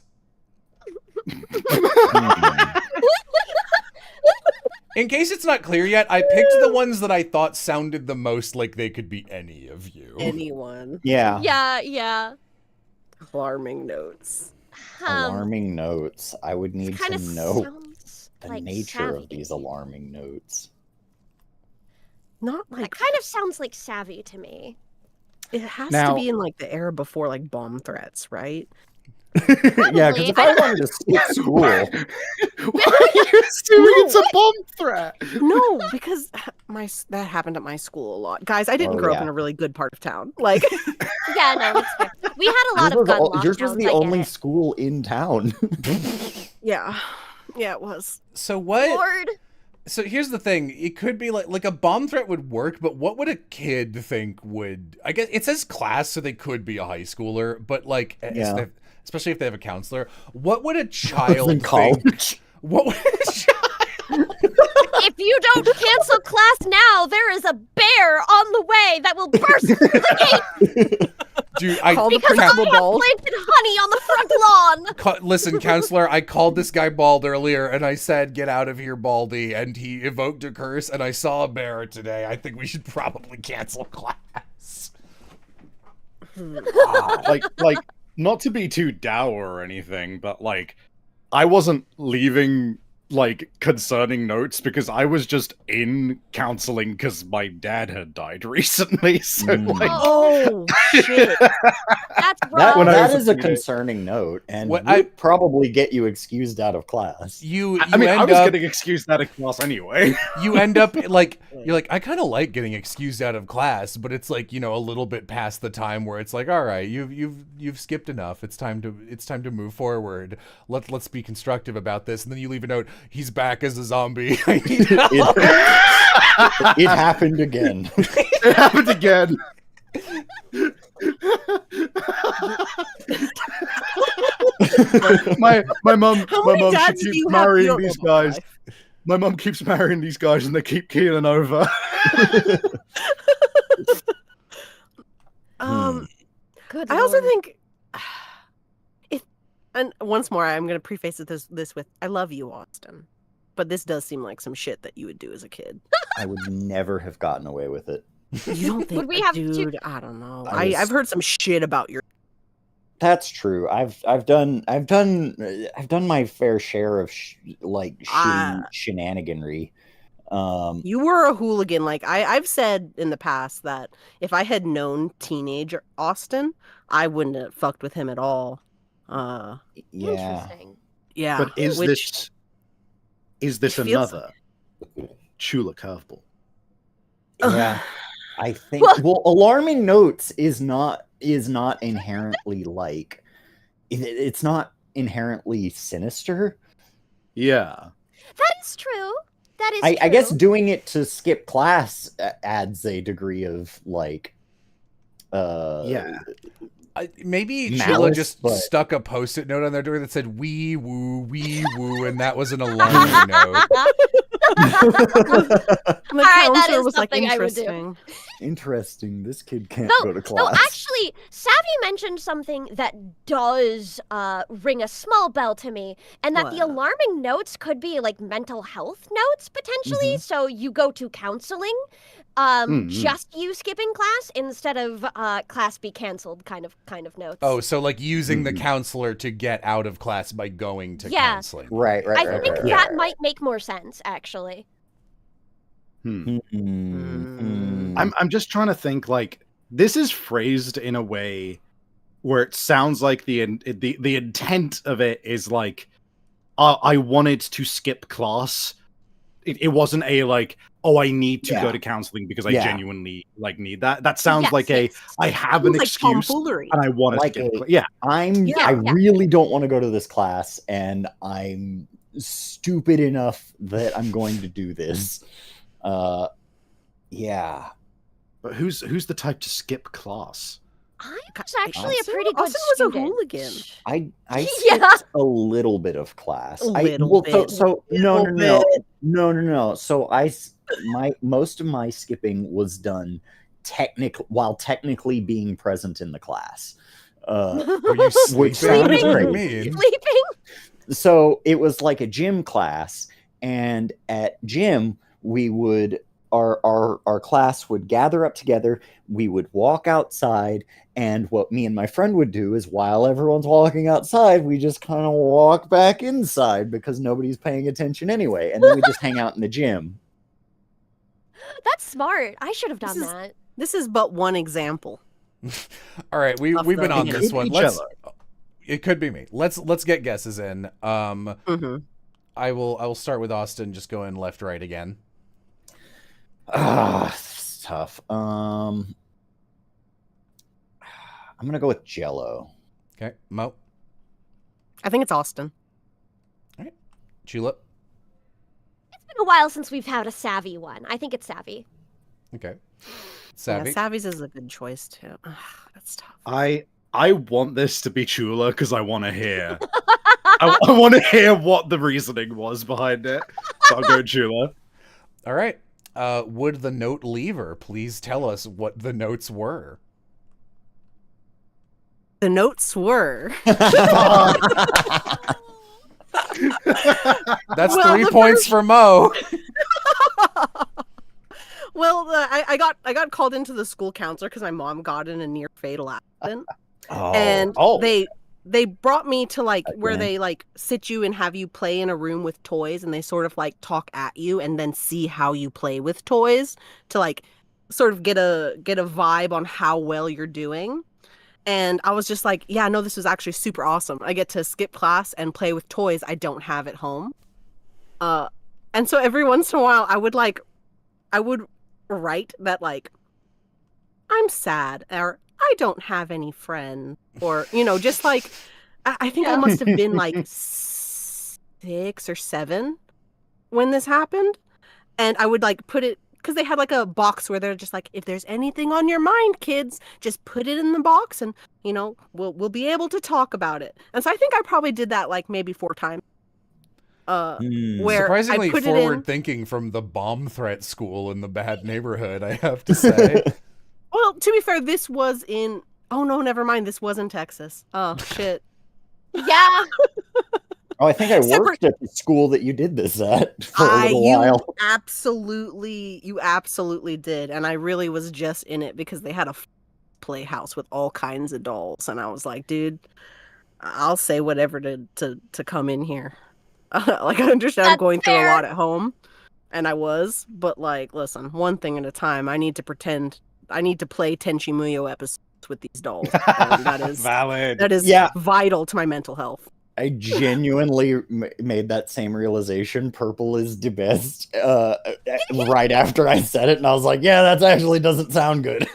In case it's not clear yet, I picked the ones that I thought sounded the most like they could be any of you. Anyone. Yeah. Yeah. Alarming notes. Alarming notes. I would need Kind to of know sounds the like nature savvy of these to me. alarming notes. Not That like kind of sounds like savvy to me. it has Now- to be in like the era before like bomb threats, right? Yeah, because if I wanted to skip school, Why are you assuming it's a bomb threat? No, because that happened at my school a lot. Guys, I didn't Oh, grow up yeah. in a really good part of town. Like Yeah, no, that's fair. We had a lot of gun yours was lockdowns, the I only get it. school in town. yeah. Yeah, it was. So what? Lord. So here's the thing. It could be like a bomb threat would work, but what would a kid think would... I guess it says class, so they could be a high schooler, but like... Yeah. Especially if they have a counselor. What would a child in think? college. What would a child... If you don't cancel class now, there is a bear on the way that will burst through the gate Dude, Call the because I principal have bald. planted honey on the front lawn. Listen, counselor, I called this guy bald earlier, and I said, "Get out of here, Baldy," and he evoked a curse, and I saw a bear today. I think we should probably cancel class. like not to be too dour or anything, but like I wasn't leaving like concerning notes because I was just in counseling because my dad had died recently. So like Oh shit. That's That, wrong. When I that was a is a teenager. concerning note, and What would probably get you excused out of class. You I mean, I end was up getting excused out of class anyway. you end up like you're like, I kind of like getting excused out of class, but it's like, a little bit past the time where it's like, all right, you've skipped enough. It's time to move forward. Let's be constructive about this. And then you leave a note. He's back as a zombie. I need help. It happened again. It happened again. my mom How my many mom she dads do keeps you have? You marrying don't know these about guys. life. My mom keeps marrying these guys and they keep keeling over. Good I also Lord. think and once more I'm going to preface this with I love you, Austin. But this does seem like some shit that you would do as a kid. I would never have gotten away with it. You don't think, Would we have to- dude? I don't know. I was- I've heard some shit about your. That's true. I've done my fair share of shenaniganry. You were a hooligan. Like I've said in the past that if I had known teenage Austin, I wouldn't have fucked with him at all. Yeah. Interesting. Yeah. But is which this it feels another Chula curveball? Yeah. I think alarming notes is not inherently like it's not inherently sinister. Yeah. That is true. That is I guess true. doing it to skip class adds a degree of like Yeah. Maybe Malice, Chula just but- stuck a post-it note on their door that said wee woo, and that was an alarming note. The that counselor is was like, something I would do. interesting. Interesting. This kid can't No, go to no, class. actually, Savvy mentioned something that does ring a small bell to me, and that the What? alarming notes could be like mental health notes potentially. So you go to counseling, just you skipping class instead of class be canceled kind of notes. Oh, so like using the counselor to get out of class by going to Yeah. counseling. Right. I Right. think right, that right. might make more sense actually. I'm just trying to think, like, this is phrased in a way where it sounds like the intent of it is like, I wanted to skip class. It wasn't a like, oh, I need to go to counseling because I genuinely like need that. That sounds like yes. I have an Like excuse tomfoolery. and I want to Like skip. I Yeah. really don't want to go to this class, and I'm stupid enough that I'm going to do this. Yeah. But who's the type to skip class? I was actually a Austin- pretty good Austin was a student. hooligan. I Yeah. skipped a little bit of class. A little bit. So no. So most of my skipping was done while technically being present in the class. Were you Which sleeping? sounds What do you crazy. mean? Sleeping? So it was like a gym class, and at gym we would our class would gather up together. We would walk outside, and what me and my friend would do is, while everyone's walking outside, we just kind of walk back inside because nobody's paying attention anyway, and then we just hang out in the gym. That's smart. I should have done This is- that. This is but one example. All right, we've Of been the- on It this could one. be Let's. Chula. It could be me. Let's get guesses in. I will start with Austin. Just going left, right again. It's tough. I'm gonna go with Jello. Okay, Mo, I think it's Austin. Chula. It's been a while since we've had a savvy one. I think it's savvy. Okay, Yeah, Savvy. Savvy's is a good choice too. That's tough. I want this to be Chula because I want to hear. I want to hear what the reasoning was behind it. So I'll go Chula. All right. Would the note lever please tell us what the notes were? The notes were. That's Well, 3 the points first- for Mo. Well, I got called into the school counselor because my mom got in a near fatal accident, and they brought me to like where Again. they like sit you and have you play in a room with toys, and they sort of like talk at you and then see how you play with toys to like sort of get a vibe on how well you're doing. And I was just like, yeah, no, this was actually super awesome. I get to skip class and play with toys I don't have at home. And so every once in a while I would write that like, I'm sad, or I don't have any friends, or just like I think I must have been like 6 or 7 when this happened, and I would like put it because they had like a box where they're just like, if there's anything on your mind, kids, just put it in the box, and we'll be able to talk about it. And so I think I probably did that like maybe 4 times. Where Surprisingly I put it in. forward thinking from the bomb threat school in the bad neighborhood, I have to say. Well, to be fair, this was in. Oh no, never mind. This was in Texas. Oh shit. Yeah. Oh, I think I Separate- worked at the school that you did this at for a little You while. absolutely did, and I really was just in it because they had a playhouse with all kinds of dolls, and I was like, dude, I'll say whatever to come in here. Like I understand I'm That's going through a fair. lot at home, and I was, but like, listen, one thing at a time. I need to play Tenchi Muyo episodes with these dolls, and that is valid. Yeah. vital to my mental health. I genuinely made that same realization. Purple is the best. Right after I said it, and I was like, "Yeah, that actually doesn't sound good."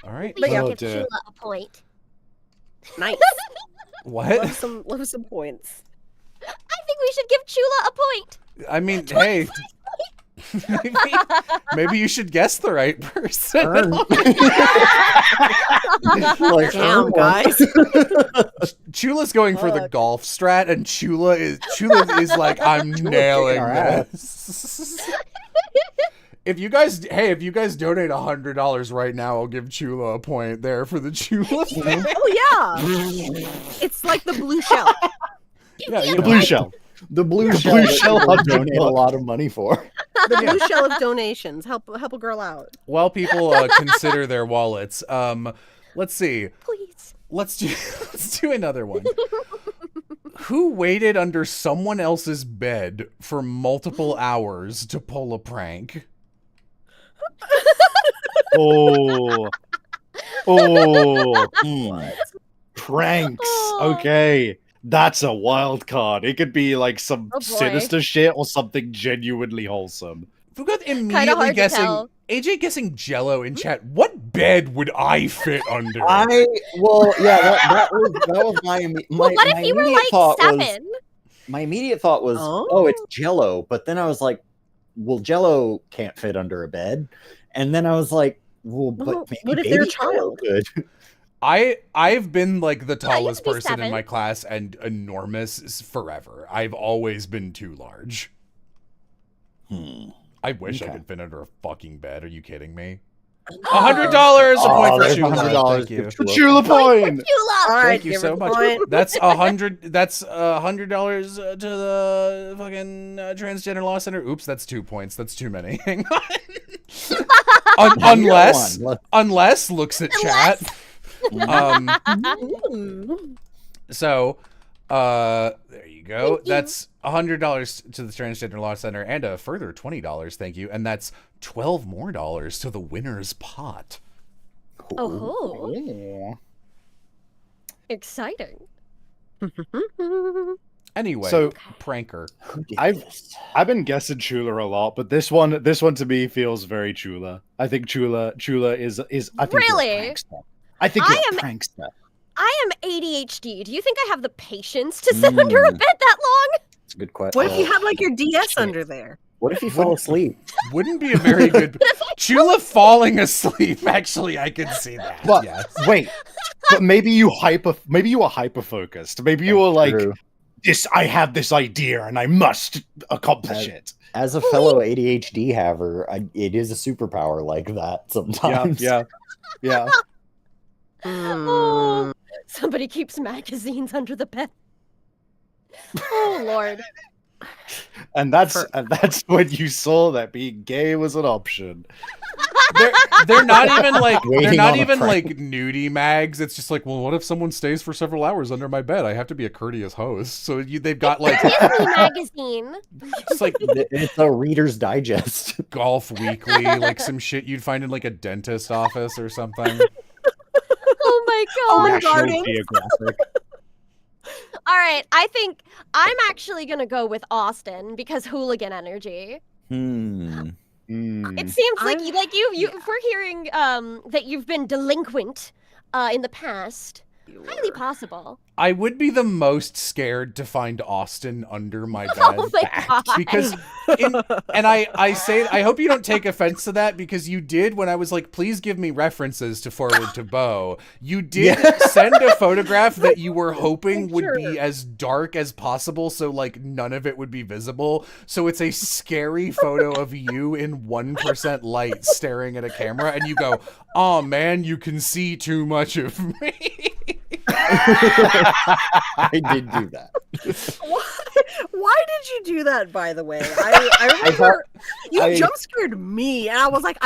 All right. We should Oh, give dear. Chula a point. Nice. What? love some points. I think we should give Chula a point. I mean, hey. Maybe you should guess the right person. Earn. Like, Damn, earn one. guys. Chula's going for the Fuck. golf strat, and Chula is like, I'm nailing our ass. this. If you guys donate $100 right now, I'll give Chula a point there for the Chula thing. Oh yeah. It's like the blue shell. Yeah, you The know. blue shell. The blue The shell, blue that shell people $100. donate a lot of money for. The blue shell of donations. Help a girl out. While people consider their wallets, let's see. Please. Let's do another one. Who waited under someone else's bed for multiple hours to pull a prank? Oh. Oh. Hmm. Pranks. Oh. Okay. That's a wild card. It could be like some Oh, boy. sinister shit or something genuinely wholesome. Fugat Kinda immediately hard to guessing. tell. AJ guessing Jello in chat. What bed would I fit under? That was my Well, what my if you were immediate like thought 7? was my immediate thought was, Oh. oh, it's Jello. But then I was like, well, Jello can't fit under a bed. And then I was like, well, but Well, maybe what if they're a baby Jello child? could. I've been like the I used tallest to be person in 7. my class and enormous forever. I've always been too large. I wish I Okay. could fit under a fucking bed. Are you kidding me? $100, a point for there's Chula. $100 Thank you. for The Chula. Chula point. Chula! All right, Thank you give so her the much. point. That's $100. That's $100 to the fucking transgender law center. Oops, that's 2 points. That's too many. Hang on. Unless One. looks at chat. Um. Mm. So, there you go. Thank you. That's $100 to the transgender law center and a further $20. Thank you, and that's $12 more to the winner's pot. Oh, Oh. exciting. Anyway, So- pranker. Who did I've- this? I've been guessing Chula a lot, but this one to me feels very Chula. I think Chula is I think you're a Really? prankster. I think I you're am- a prankster. I am ADHD. Do you think I have the patience to sit under a bed that long? That's a good question. What if you had like your DS under there? What if you fall asleep? Wouldn't be a very good. Chula falling asleep. Actually, I could see that. But yes. wait, but maybe you were hyper focused. Maybe you were like, True. this. I have this idea and I must accomplish it. As a fellow ADHD haver, it is a superpower like that sometimes. Yeah. Oh, somebody keeps magazines under the bed. Oh, Lord. And that's when you saw that being gay was an option. They're not even like Waiting on a prank. like nudie mags. It's just like, well, what if someone stays for several hours under my bed? I have to be a courteous host. So they've got like Disney magazine. it's like It's a Reader's Digest. Golf Weekly, like some shit you'd find in like a dentist office or something. Oh my god. National Garden. Geographic. All right, I think I'm actually gonna go with Austin because hooligan energy. Hmm. It seems like I'm- if we're hearing that you've been delinquent in the past, highly possible. I would be the most scared to find Austin under my bed. Oh my god. Because I hope you don't take offense to that, because you did, when I was like, please give me references to forward to Bo, you did send a photograph that you were hoping would be Picture. as dark as possible, so like none of it would be visible. So it's a scary photo of you in 1% light staring at a camera, and you go, oh man, you can see too much of me. I did do that. Why did you do that, by the way? I remember you jump scared me, and I was like,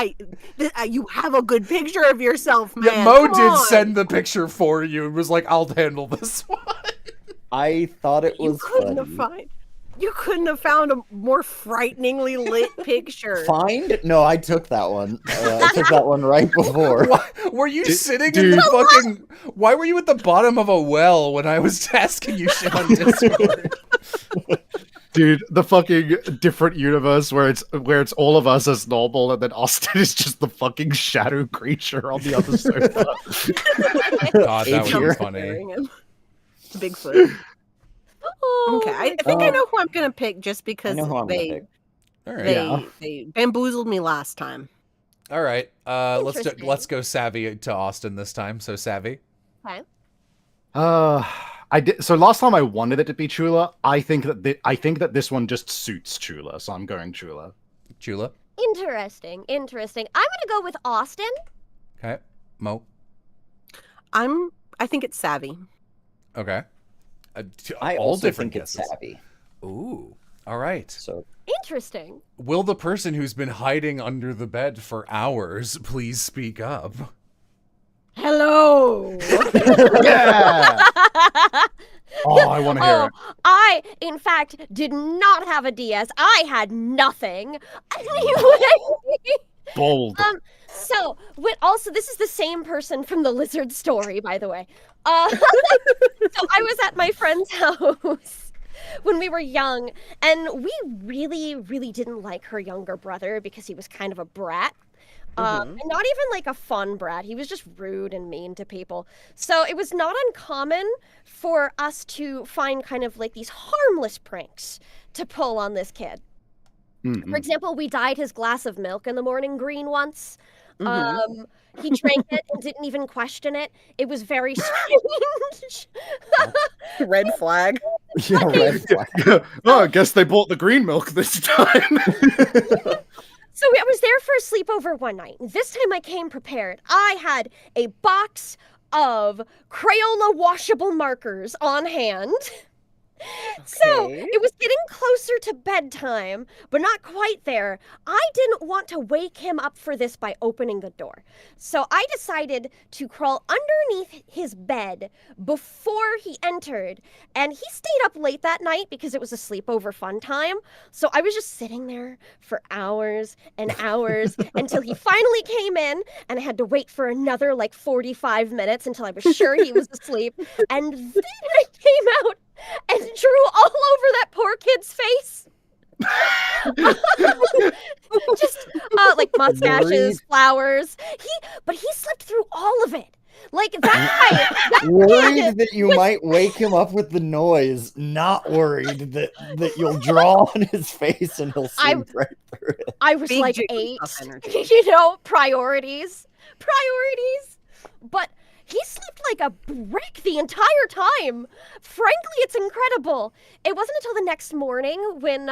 you have a good picture of yourself, man. Yeah, Mo Come did on. send the picture for you and was like, I'll handle this one. I thought it You was couldn't have found a more frighteningly lit picture. Find? No, I took that one. I took that one right before. Why, were you sitting in the fucking... Why were you at the bottom of a well when I was asking you shit on Discord? Dude, the fucking different universe where it's all of us as normal, and then Austin is just the fucking shadow creature on the other sofa. God, that Here. was funny. Scaring him. Bigfoot. Oh, Okay, I think I know who I'm gonna pick just I because know who I'm gonna they pick. All right. They bamboozled me last time. All right. Interesting. Let's go savvy to Austin this time. So savvy. Okay. I did. So last time I wanted it to be Chula. I think that this one just suits Chula, so I'm going Chula. Chula. Interesting. I'm gonna go with Austin. Okay. Mo. I think it's savvy. Okay. I all also different think it's guesses. savvy. Ooh. All right. So Interesting. Will the person who's been hiding under the bed for hours please speak up? Hello. Yeah. Oh, I want to hear it. I, in fact, did not have a DS. I had nothing. Anyway. Bold. So, also, this is the same person from the lizard story, by the way. So I was at my friend's house when we were young, and we really, really didn't like her younger brother because he was kind of a brat. And not even like a fun brat. He was just rude and mean to people. So it was not uncommon for us to find kind of like these harmless pranks to pull on this kid. For example, we dyed his glass of milk in the morning green once. He drank it and didn't even question it. It was very strange. Red flag. yeah, red flag. Oh, I guess they bought the green milk this time. So I was there for a sleepover one night. This time I came prepared. I had a box of Crayola washable markers on hand. So it was getting closer to bedtime, but not quite there. I didn't want to wake him up for this by opening the door. So I decided to crawl underneath his bed before he entered. And he stayed up late that night because it was a sleepover fun time. So I was just sitting there for hours and hours until he finally came in, and I had to wait for another like 45 minutes until I was sure he was asleep. And then I came out and drew all over that poor kid's face. Just like mustaches, flowers. But he slept through all of it. Like that Worried that you might wake him up with the noise, not worried that you'll draw on his face and he'll sleep right through it. I was Big like Jacob 8. energy. Priorities. But he slept like a brick the entire time. Frankly, it's incredible. It wasn't until the next morning when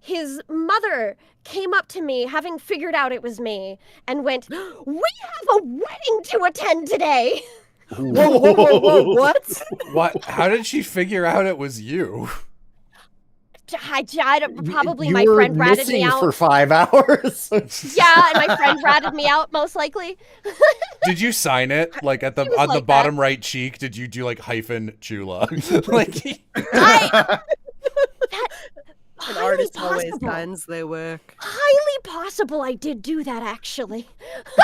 his mother came up to me, having figured out it was me, and went, "We have a wedding to attend today." Whoa, what? What? How did she figure out it was you? Probably You my were friend ratted me missing out. for 5 hours. Yeah, and my friend ratted me out, most likely. Did you sign it like at the was on the like bottom right cheek? Did you do like hyphen Chula? Like An Highly artist always possible. signs their work. Highly possible I did do that, actually.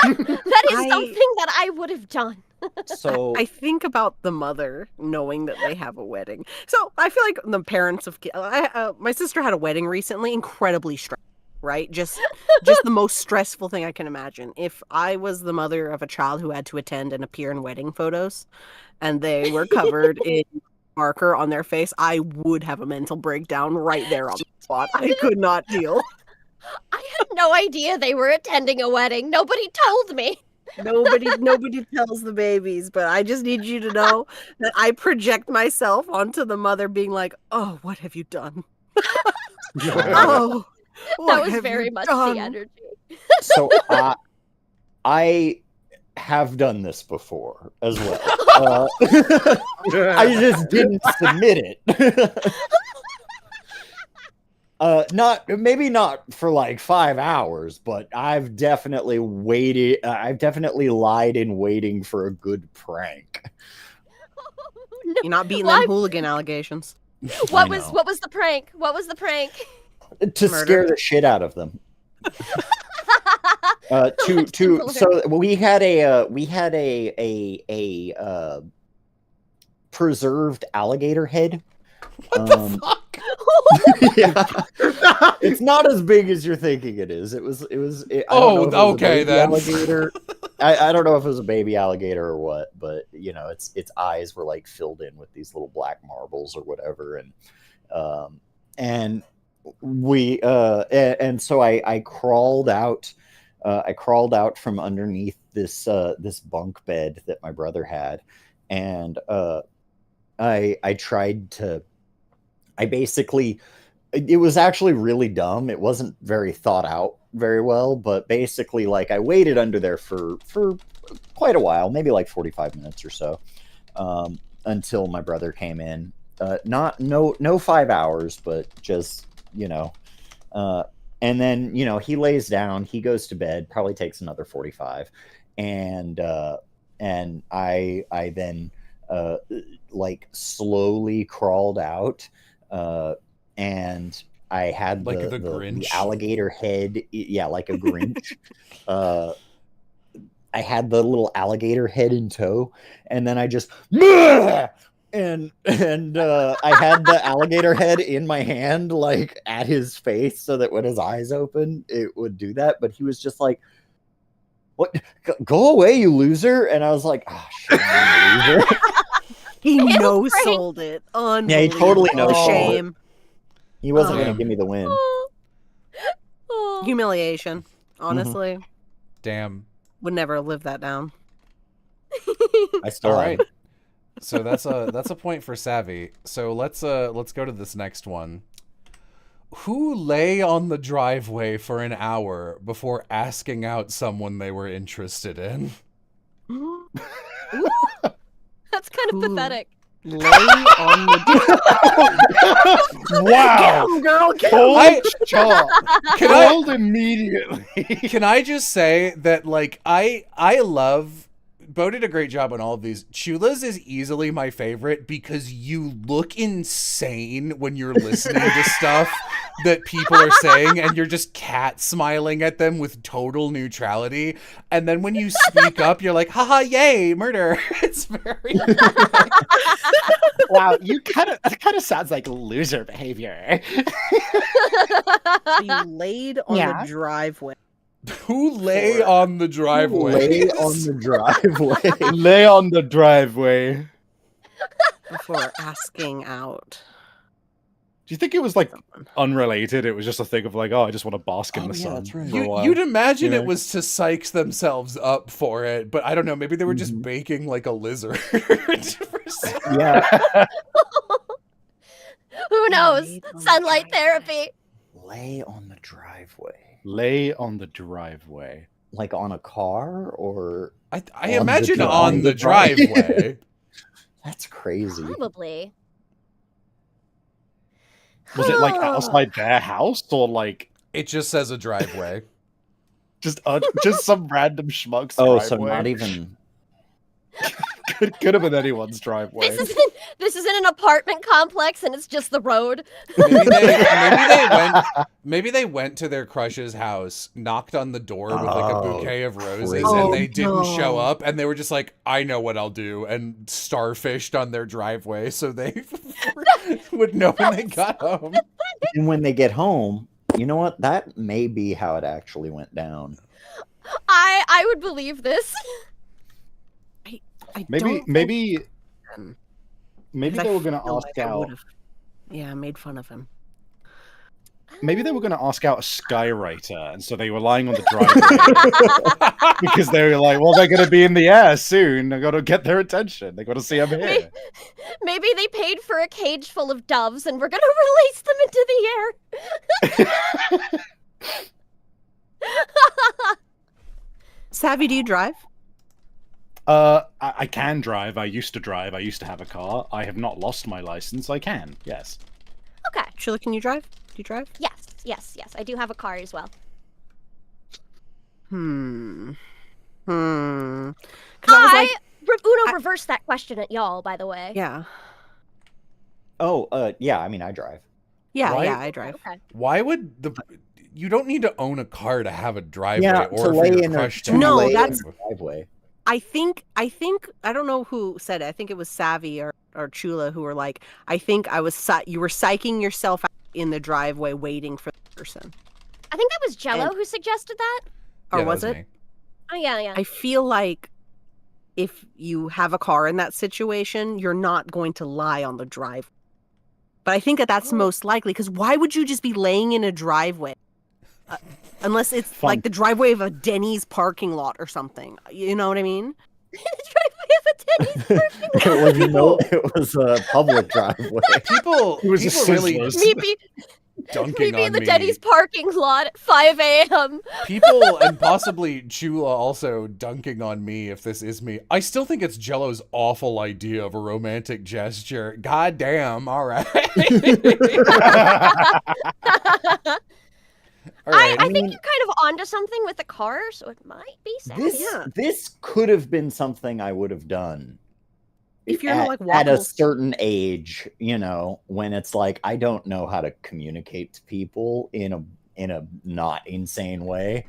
That is something that I would have done. So I think about the mother knowing that they have a wedding. So I feel like the parents of my sister had a wedding recently, incredibly stressful, right? Just the most stressful thing I can imagine. If I was the mother of a child who had to attend and appear in wedding photos, and they were covered in marker on their face, I would have a mental breakdown right there on the spot. I could not deal. I had no idea they were attending a wedding. Nobody told me. Nobody tells the babies, but I just need you to know that I project myself onto the mother being like, "Oh, what have you done?" Oh, That what was have very you much done? the energy. so I have done this before as well. I just didn't submit it. Maybe not for like 5 hours, but I've definitely waited. I've definitely lied in waiting for a good prank. No. You're not beating Well, them hooligan allegations. What I was know. the prank? What was the prank? To Murder. scare the shit out of them. Simple. So we had a preserved alligator head. What the fuck? Yeah. It's not as big as you're thinking it is. I don't know if it was a okay, baby then. alligator. I don't know if it was a baby alligator or what, but you know, its eyes were like filled in with these little black marbles or whatever, and and so I crawled out. I crawled out from underneath this bunk bed that my brother had, and I tried to. I basically, it was actually really dumb. It wasn't very thought out very well, but basically, like, I waited under there for quite a while, maybe like 45 minutes or so, until my brother came in. No 5 hours, but just, and then, he lays down, he goes to bed, probably takes another 45, and I then like slowly crawled out, and I had Like the the Grinch? alligator head, yeah, like a Grinch. I had the little alligator head in tow, and then I just and I had the alligator head in my hand, like at his face, so that when his eyes opened, it would do that. But he was just like, "What? Go away, you loser!" And I was like, "Oh shit, I'm a loser." He Ew, no Frank. sold it. Yeah, he totally Unbelievable. no-sold it. Shame. He wasn't Damn. gonna give me the win. Oh. Oh. Humiliation. Honestly. Damn. Would never live that down. I still All have right. So that's a point for Savvy. So let's go to this next one. Who lay on the driveway for an hour before asking out someone they were interested in? That's kind of Ooh. pathetic. Lay on the Wow. girl, get I- Chop. Can I- Killed immediately. Can I just say that, like, I love... Bo did a great job on all of these. Chula's is easily my favorite because you look insane when you're listening to stuff that people are saying, and you're just cat smiling at them with total neutrality. And then when you speak up, you're like, haha, yay, murder. It's very... Wow, that kind of sounds like loser behavior. You laid on Yeah. the driveway. Who lay on the driveway? lay on the driveway. Lay on the driveway. Before asking out. Do you think it was like unrelated? It was just a thing of like, oh, I just want to bask in the sun. that's right. for a while. You'd imagine You it know? was to psych themselves up for it, but I don't know. Maybe they were just baking like a lizard. Yeah, Who knows? Laid on the Sunlight driveway. therapy. lay on the driveway, Lay on the driveway. like on a car, or I On the imagine dri- on the driveway. that's crazy. Probably. Was it like outside their house or like It just says a driveway. just some random schmuck's Oh, driveway? so not even. could have been anyone's driveway. This isn't an apartment complex, and it's just the road. Maybe they went to their crush's house, knocked on the door with like a Oh, bouquet of roses, crazy. and Oh, they didn't show no. up, and they were just like, I know what I'll do, and starfished on their driveway so they would know when they got home. And when they get home, you know what? That may be how it actually went down. I would believe this. I Maybe don't maybe think- maybe 'cause they I were gonna feel ask like I out. would've- Yeah, made fun of him. Maybe they were going to ask out a skywriter, and so they were lying on the driveway because they were like, "Well, they're going to be in the air soon. I got to get their attention. They got to see I'm here." Maybe they paid for a cage full of doves, and we're gonna release them into the air. Savvy, do you drive? I can drive. I used to drive. I used to have a car. I have not lost my license. I can. Yes. Okay. Chula, can you drive? Do you drive? Yes. I do have a car as well. Hmm. 'Cause I was like, Uno reversed that question at y'all, by the way. yeah. Oh, yeah. I mean, I drive. Yeah, Why- yeah, I drive. Okay. Why would you don't need to own a car to have a driveway Yeah, or to for lay your in a crush to to No, lay in that's- the driveway. I think I don't know who said it. I think it was Savvy or Chula who were like, I think you were psyching yourself out in the driveway waiting for the person. I think that was Jello who suggested that. Or Yeah, that was it? me. Oh yeah. I feel like if you have a car in that situation, you're not going to lie on the drive. But I think that that's most likely, because why would you just be laying in a driveway? Unless it's Fun. like the driveway of a Denny's parking lot or something. You know what I mean? The driveway of a Denny's parking lot. it was a public driveway. People It was a really Sizzlers. Me dunking be on in the me. Denny's parking lot at 5 a.m. People and possibly Chula also dunking on me if this is me. I still think it's Jello's awful idea of a romantic gesture. God damn, all right. All right. I think you're kind of onto something with the car, so it might be sad. This could have been something I would have done. If you're at, like at a walking, certain age, when it's like I don't know how to communicate to people in a not insane way.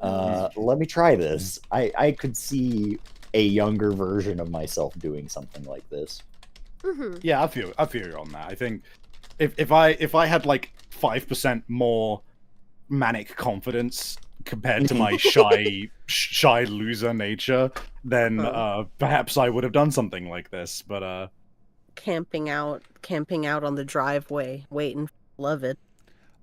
Let me try this. I could see a younger version of myself doing something like this. Mm-hmm. Yeah, I feel you on that. I think if I had like 5% more manic confidence compared to my shy loser nature, then perhaps I would have done something like this. But camping out on the driveway, waiting for love it.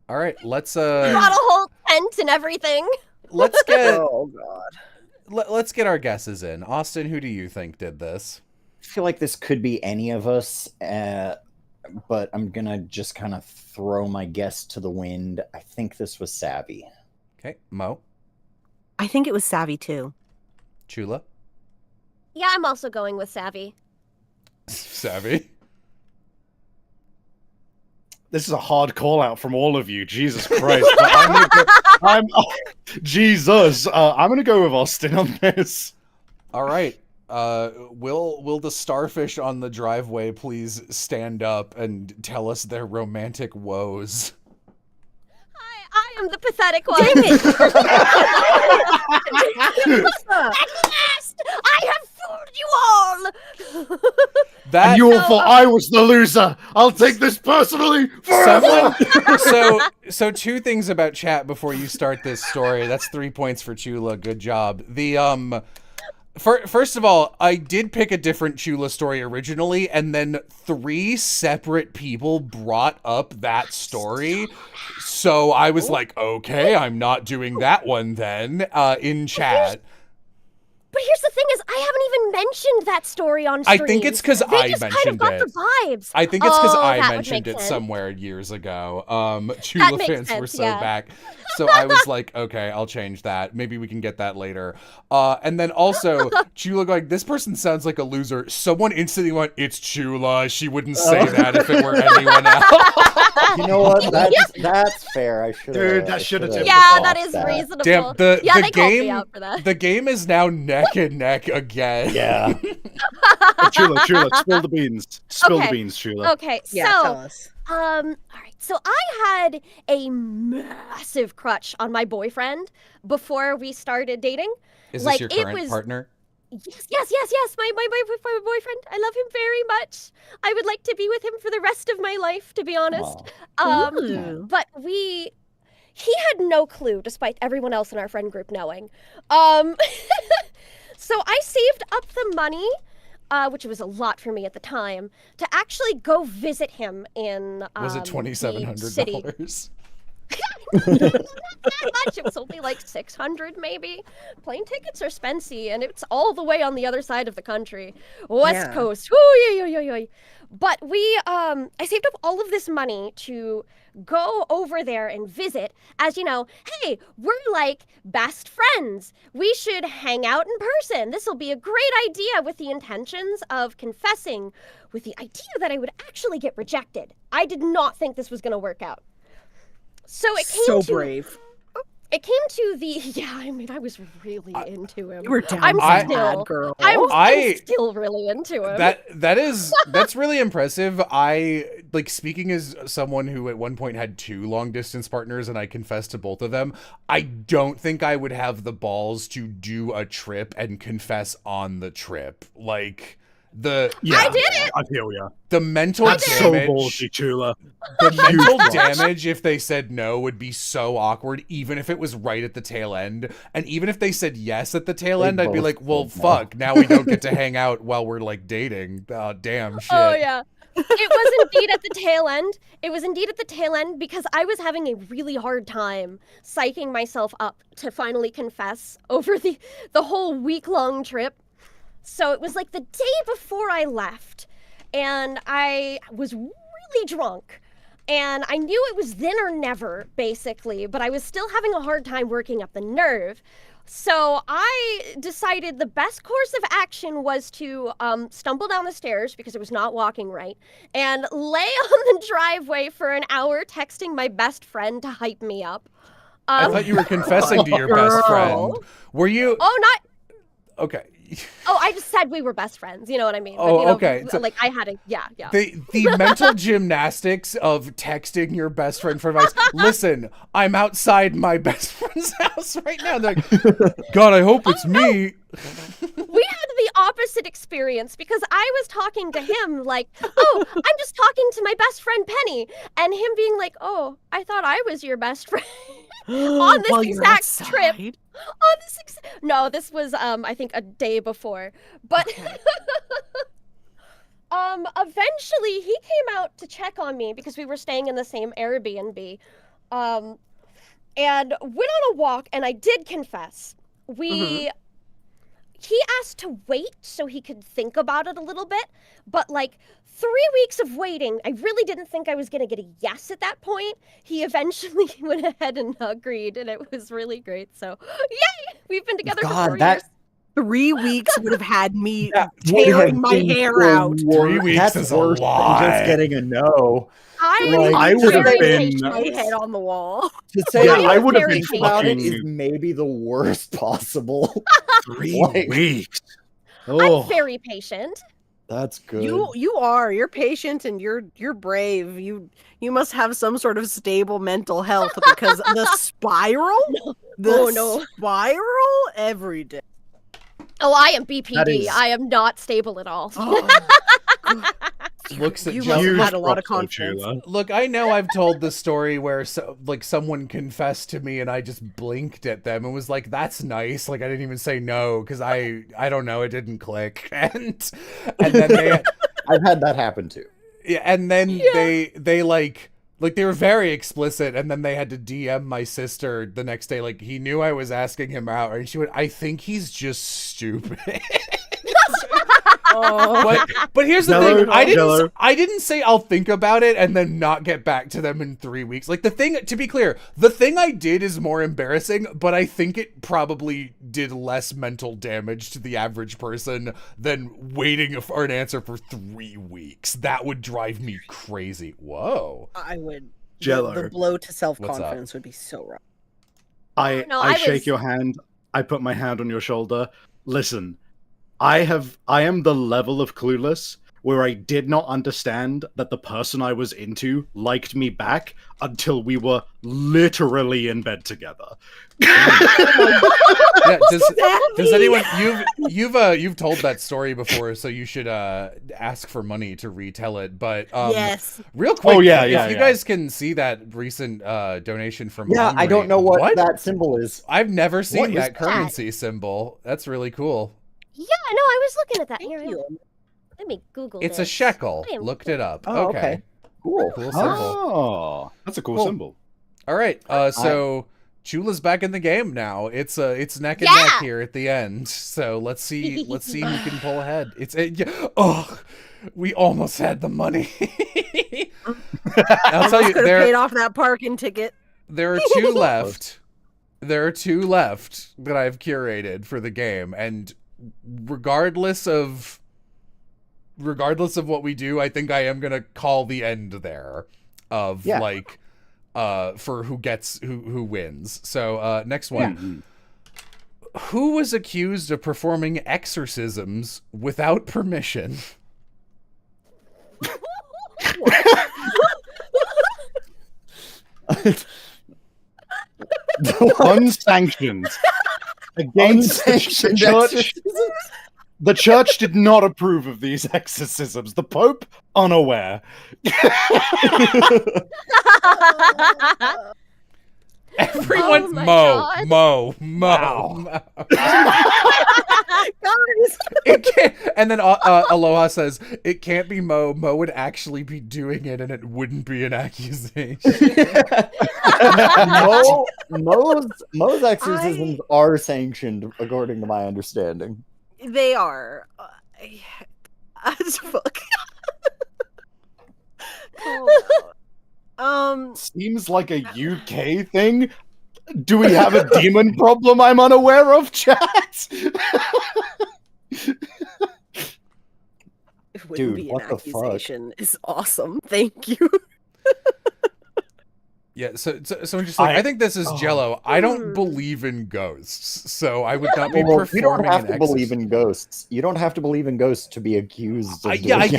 All right, let's Got a whole tent and everything. let's get Oh god. let's get our guesses in. Austin, who do you think did this? I feel like this could be any of us, but I'm gonna just kind of throw my guess to the wind. I think this was Savvy. Okay, Mo, I think it was Savvy too. Chula, Yeah, I'm also going with Savvy. Savvy. this is a hard call out from all of you. Jesus Christ! But I'm gonna go with Austin on this. All right. Will the starfish on the driveway please stand up and tell us their romantic woes? I am the pathetic one. Damn it! At last, I have fooled you all. That And you all thought I was the loser. I'll take this personally forever. so two things about chat before you start this story. That's 3 points for Chula. Good job. First of all, I did pick a different Chula story originally, and then 3 separate people brought up that story. So I was like, okay, I'm not doing that one then, in chat. But here's the thing: is I haven't even mentioned that story on stream. I think it's because I just mentioned kind of it. got the vibes. I think it's because Oh, I that would mentioned make it sense. somewhere years ago. Chula makes fans were sense, so yeah. back. So I was like, okay, I'll change that. Maybe we can get that later. And then also, Chula going, this person sounds like a loser. Someone instantly went, it's Chula. She wouldn't say that if it were anyone else. You know what? That's fair. I should. Dude, that should've tipped Yeah, us that off is reasonable. Damn, yeah, the they called me game out for that. the game is now neck and neck again. Yeah. Chula, spill the beans. Spill the Okay. beans, Chula. Okay, Yeah, so tell us. all right. So I had a massive crush on my boyfriend before we started dating. Is Like, this your it current was- partner? Yes. My boyfriend. I love him very much. I would like to be with him for the rest of my life, to be honest. Aw. Ooh. But he had no clue, despite everyone else in our friend group knowing. So I saved up the money, which was a lot for me at the time, to actually go visit him in Was it the city. $2,700? Not much. It was only like 600 maybe. Plane tickets are spency, and it's all the way on the other side of the country, West Yeah. Coast. Ooh. But I saved up all of this money to go over there and visit. As you know, hey, we're like best friends. We should hang out in person. This will be a great idea, with the intentions of confessing, with the idea that I would actually get rejected. I did not think this was going to work out. So it came So to brave. it came to the I was really into him. You were down I'm bad, still- girl. I'm still really into him. That's really impressive. I like, speaking as someone who at one point had 2 long distance partners, and I confessed to both of them. I don't think I would have the balls to do a trip and confess on the trip. Like, Yeah, I did it! I feel ya. the mental That's so damage. ballsy, Chula. The mental damage if they said no would be so awkward, even if it was right at the tail end. And even if they said yes at the tail They end, I'd be both like, well, said no. fuck, now we don't get to hang out while we're like dating. Damn shit. Oh yeah. It was indeed at the tail end. It was indeed at the tail end because I was having a really hard time psyching myself up to finally confess over the whole week-long trip. So it was like the day before I left, and I was really drunk. And I knew it was then or never, basically, but I was still having a hard time working up the nerve. So I decided the best course of action was to stumble down the stairs because it was not walking right and lay on the driveway for an hour texting my best friend to hype me up. I thought you were confessing to your best friend. Were you? Oh, not. Okay. Oh, I just said we were best friends. You know what I mean? Oh, you know, okay. So, like I had a yeah. The mental gymnastics of texting your best friend for advice. Listen, I'm outside my best friend's house right now. They're like, God, I hope it's me. We had the opposite experience because I was talking to him like, oh, I'm just talking to my best friend Penny, and him being like, oh, I thought I was your best friend on this exact trip. No, this was I think a day before. But eventually he came out to check on me because we were staying in the same Airbnb. And went on a walk, and I did confess. He asked to wait so he could think about it a little bit, but like 3 weeks of waiting, I really didn't think I was going to get a yes at that point. He eventually went ahead and agreed, and it was really great. So, yay! We've been together for 4 years. 3 weeks would have had me tearing my hair out. 3 weeks is a lot. Just getting a no. I would have been my head on the wall. To say I would have been about it fucking is maybe the worst possible. 3 weeks. I'm very patient. That's good. You are. You're patient and you're brave. You must have some sort of stable mental health because the spiral, spiral every day. Oh, I am BPD. I am not stable at all. Looks at you Jella. must have had a lot of confidence. Look, I know I've told the story where someone confessed to me and I just blinked at them and was like, "That's nice." Like I didn't even say no because I don't know, it didn't click. And then I've had that happen too. Yeah, and then they like they were very explicit, and then they had to DM my sister the next day. Like he knew I was asking him out, and she went, "I think he's just stupid." But here's the thing. I didn't say I'll think about it and then not get back to them in 3 weeks. Like the thing, to be clear, the thing I did is more embarrassing, but I think it probably did less mental damage to the average person than waiting for an answer for 3 weeks. That would drive me crazy. Whoa. I would. Jello. The blow to self-confidence would be so rough. I shake your hand. I put my hand on your shoulder. Listen. I am the level of clueless where I did not understand that the person I was into liked me back until we were literally in bed together. Yeah, does anyone you've told that story before, so you should ask for money to retell it. But yes, real quick, if you yeah. guys can see that recent donation from Henry, I don't know what that symbol is. I've never seen What is that currency symbol. That's really cool. Yeah, no, I was looking at that. Here, let me Google It's this. a shekel. Looked it up. Oh, okay. Cool. Cool symbol. Oh, that's a cool symbol. All right. So Chula's back in the game now. It's neck and neck here at the end. So let's see who can pull ahead. We almost had the money. I'll tell you, could have paid off that parking ticket. There are 2 left. There are 2 left that I've curated for the game, and regardless of what we do, I think I am gonna call the end there of for who wins. So next one. Yeah. Who was accused of performing exorcisms without permission? Unsanctioned. Against the church. The church did not approve of these exorcisms. The Pope, unaware. Everyone, Mo. Mo. Guys, And then Aloha says, it can't be Mo. Mo would actually be doing it, and it wouldn't be an accusation. Mo's exorcisms are sanctioned, according to my understanding. They are. As fuck. Seems like a UK thing. Do we have a demon problem I'm unaware of, chat? It wouldn't Dude, be what an the fuck? accusation. Is awesome. Thank you. Yeah, so just like, I think this is Jello. I don't believe in ghosts, so I would not be Well, performing you don't have an to believe in ghosts. You don't have to believe in ghosts to be accused. Of yeah, I doing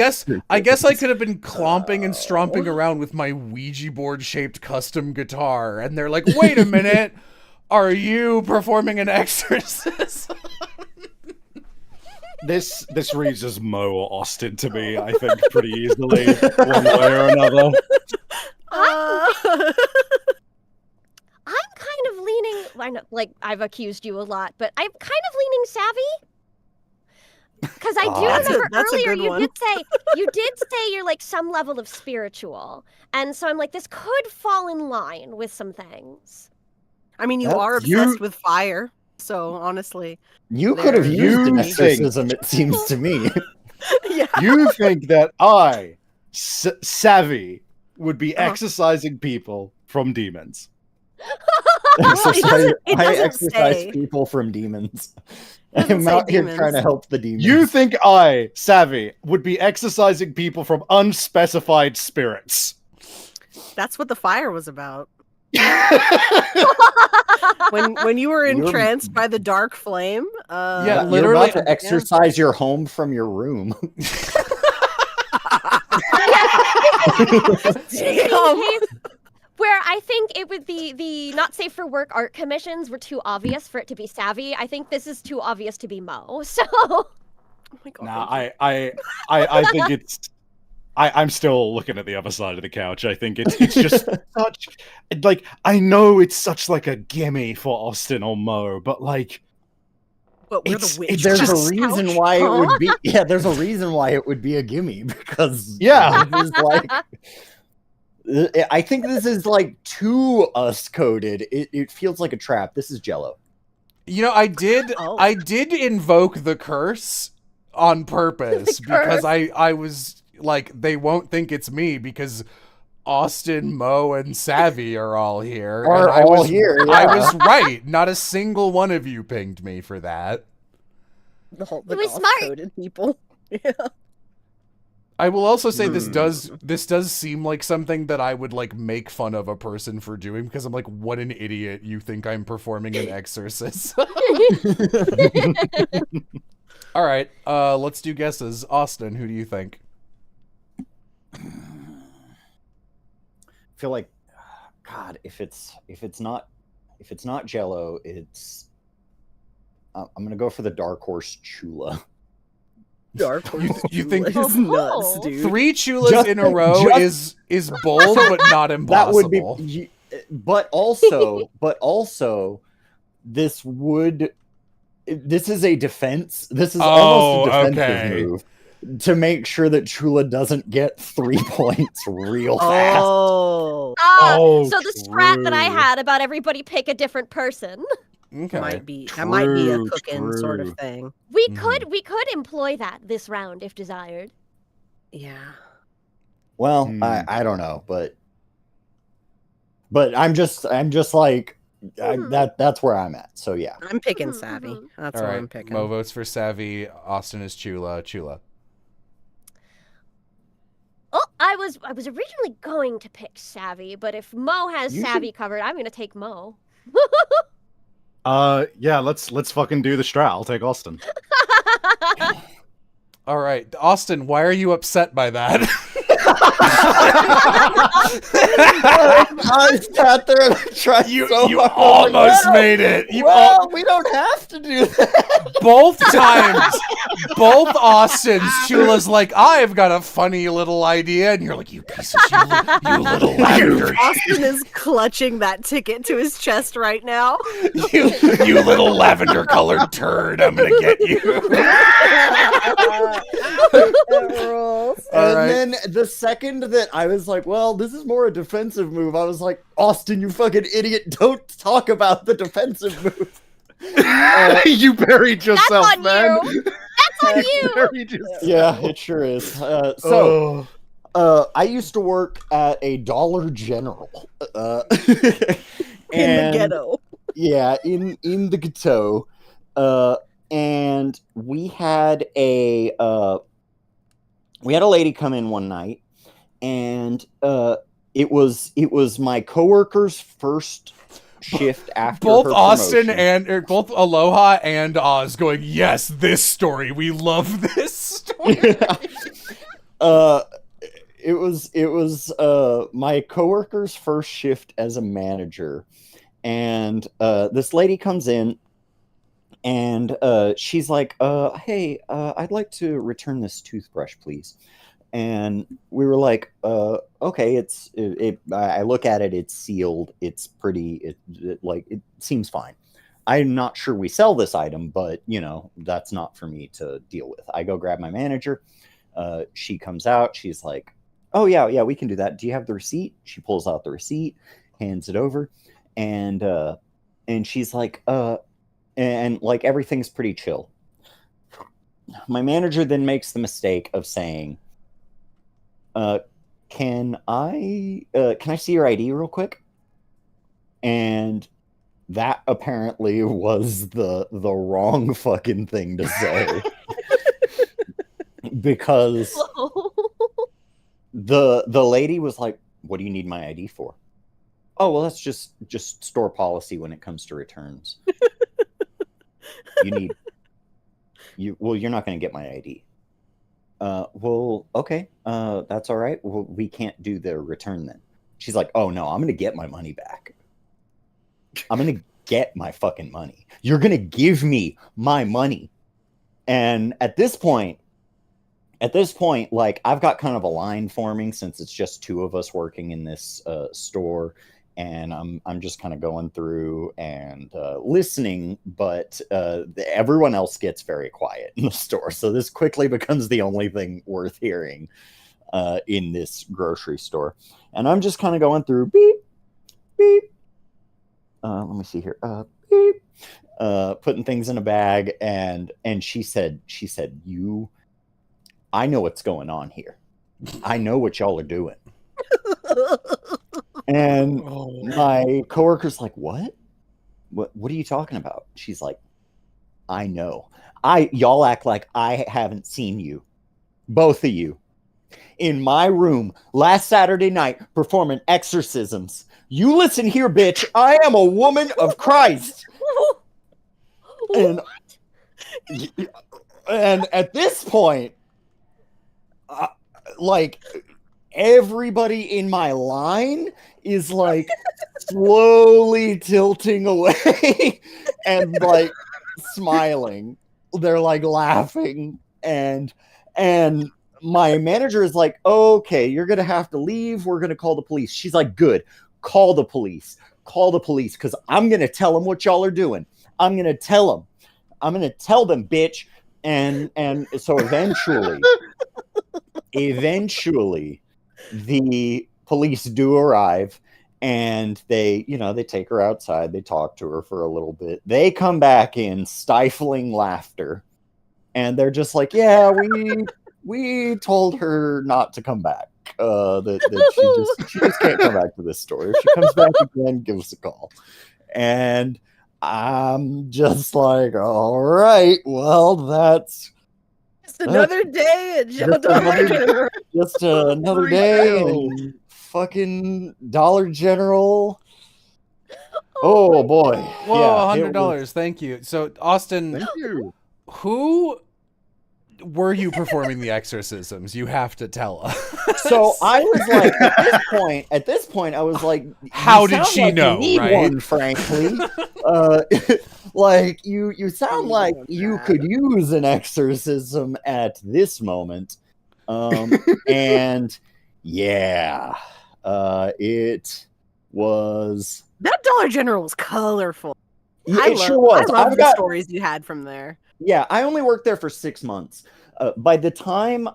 guess I could have been clomping and stromping around with my Ouija board shaped custom guitar, and they're like, "Wait a minute, are you performing an exorcism?" This reads as Mo or Austin to me, I think, pretty easily, one way or another. I'm kind of leaning. I know, like I've accused you a lot, but I'm kind of leaning savvy. Because I do remember that's a earlier good you one. did say you're like some level of spiritual, and so I'm like, this could fall in line with some things. I mean, you That's- are obsessed with fire, so honestly, You could have There- used an You exorcism, it seems to me. yeah. You think that I, Savvy, would be exorcising people from demons? Exorcise- it I doesn't exorcise say. people from demons. Doesn't I'm say out here demons. trying to help the demons. You think I, Savvy, would be exorcising people from unspecified spirits? That's what the fire was about. When you were You're- entranced by the dark flame. Yeah, You're literally- about to exorcise your home from your room. Damn. Where I think it would be the not safe for work art commissions were too obvious for it to be savvy. I think this is too obvious to be Mo. So Oh my god. Nah, thank I think it's. I'm still looking at the other side of the couch. I think it's just such like I know it's such like a gimme for Austin or Mo, but like But we're it's- the it's witch. There's just- a reason why it would be. Yeah, there's a reason why it would be a gimme because Yeah. this is like. I think this is like too us coded. It feels like a trap. This is Jello. You know, I did Oh. invoke the curse on purpose The because curse. I was like, they won't think it's me because Austin, Mo, and Savvy are all here. Are and I all was, here, I yeah. was right. Not a single one of you pinged me for that. the whole It was golf smart. coded people. Yeah. I will also say this does seem like something that I would like make fun of a person for doing because I'm like, what an idiot, you think I'm performing an exorcism. All right, let's do guesses. Austin, who do you think? I feel like, God, if it's not Jello, it's. I'm gonna go for the dark horse Chula. Dark horse. You think- is nuts, Oh. dude. 3 Chulas Just- in a row just- is bold but not impossible. That would be, but also, this is a defense. This is almost a defensive okay. move to make sure that Chula doesn't get 3 points real fast. Oh, Oh, so the strat that I true. had about everybody pick a different person. Okay. might be that might be a True, cooking sort true. of thing. We Mhm. could employ that this round if desired. Yeah. Well, Hmm. I don't know, but I'm just like that's where I'm at. So yeah. I'm picking Mhm, Savvy. mhm. That's All what right, I'm picking. Mo votes for Savvy. Austin is Chula. Oh, I was originally going to pick Savvy, but if Mo has You Savvy covered, I'm gonna take Mo. Yeah, let's fucking do the strat. I'll take Austin. All right, Austin, why are you upset by that? I sat there and I tried You so hard. almost Well, made it. we don't have to do that. Both times, both Austins, Chula's like, I've got a funny little idea, and you're like, you piece of shit, you little lavender. Austin is clutching that ticket to his chest right now. you little lavender colored turd, I'm gonna get you. And then the second that I was like, well, this is more a defensive move, I was like, Austin, you fucking idiot, don't talk about the defensive move. You buried yourself, That's on man. you. That's on you. Buried yourself. Yeah, it sure is. I used to work at a Dollar General. In the ghetto. Yeah, in the ghetto. And we had a lady come in one night, and it was my coworker's first shift after Both her Austin promotion. both Aloha and Oz going, yes, this story. We love this story. It was my coworker's first shift as a manager, and this lady comes in, and she's like, hey, I'd like to return this toothbrush, please. And we were like, okay, I look at it, it's sealed, it's pretty, it seems fine. I'm not sure we sell this item, but that's not for me to deal with. I go grab my manager. She comes out, she's like, oh yeah, we can do that. Do you have the receipt? She pulls out the receipt, hands it over, and she's like, and like everything's pretty chill. My manager then makes the mistake of saying, can I see your ID real quick? And that apparently was the wrong fucking thing to say. Because the lady was like, what do you need my ID for? Oh, well, that's just store policy when it comes to returns. You're not going to get my ID. Well, okay, that's all right. Well, we can't do the return then. She's like, oh no, I'm going to get my money back. I'm going to get my fucking money. You're going to give me my money. And at this point, like, I've got kind of a line forming since it's just two of us working in this store. And I'm just kind of going through and listening, but everyone else gets very quiet in the store. So this quickly becomes the only thing worth hearing in this grocery store. And I'm just kind of going through beep, beep. Let me see here. Beep. Putting things in a bag. And she said, I know what's going on here. I know what y'all are doing. And my coworker's like, what are you talking about? She's like, I know. Y'all act like I haven't seen you, both of you, in my room last Saturday night performing exorcisms. You listen here, bitch. I am a woman of Christ. And at this point, like, everybody in my line is like slowly tilting away and like smiling. They're like laughing, and my manager is like, okay, you're gonna have to leave, we're gonna call the police. She's like, good, call the police, because I'm gonna tell them what y'all are doing. I'm gonna tell them, bitch. And so eventually the police do arrive, and they take her outside. They talk to her for a little bit. They come back in stifling laughter, and they're just like, yeah, we told her not to come back. That she just can't come back to this store. If she comes back again, give us a call. And I'm just like, all right, well, that's Just another day at just another day in fucking Dollar General. Oh boy. Whoa, Yeah, $100. Thank you. So, Austin, Thank you. who were you performing the exorcisms? You have to tell us. So I was like, at this point, I was like, How you did sound she like know, you need right? one, frankly. Like you sound like you could use an exorcism at this moment. And yeah, it was. That Dollar General was colorful. Yeah, it sure was. I love the stories you had from there. Yeah, I only worked there for 6 months. By the time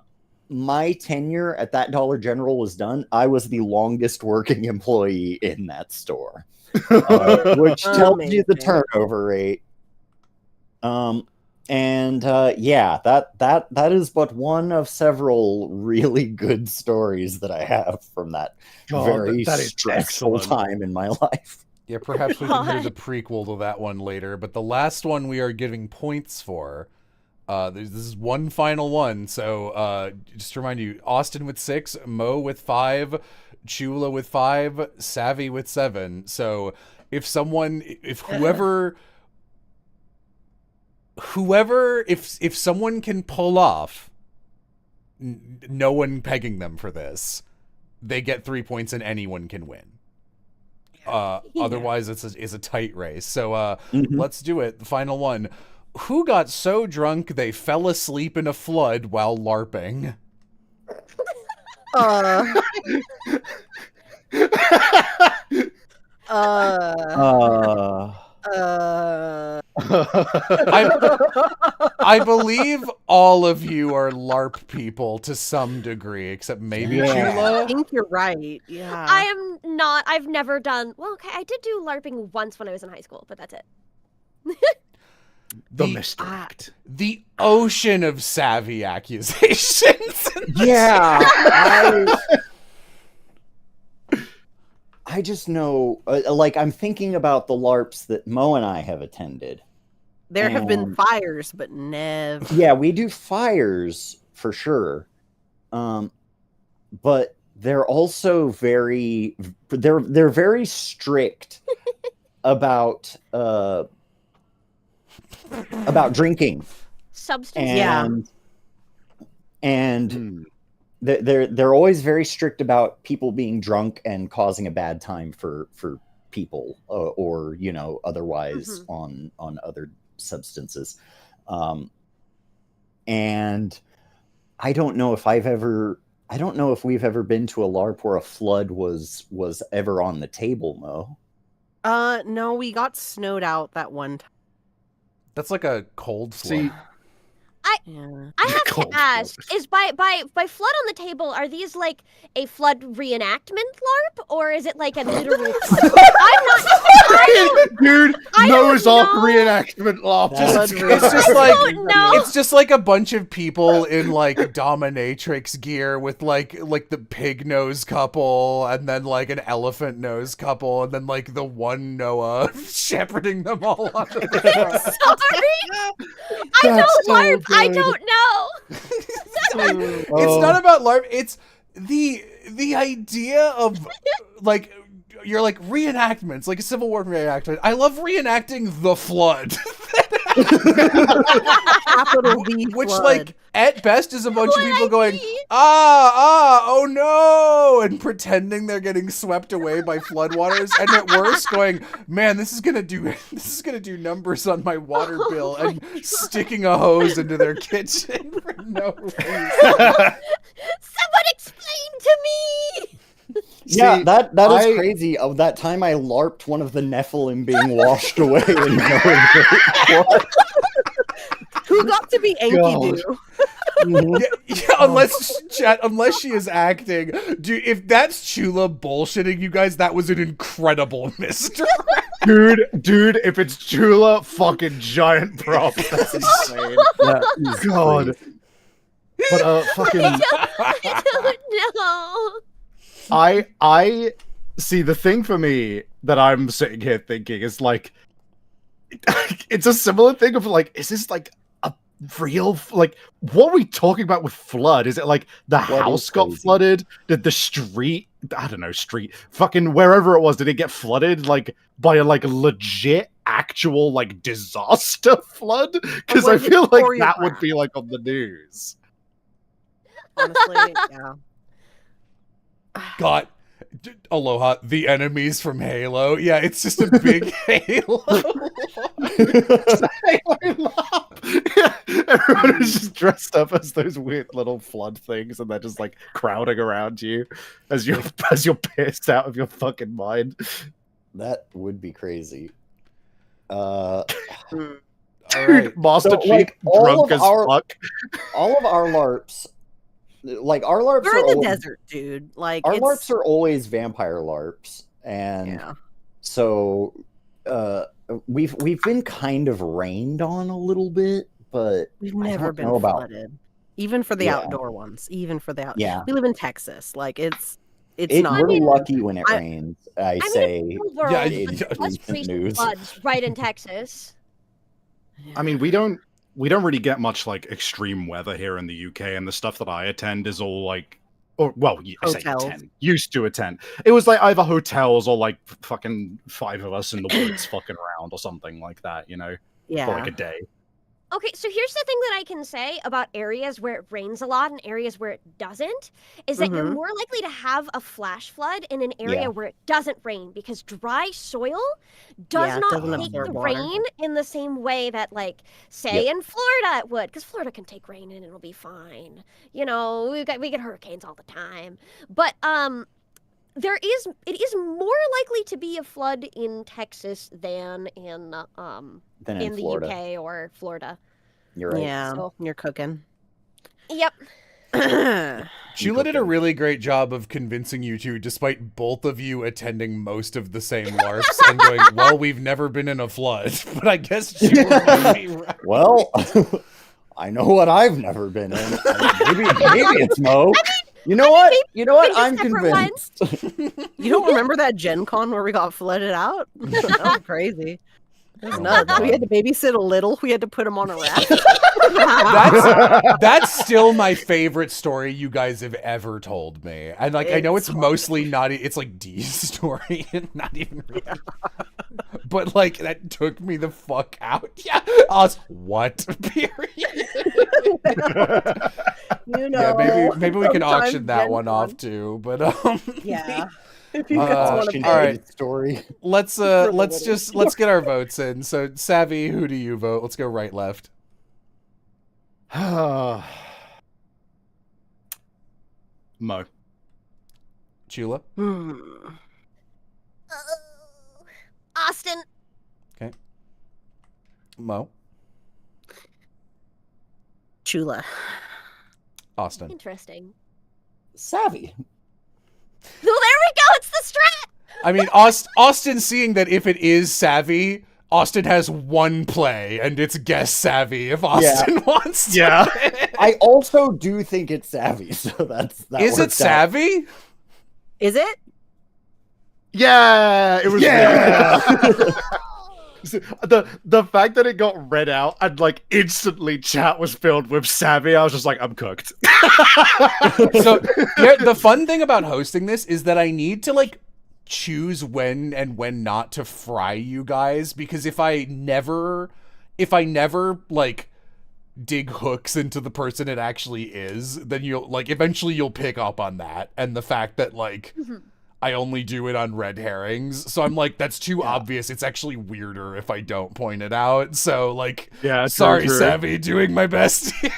my tenure at that Dollar General was done, I was the longest working employee in that store, which tells you the turnover rate. Yeah, that is but one of several really good stories that I have from that very stressful time in my life. Yeah, perhaps we can hear the prequel to that one later. But the last one we are giving points for. This is one final one. So just to remind you, Austin with 6, Mo with 5, Chula with 5, Savvy with 7. So if someone can pull off no one pegging them for this, they get 3 points and anyone can win. Otherwise it's a tight race. So let's do it. The final one. Who got so drunk they fell asleep in a flood while LARPing? I believe all of you are LARP people to some degree, except maybe Chula. I think you're right. Yeah. I am not. I've never done. Well, okay, I did do LARPing once when I was in high school, but that's it. The misdirect. The ocean of savvy accusations. Yeah. I just know, like, I'm thinking about the LARPs that Mo and I have attended. There have been fires, but never. Yeah, we do fires for sure. But they're also very, they're very strict about drinking. Substance. And they're always very strict about people being drunk and causing a bad time for people or otherwise on other substances. And I don't know if we've ever been to a LARP where a flood was ever on the table, Mo. No, we got snowed out that one time. That's like a cold flood. I have to ask: is by flood on the table? Are these like a flood reenactment LARP, or is it like a literal flood? I'm not. Dude, Noah's Ark reenactment LARP. It's just like a bunch of people in like dominatrix gear with like the pig nose couple, and then like an elephant nose couple, and then like the one Noah shepherding them all on the front. Sorry, I don't LARP. I don't know. It's not about LARP. It's the idea of like you're like reenactments, like a Civil War reenactment. I love reenacting the flood. Which like at best is a bunch of people going oh no, and pretending they're getting swept away by floodwaters, and at worst going, man, this is gonna do numbers on my water bill, and sticking a hose into their kitchen for no reason. Someone explain to me. Yeah, that is crazy. Of that time I LARPed one of the Nephilim being washed away in Noah's Who got to be Enkidu? Unless she is acting. Dude, if that's Chula bullshitting you guys, that was an incredible mystery. Dude, if it's Chula, fucking giant prop. That's insane. God. But fucking I don't know. I see, the thing for me that I'm sitting here thinking is like, it's a similar thing of like, is this like a real, like, what are we talking about with flood? Is it like the house got flooded? Did the street, fucking wherever it was, did it get flooded like by a like legit actual like disaster flood, because I was it feel like that would choreographed? be like on the news. Honestly, yeah. God, Aloha, the enemies from Halo. Yeah, it's just a big Halo. Everyone is just dressed up as those weird little flood things, and they're just like crowding around you as you're pissed out of your fucking mind. That would be crazy. All Dude, right. Master So, Chief, like, drunk as fuck. all of our LARPs, like our LARPs We're are in the always, desert, dude. Like our it's LARPs are always vampire LARPs, and yeah. so we've been kind of rained on a little bit, but We've I never don't been know about flooded. Even for the Yeah. outdoor ones. Even for the out. yeah. We live in Texas. Like it's We're I mean, lucky when it I- rains. I Say mean, the world, Yeah, but yeah, there was recent recent news. floods right in Texas. I mean, we don't really get much like extreme weather here in the UK, and the stuff that I attend is all like, or well, I say Hotels. attend, used to attend. It was like either hotels or like fucking 5 of us in the woods fucking around or something like that, you know, yeah. for like a day. Okay, so here's the thing that I can say about areas where it rains a lot and areas where it doesn't, is that you're Mhm. more likely to have a flash flood in an area Yeah. where it doesn't rain, because dry soil does Yeah, it not doesn't take absorb the water. rain in the same way that, like, say in Florida it would, because Florida can take rain and it'll be fine. You know, we get hurricanes all the time, but it is more likely to be a flood in Texas than in Then in in the Florida, UK or Florida. you're right. Yeah. So- You're cooking. Yep. Chula did a really great job of convincing you two, despite both of you attending most of the same LARPs and going, well, we've never been in a flood. But I guess Chula might be right. Well, I know what I've never been in. Maybe it's Mo. You know what? You know what? maybe I'm separate ones. convinced. You don't remember that Gen Con where we got flooded out? That was crazy. It was Oh my nuts. We had to God. babysit a little. We had to put him on a raft. That's still my favorite story you guys have ever told me. And like I know it's It's mostly not it's like Dee's story and not even really. But like that took me the fuck out. Yeah. I was what? Period. You know. Yeah, maybe we can auction sometimes that Gen one Con- off too. But Yeah. If you Uh, guys want to Auction all right. dated story. let's the let's get our votes in. So Savvy, who do you vote? Let's go right left. Mo. Chula. Austin. Mo. Chula. Austin. Interesting. Savvy. Well, there we go. It's the strat. I mean, Austin seeing that if it is Savvy, Austin has one play, and it's guess Savvy if Austin wants to. Yeah. I also do think it's Savvy, so that Is it worked out. Savvy? Is it? Yeah, it was. Yeah. The fact that it got read out and like instantly chat was filled with Savvy, I was just like, I'm cooked. So the fun thing about hosting this is that I need to like choose when and when not to fry you guys, because if I never like dig hooks into the person it actually is, then you'll like eventually you'll pick up on that and the fact that like I only do it on red herrings. So I'm like, that's too obvious. It's actually weirder if I don't point it out. So like, Yeah, sorry, true. Savvy, doing my best here.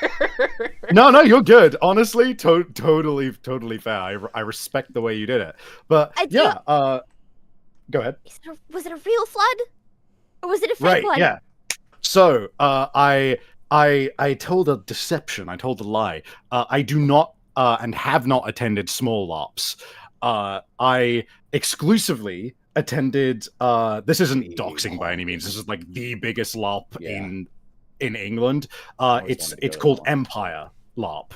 No, you're good. Honestly, totally fair. I respect the way you did it. But I do- yeah, go ahead. Was it a real flood? Or was it a fake Right, one? yeah. So, I told a deception. I told a lie. I do not and have not attended small LARPs. I exclusively attended. This isn't doxing by any means. This is like the biggest LARP in England. Always wanted to It's go called to one. Empire LARP.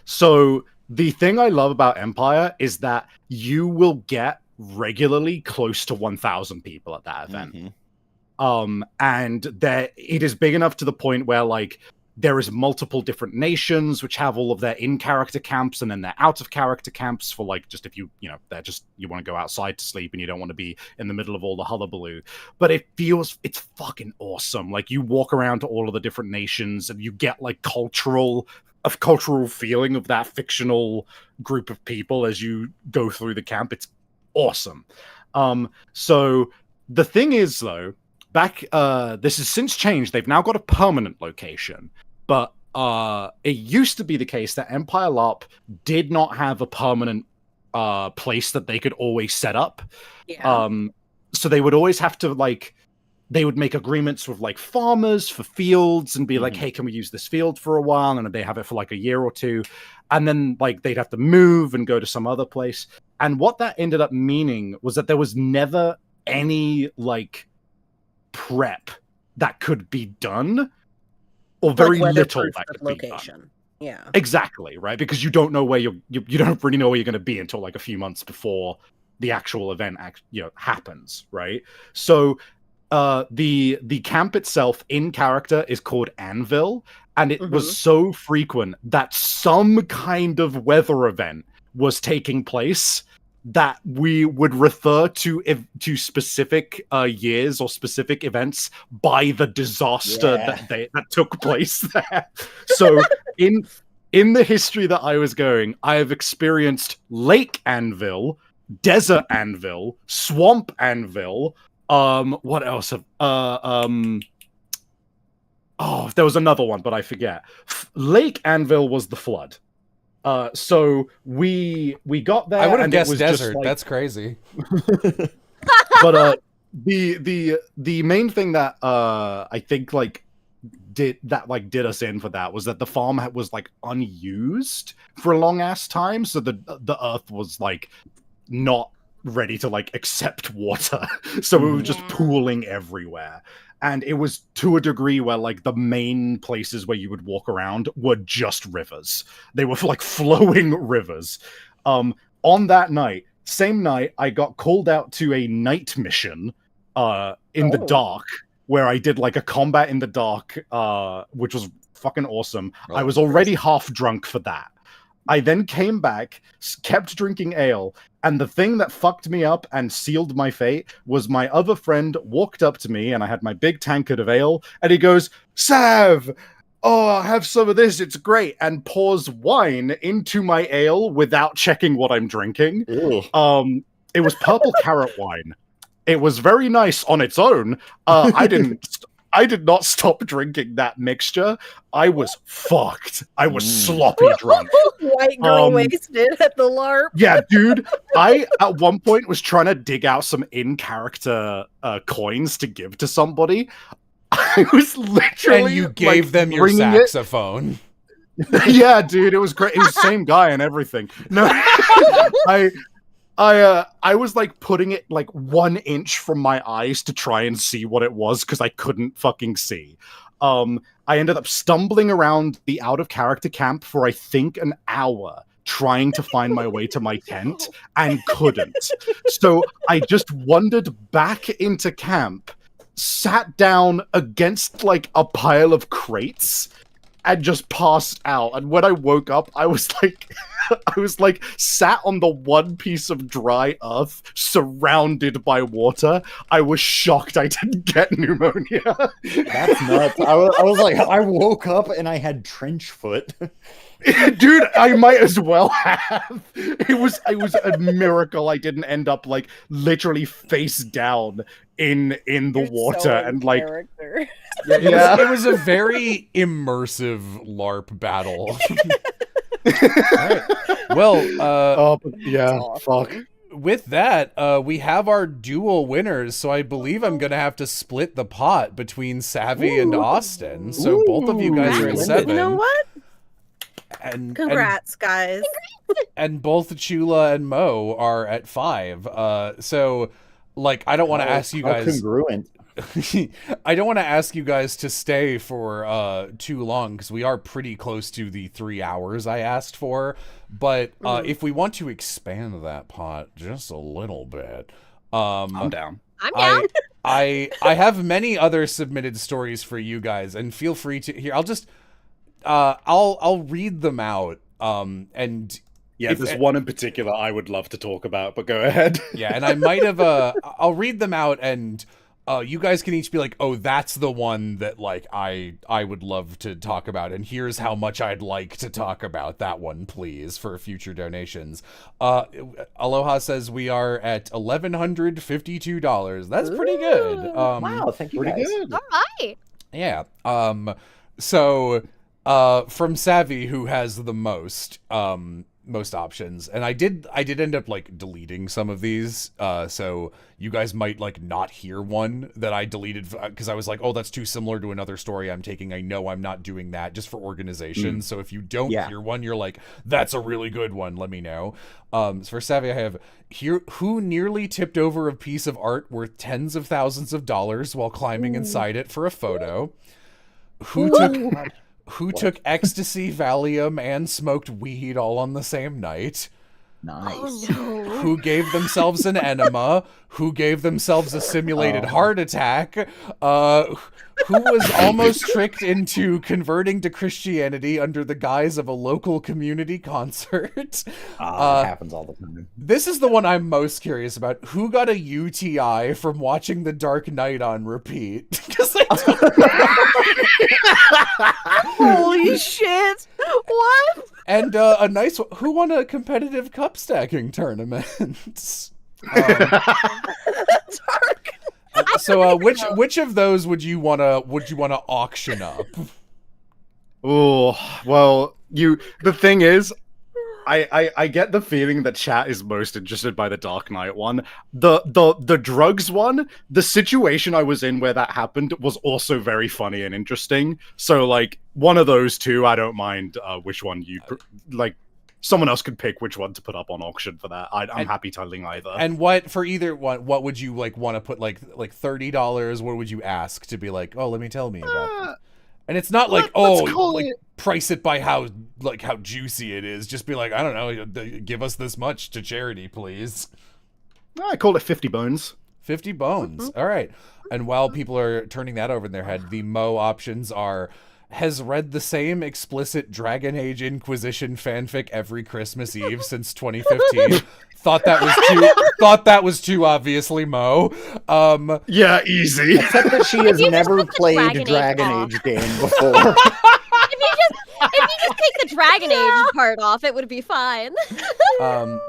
So the thing I love about Empire is that you will get regularly close to 1,000 people at that event. Mhm. And it is big enough to the point where like there is multiple different nations which have all of their in-character camps and then their out-of-character camps for like just if you know they're just you want to go outside to sleep and you don't want to be in the middle of all the hullabaloo. But it's fucking awesome. Like you walk around to all of the different nations and you get like cultural feeling of that fictional group of people as you go through the camp. It's awesome. So the thing is though, back this has since changed. They've now got a permanent location. But it used to be the case that Empire LARP did not have a permanent place that they could always set up. Yeah. So they would always have to like, they would make agreements with like farmers for fields and be like, hey, can we use this field for a while? And they have it for like a year or two. And then like they'd have to move and go to some other place. And what that ended up meaning was that there was never any like prep that could be done. Or very like little proof that of could be location. done. Yeah. Exactly, right? Because you don't know where you don't really know where you're going to be until like a few months before the actual event happens, right? So the camp itself in character is called Anvil, and it was so frequent that some kind of weather event was taking place that we would refer to specific years or specific events by the disaster that took place there. So in the history that I was going, I have experienced Lake Anvil, Desert Anvil, Swamp Anvil. What else? Oh, there was another one, but I forget. Lake Anvil was the flood. So we got there. I would have and guessed it was desert. Just like, That's crazy. But the main thing that I think like did us in for that was that the farm was like unused for a long ass time, so the earth was like not ready to like accept water, so it was just pooling everywhere. And it was to a degree where like the main places where you would walk around were just rivers. They were like flowing rivers. On that night, same night, I got called out to a night mission in the dark, where I did like a combat in the dark, which was fucking awesome. I was already half drunk for that. I then came back, kept drinking ale, and the thing that fucked me up and sealed my fate was my other friend walked up to me, and I had my big tankard of ale, and he goes, Sav, oh, have some of this, it's great, and pours wine into my ale without checking what I'm drinking. It was purple carrot wine. It was very nice on its own. I did not stop drinking that mixture. I was fucked. I was sloppy drunk. White girl wasted at the LARP. Yeah, dude. I, at one point, was trying to dig out some in-character coins to give to somebody. I was literally... And you gave like, them your saxophone. Yeah, dude. It was great. It was the same guy and everything. No, I was like putting it like 1 inch from my eyes to try and see what it was because I couldn't fucking see. I ended up stumbling around the out of character camp for I think an hour trying to find my way to my tent and couldn't. So I just wandered back into camp, sat down against like a pile of crates, and just passed out. And when I woke up, I was like sat on the one piece of dry earth surrounded by water. I was shocked I didn't get pneumonia. That's nuts. I was like, I woke up and I had trench foot. Dude, I might as well have. It was a miracle I didn't end up like literally face down in the water and like It was a very immersive LARP battle. Right. Well, yeah, fuck. With that, we have our dual winners, so I believe I'm gonna have to split the pot between Savvy and Austin. So both of you guys are at 7. You know what? And Congrats, guys. And both Chula and Mo are at 5. So, like, I don't want to ask you guys. Congruent. I don't want to ask you guys to stay for too long because we are pretty close to the 3 hours I asked for. But if we want to expand that pot just a little bit, I'm down. I'm down. I have many other submitted stories for you guys, and feel free to here. I'll read them out. And Yeah, there's one in particular I would love to talk about, but go ahead. yeah, and I might have I'll read them out, and you guys can each be like, oh, that's the one that like I would love to talk about, and here's how much I'd like to talk about that one, please, for future donations. Aloha says we are at $1,152. That's pretty good. Wow, thank you Pretty guys. good. All right. Yeah. So from Savvy, who has the most options, and I did end up like deleting some of these, so you guys might like not hear one that I deleted because I was like, oh, that's too similar to another story I'm taking. I know I'm not doing that just for organization. So if you don't hear one, you're like, that's a really good one, let me know. So for Savvy, I have here, who nearly tipped over a piece of art worth tens of thousands of dollars while climbing inside it for a photo. Who took ecstasy, Valium, and smoked weed all on the same night? Nice. Oh, no. Who gave themselves an enema? Who gave themselves a simulated heart attack? Who was almost tricked into converting to Christianity under the guise of a local community concert? It happens all the time. This is the one I'm most curious about. Who got a UTI from watching The Dark Knight on repeat? 'Cause Holy shit! What? And a nice one. Who won a competitive cup stacking tournament? So which of those would you wanna auction up? Oh, well, the thing is, I get the feeling that chat is most interested by the Dark Knight one. The drugs one, the situation I was in where that happened was also very funny and interesting. So like one of those two, I don't mind which one you like. Someone else could pick which one to put up on auction for that. I'm happy telling either. And what for either one? What would you like want to put like $30? What would you ask to be like? Oh, let me tell me about. And it's not like price it by how juicy it is. Just be like, I don't know, give us this much to charity, please. I call it 50 bones. 50 bones. All right. And while people are turning that over in their head, the Mo options are: has read the same explicit Dragon Age Inquisition fanfic every Christmas Eve since 2015. Thought that was too obviously Mo. Yeah, easy. Except that she has never played a Dragon Age game before. If you just take the Dragon Age part off, it would be fine.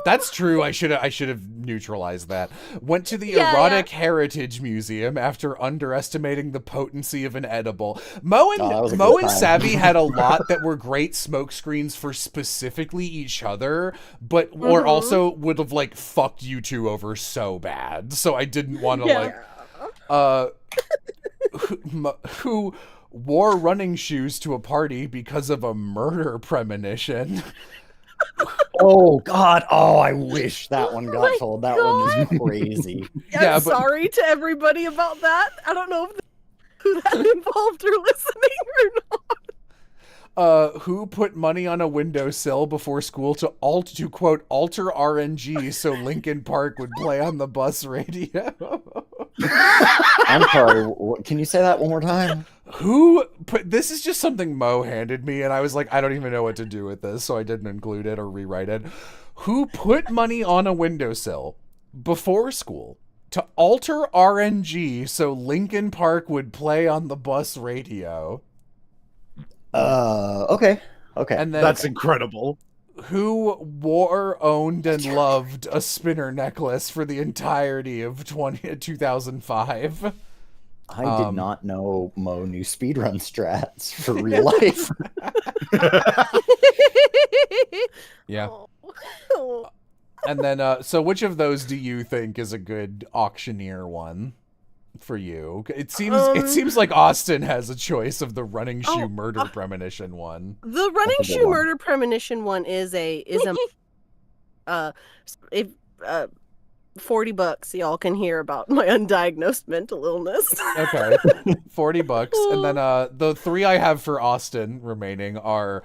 That's true. I should have neutralized that. Went to the Erotic Heritage Museum after underestimating the potency of an edible. Mo and Savvy had a lot that were great smoke screens for specifically each other, but or also would have like fucked you two over so bad. So I didn't want to who wore running shoes to a party because of a murder premonition. Oh God! Oh, I wish that one got told. That one is crazy. I'm sorry to everybody about that. I don't know who that involved or listening or not. Who put money on a windowsill before school to quote alter RNG so Linkin Park would play on the bus radio? I'm sorry. Can you say that one more time? This is just something Mo handed me, and I was like, I don't even know what to do with this, so I didn't include it or rewrite it. Who put money on a windowsill before school to alter RNG so Linkin Park would play on the bus radio? Okay. And then That's incredible. Who wore, owned, and loved a spinner necklace for the entirety of 2005? I did not know Mo knew speedrun strats for real life. Yeah. And then, so which of those do you think is a good auctioneer one for you? It seems like Austin has a choice of the running shoe murder premonition one. The running shoe murder premonition one is $40 y'all can hear about my undiagnosed mental illness. Okay. $40. And then the three I have for Austin remaining are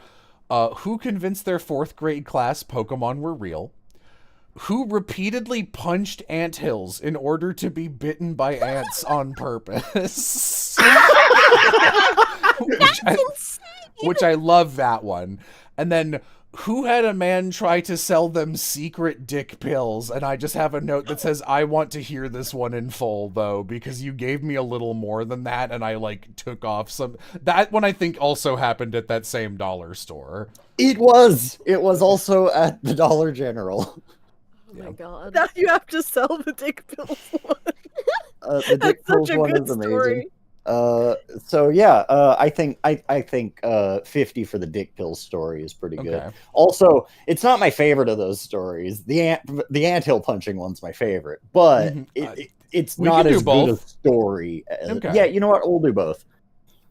who convinced their 4th grade class Pokemon were real? Who repeatedly punched anthills in order to be bitten by ants on purpose? That's insane. which I love that one. And then who had a man try to sell them secret dick pills? And I just have a note that says, I want to hear this one in full, though, because you gave me a little more than that, and I, like, took off some... That one, I think, also happened at that same dollar store. It was also at the Dollar General. Oh my god. Now you have to sell the dick pills one. The dick That's pills such a one good is amazing. story. So yeah, I think 50 for the dick pill story is pretty good. Okay. Also, it's not my favorite of those stories. The anthill punching one's my favorite, but it's we not can do as good a both. story. Okay. Yeah, you know what? We'll do both.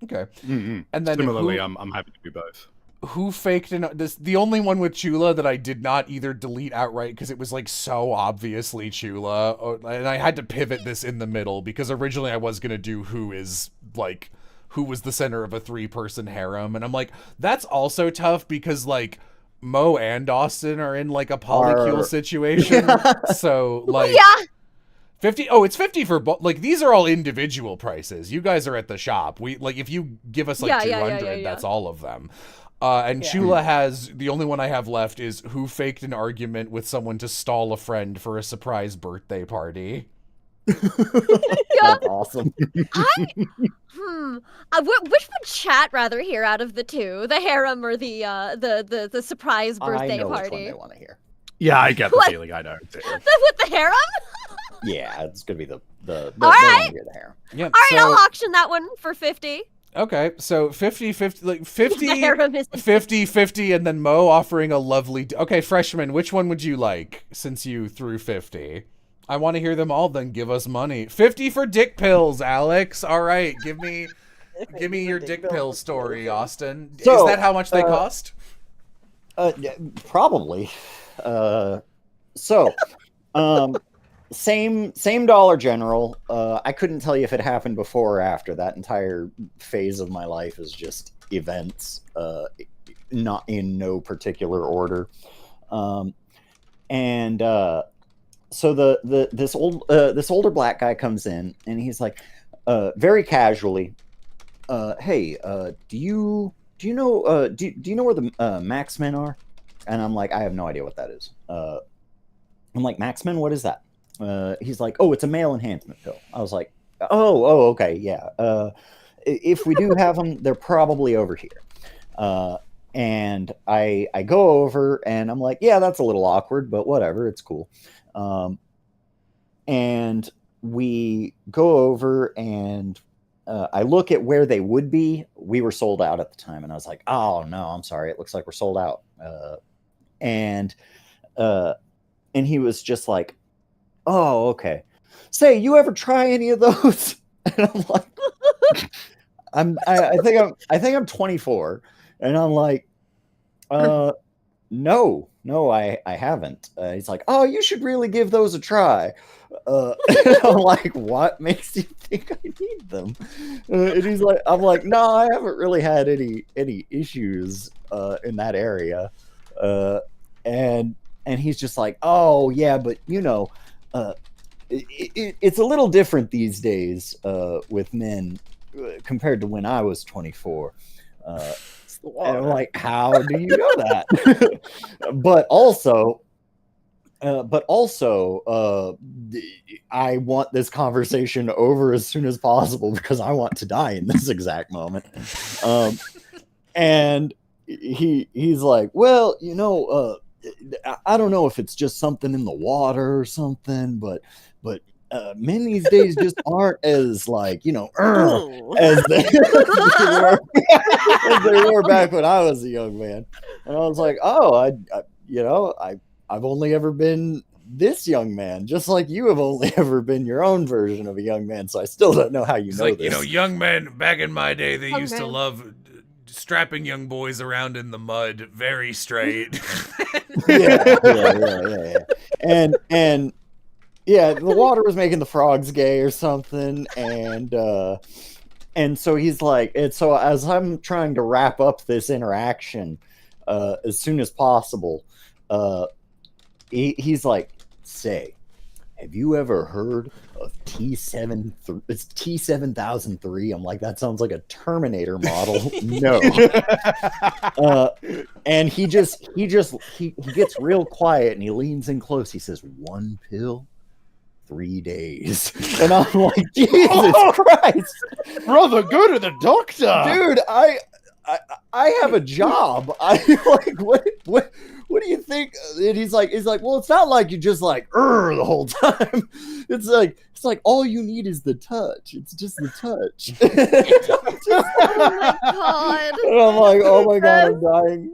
Okay. Mm-hmm. And then Similarly, I'm happy to do both. who faked the only one with Chula that I did not either delete outright because it was like so obviously Chula, and I had to pivot this in the middle because originally I was gonna do who was the center of a 3-person harem, and I'm like, that's also tough because like Mo and Austin are in like a polycule situation. So like Yeah. 50. Oh, it's 50 for both. Like these are all individual prices. You guys are at the shop. We like if you give us like Yeah, 200, yeah. that's all of them. And Chula has the only one I have left is who faked an argument with someone to stall a friend for a surprise birthday party. That's awesome. Which would chat rather hear out of the two, the harem or the surprise birthday I know which one party? they want to hear. Yeah, I get the What? feeling. I know. With the harem? Yeah, it's gonna be the All they right. wanna hear the harem. Yeah. All right, so, I'll auction that one for 50. okay, so 50, like 50, The harem is 50, 50, and then Mo offering a lovely... Okay, freshman, which one would you like since you threw 50? I want to hear them all, then give us money. 50 for dick pills, Alex. All right, give me your dick pill story, Austin. So, is that how much they cost? Yeah, probably. Same Dollar General. I couldn't tell you if it happened before or after. That entire phase of my life is just events, not in no particular order. So this older black guy comes in and he's like, very casually, hey, do you know where the Max Men are? And I'm like, I have no idea what that is. I'm like, Max Men, what is that? He's like, oh, it's a male enhancement pill. I was like, oh, okay, yeah. If we do have them, they're probably over here. And I go over and I'm like, yeah, that's a little awkward, but whatever, it's cool. And we go over and I look at where they would be. We were sold out at the time, and I was like, oh no, I'm sorry, it looks like we're sold out. And he was just like, oh, okay. Say, you ever try any of those? And I'm like, I think I'm 24, and I'm like, no, I haven't. He's like, oh, you should really give those a try. And I'm like, what makes you think I need them? And he's like, I'm like, no, I haven't really had any issues in that area. And he's just like, oh yeah, but you know, it's a little different these days with men compared to when I was 24. And I'm like, how do you know that? But also, I want this conversation over as soon as possible because I want to die in this exact moment. And he's like, well, you know, I don't know if it's just something in the water or something, but men these days just aren't as like, you know, as they were back when I was a young man. And I was like, oh, I've only ever been this young man, just like you have only ever been your own version of a young man. So I still don't know how you know like, this. you know, young men back in my day, they Young used to men. love strapping young boys around in the mud, very straight. yeah. And yeah, the water was making the frogs gay or something, and so he's like, and so as I'm trying to wrap up this interaction as soon as possible, he's like, say, have you ever heard of T7? It's T7003. I'm like, that sounds like a Terminator model. No. And he gets real quiet and he leans in close. He says, 1 pill, 3 days. And I'm like, Jesus Christ, Brother, go to the doctor. dude, I have a job. I like what do you think? And he's like, well, it's not like you just like the whole time. It's like all you need is the touch. It's just the touch. Oh my god. And I'm like, oh my god, I'm dying.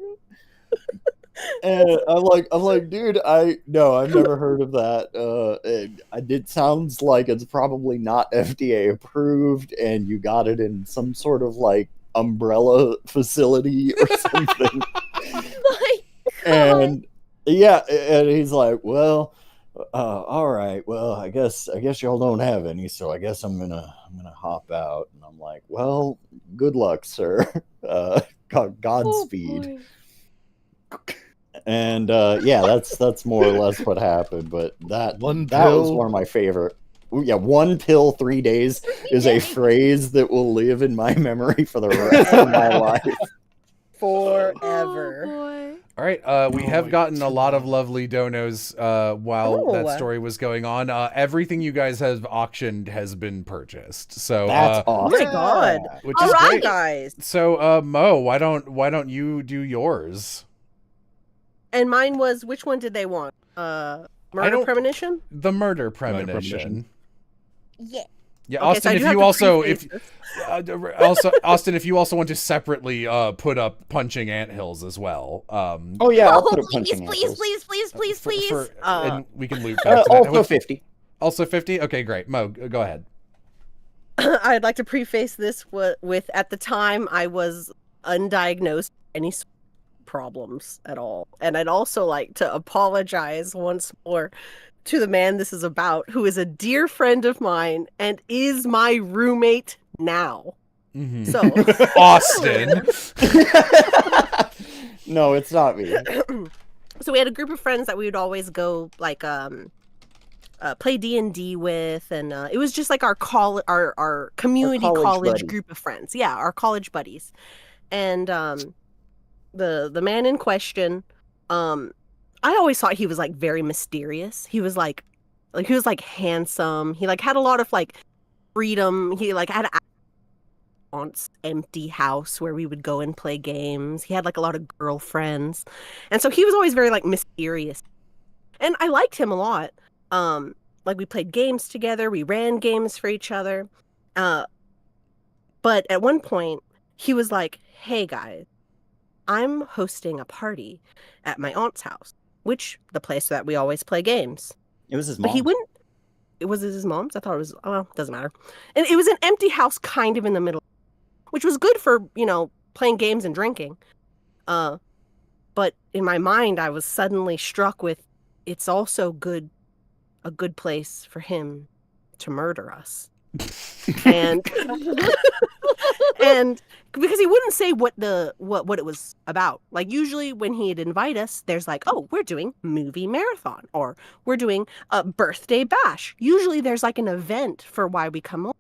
And I'm like, dude, I've never heard of that. It sounds like it's probably not FDA approved, and you got it in some sort of like umbrella facility or something. My And yeah, and he's like, well, all right, well, I guess y'all don't have any, so I guess I'm gonna hop out. And I'm like, well, good luck, sir. Godspeed. And yeah, that's more or less what happened. But that was one of my favorite. Yeah, 1 pill, 3 days is a phrase that will live in my memory for the rest of my life. Forever. Oh, boy. All right, we have gotten a lot of lovely donos while that story was going on. Everything you guys have auctioned has been purchased. So That's Oh awesome. my god. which All is right, great. guys. So Mo, why don't you do yours? And mine was, which one did they want? Murder Premonition? The murder Premonition. premonition. Yeah. Yeah, Okay, so Austin, I do if have you to also preface this. also Austin, if you also want to separately put up punching anthills as well. Oh yeah, I'll Oh, put a please, punching please, handles. please, please. And we can loop back to that. Also 50. Also 50? Okay, great. Mo, go ahead. I'd like to preface this with at the time I was undiagnosed any problems at all. And I'd also like to apologize once more to the man this is about, who is a dear friend of mine and is my roommate now. Mm-hmm. So Austin. No, it's not me. So we had a group of friends that we would always go like play D&D with, and it was just like our community college college buddies. group of friends. Yeah, our college buddies. And the man in question, I always thought he was like very mysterious. He was like he was like handsome. He like had a lot of like freedom. He like had a aunt's empty house where we would go and play games. He had like a lot of girlfriends. And so he was always very like mysterious. And I liked him a lot. Like we played games together, we ran games for each other. But at one point he was like, "Hey guys, I'm hosting a party at my aunt's house," which the place that we always play games. It was his But mom. he wouldn't. It was his mom's. I thought it was. Well, doesn't matter. And it was an empty house, kind of in the middle, which was good for playing games and drinking. But in my mind, I was suddenly struck with, it's also a good place for him to murder us. and and because he wouldn't say what it was about. Like usually when he'd invite us, there's like, "Oh, we're doing movie marathon," or "We're doing a birthday bash." Usually there's like an event for why we come over.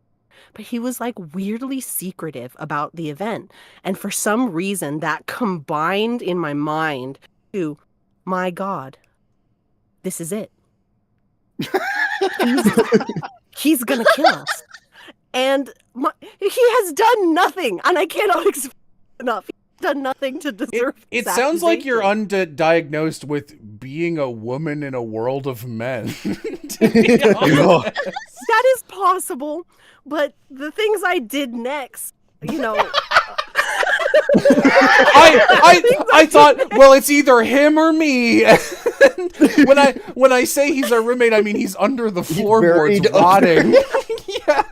But he was like weirdly secretive about the event. And for some reason that combined in my mind to, my God, this is it. He's gonna kill us. And he has done nothing, and I cannot explain enough. He's done nothing to deserve It this sounds like you're accusation. undiagnosed with being a woman in a world of men. To be honest. That is possible, but the things I did next, I thought, well, it's either him or me. when I say he's our roommate, I mean he's under the floorboards buried rotting. Yeah.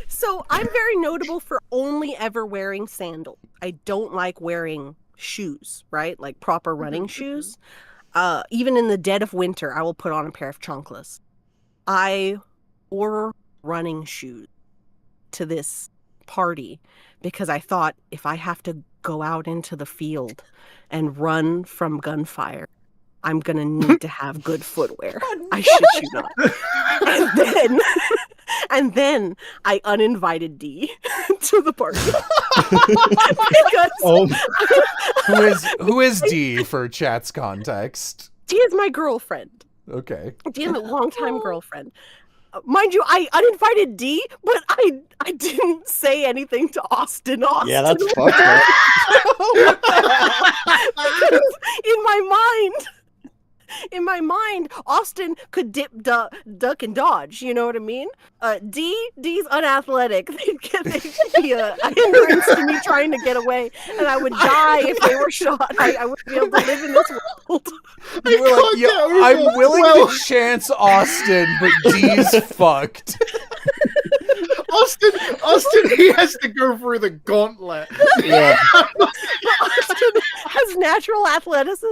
So I'm very notable for only ever wearing sandals. I don't like wearing shoes, right? Like proper running shoes. Even in the dead of winter, I will put on a pair of chanclas. I wore running shoes to this party because I thought, if I have to go out into the field and run from gunfire, I'm gonna need to have good footwear. I shit you not. And then I uninvited D to the party. Because Who is D for chat's context? D is my girlfriend. Okay. D is a longtime girlfriend. Mind you, I uninvited D, but I didn't say anything to Austin. Yeah, that's fucked up. Because in my mind, Austin could dip, duck, and dodge. You know what I mean? D's unathletic. They'd be a hindrance to me trying to get away, and I would die if they were shot. I wouldn't be able to live in this world. You were like, I'm willing to chance Austin, but D's fucked. Austin, he has to go through the gauntlet. Yeah. Austin has natural athleticism,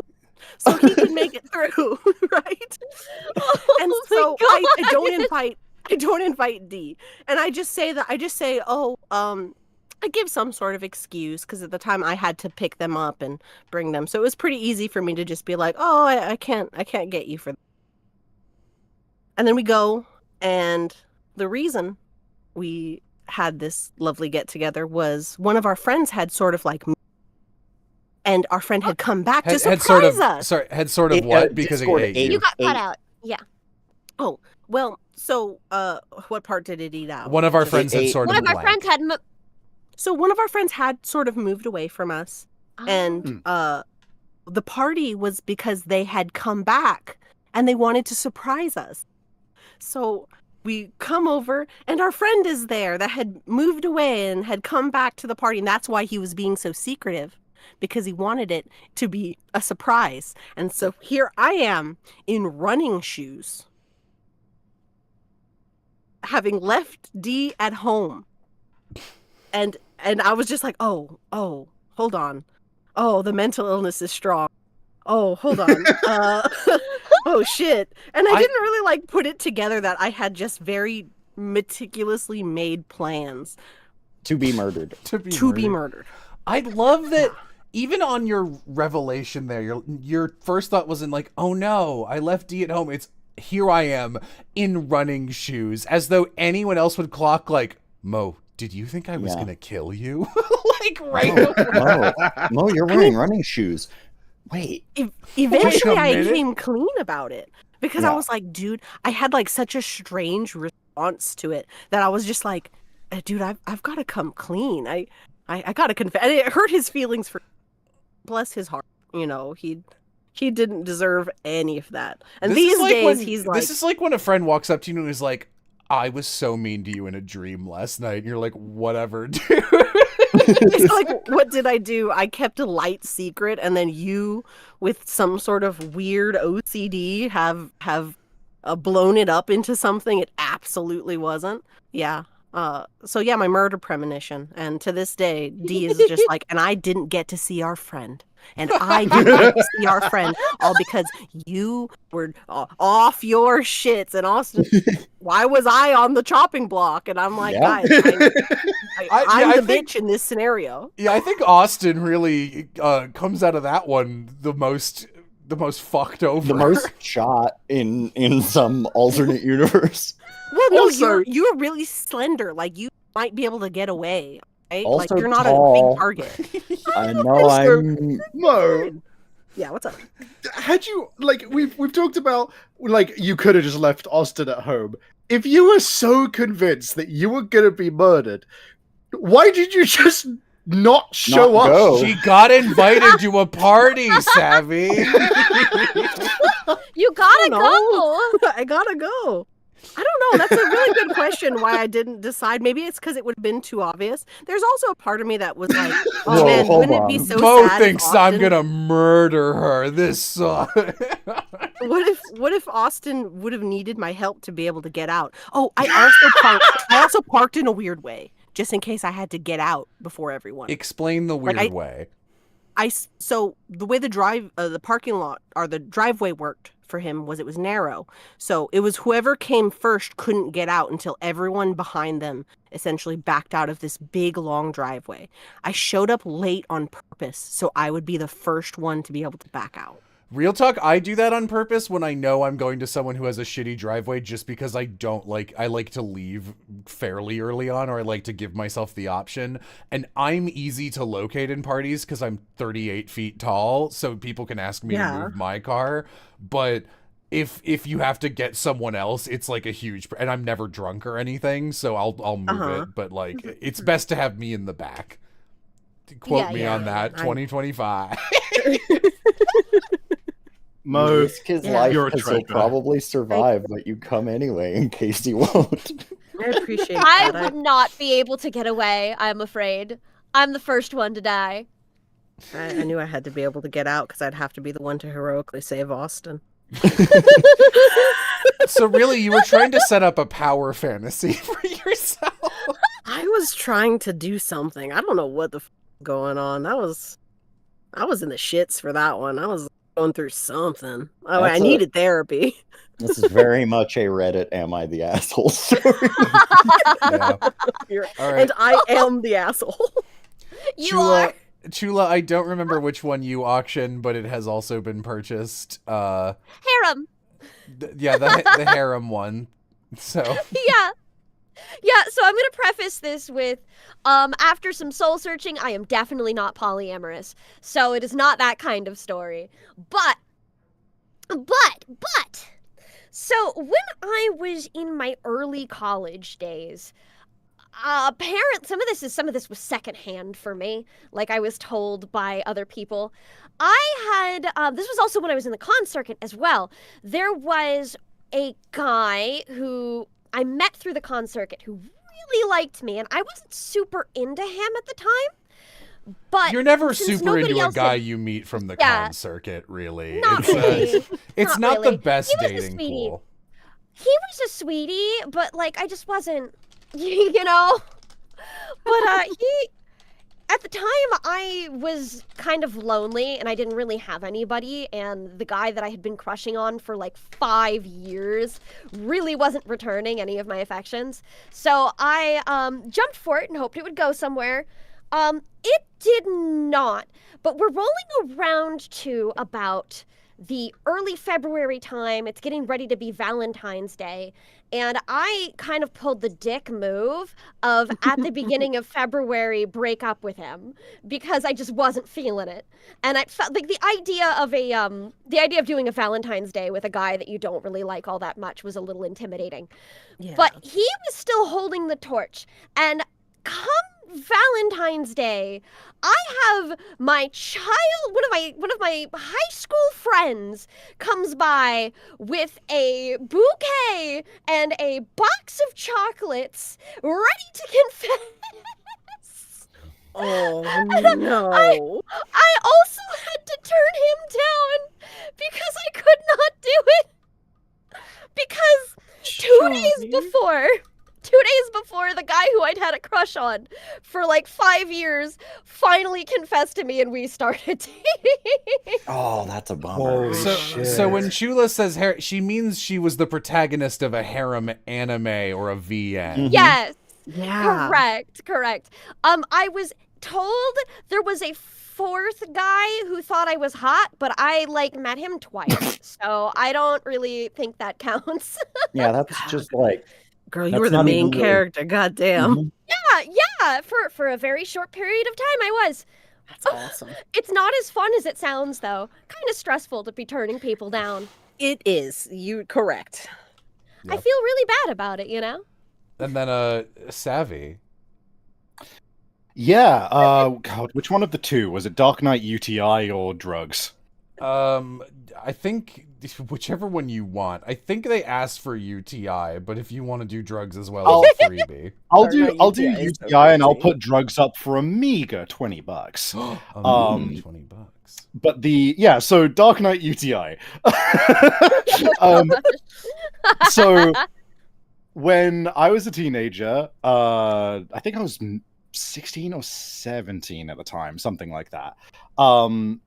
so he can make it through, right? And so I don't invite D, and I just say, I give some sort of excuse because at the time I had to pick them up and bring them, so it was pretty easy for me to just be like, oh, I can't get you for that. And then we go, and the reason we had this lovely get together was one of our friends had sort of like, and our friend had come back to surprise us. Sorry, had sort of what? Because Discord it ate you. You got cut out. Yeah. Oh, well, so what part did it eat out? One of our friends had sort One of of our blank. friends had. So one of our friends had sort of moved away from us, and the party was because they had come back and they wanted to surprise us. So we come over, and our friend is there that had moved away and had come back to the party, and that's why he was being so secretive, because he wanted it to be a surprise. And so here I am in running shoes, having left D at home. And I was just like, oh, hold on. Oh, the mental illness is strong. Oh, hold on. Oh, shit. And I didn't really like put it together that I had just very meticulously made plans. To be murdered. To be murdered. I love that even on your revelation there, your first thought wasn't like, oh no, I left D at home. It's here I am in running shoes, as though anyone else would clock like, Mo, did you think I was going to kill you? Like, right? Mo, you're wearing running shoes. Wait. Eventually, I came clean about it. Because I was like, dude, I had like such a strange response to it that I was just like, dude, I've got to come clean. I got to confess. And it hurt his feelings for, bless his heart. You know, he didn't deserve any of that. And these days, he's like... This is like when a friend walks up to you and is like, I was so mean to you in a dream last night. And you're like, whatever, dude. It's like, what did I do? I kept a light secret, and then you, with some sort of weird OCD, have blown it up into something it absolutely wasn't. Yeah. So yeah, my murder premonition. And to this day, D is just like, and I didn't get to see our friend. And I didn't get to see our friend, all because you were off your shits. And Austin, why was I on the chopping block? And I'm like, guys, I'm the bitch in this scenario. Yeah, I think Austin really comes out of that one the most fucked over. The most shot in some alternate universe. Well, no, you're really slender. Like, you might be able to get away. Right? Also like, you're not tall. a big target. I know. I'm Mo. Yeah, what's up? Had you we've talked about you could have just left Austin at home. If you were so convinced that you were gonna be murdered, why did you just not show up? Go. She got invited to a party, Savvy. You gotta go. I gotta go. I don't know. That's a really good question why I didn't decide. Maybe it's because it would have been too obvious. There's also a part of me that was like, oh man, wouldn't it be so Mo sad thinks if Austin... I'm gonna murder her. This sucks. What if Austin would have needed my help to be able to get out? Oh, I also parked in a weird way, just in case I had to get out before everyone. Explain the weird way. So the way the parking lot or the driveway worked for him was it was narrow. So it was whoever came first couldn't get out until everyone behind them essentially backed out of this big long driveway. I showed up late on purpose so I would be the first one to be able to back out. Real talk, I do that on purpose when I know I'm going to someone who has a shitty driveway just because I like to leave fairly early on, or I like to give myself the option. And I'm easy to locate in parties because I'm 38 feet tall, so people can ask me to move my car. But if you have to get someone else, it's like a huge, and I'm never drunk or anything, so I'll move it. But like, it's best to have me in the back. Quote me on that, 2025. Mo, You risk his life you're a because he'll treasure. probably survive, but you come anyway in case he won't. I appreciate I that. would not be able to get away, I'm afraid. I'm the first one to die. I knew I had to be able to get out because I'd have to be the one to heroically save Austin. So really, you were trying to set up a power fantasy for yourself. I was trying to do something. I don't know what the going on. I was in the shits for that one. I was going through something. Oh, I needed therapy. This is very much a Reddit "Am I the asshole?" story. Yeah. All right. And I am the asshole. You are. Chula, I don't remember which one you auctioned, but it has also been purchased. Harem. The harem one. So Yeah, so I'm gonna preface this with, after some soul searching, I am definitely not polyamorous. So it is not that kind of story. But, so when I was in my early college days, some of this was secondhand for me. Like, I was told by other people. I had, this was also when I was in the con circuit as well. There was a guy who I met through the con circuit who really liked me, and I wasn't super into him at the time. But you're never since super into a else guy had- you meet from the Yeah. con circuit, really. Not It's really. it's Not not really. the best He was a dating sweetie. pool. He was a sweetie, but like I just wasn't, you know. But at the time I was kind of lonely and I didn't really have anybody, and the guy that I had been crushing on for like 5 years really wasn't returning any of my affections. So I jumped for it and hoped it would go somewhere. It did not. But we're rolling around to about the early February time. It's getting ready to be Valentine's Day. And I kind of pulled the dick move of at the beginning of February break up with him because I just wasn't feeling it. And I felt like the idea of doing a Valentine's Day with a guy that you don't really like all that much was a little intimidating. Yeah. But he was still holding the torch. And come Valentine's Day, I have one of my high school friends comes by with a bouquet and a box of chocolates ready to confess. Oh And no. I also had to turn him down because I could not do it. Because 2 days before, the guy who I'd had a crush on for like 5 years finally confessed to me and we started dating. Oh, that's a bummer. Holy So, shit. so when Chula says she means she was the protagonist of a harem anime or a VN. Yes, Yeah. correct. I was told there was a fourth guy who thought I was hot, but I like met him twice. So I don't really think that counts. Yeah, that's just like Girl, you That's were the not main even really- character. Goddamn. Mhm. Yeah, for a very short period of time I was. That's awesome. It's not as fun as it sounds, though. Kind of stressful to be turning people down. It is. You correct. I Yep. feel really bad about it, you know? And then Savvy. Yeah, God, which one of the two? Was it Dark Knight UTI or drugs? I think whichever one you want. I think they asked for UTI, but if you want to do drugs as well, it's a freebie. I'll Dark do Knight I'll do UTI is so UTI and I'll crazy. put drugs up for a meager $20. $20. But so Dark Knight UTI. So when I was a teenager, I think I was 16 or 17 at the time, something like that. The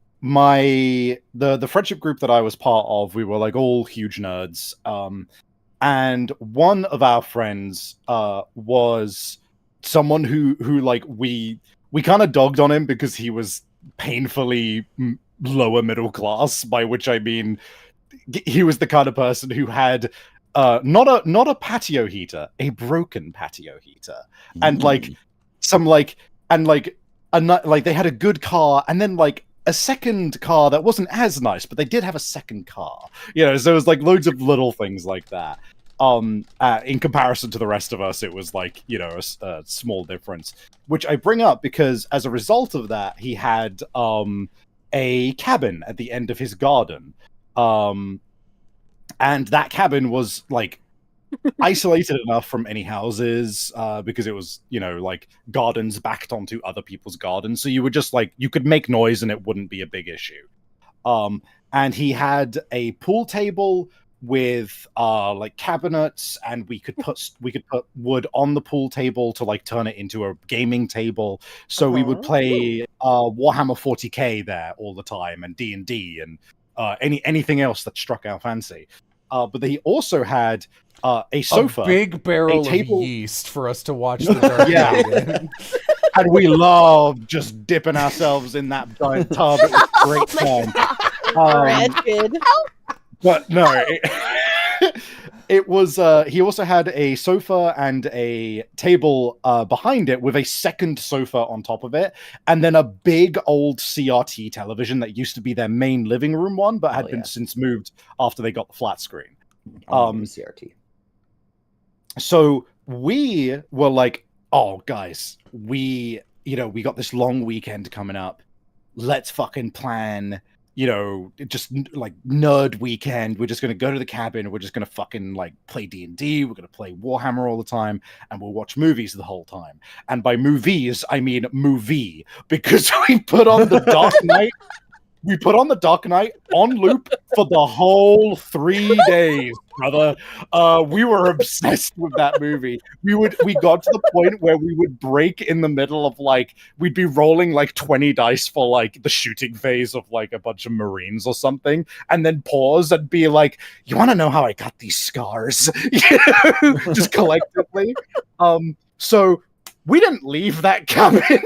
friendship group that I was part of, we were like all huge nerds. And one of our friends was someone who like we kind of dogged on him because he was painfully lower middle class, by which I mean he was the kind of person who had not a patio heater, a broken patio heater, and like some like and like like they had a good car, and then like a second car that wasn't as nice, but they did have a second car. You know, so it was like loads of little things like that. In comparison to the rest of us, it was like, you know, a small difference, which I bring up because as a result of that, he had a cabin at the end of his garden. And that cabin was like isolated enough from any houses because it was, you know, like gardens backed onto other people's gardens. So you would just like, you could make noise and it wouldn't be a big issue. And he had a pool table with like cabinets, and we could put wood on the pool table to like turn it into a gaming table. So we would play Warhammer 40k there all the time, and D&D, and anything else that struck our fancy. But he also had a sofa, a big barrel of yeast for us to watch the Dark Knight in. And we loved just dipping ourselves in that giant tub. It was great fun. But no, it was. He also had a sofa and a table behind it with a second sofa on top of it, and then a big old CRT television that used to be their main living room one, but had been since moved after they got the flat screen. CRT. So we were like, "Oh, guys, we got this long weekend coming up. Let's fucking plan." You know, just like nerd weekend. We're just going to go to the cabin. We're just going to fucking like play D&D. We're going to play Warhammer all the time, and we'll watch movies the whole time. And by movies, I mean movie, because we put on the Dark Knight. We put on the Dark Knight on loop for the whole 3 days, brother. We were obsessed with that movie. We got to the point where we would break in the middle of like, we'd be rolling like 20 dice for like the shooting phase of like a bunch of Marines or something, and then pause and be like, "You want to know how I got these scars?" Just collectively. So we didn't leave that cabin,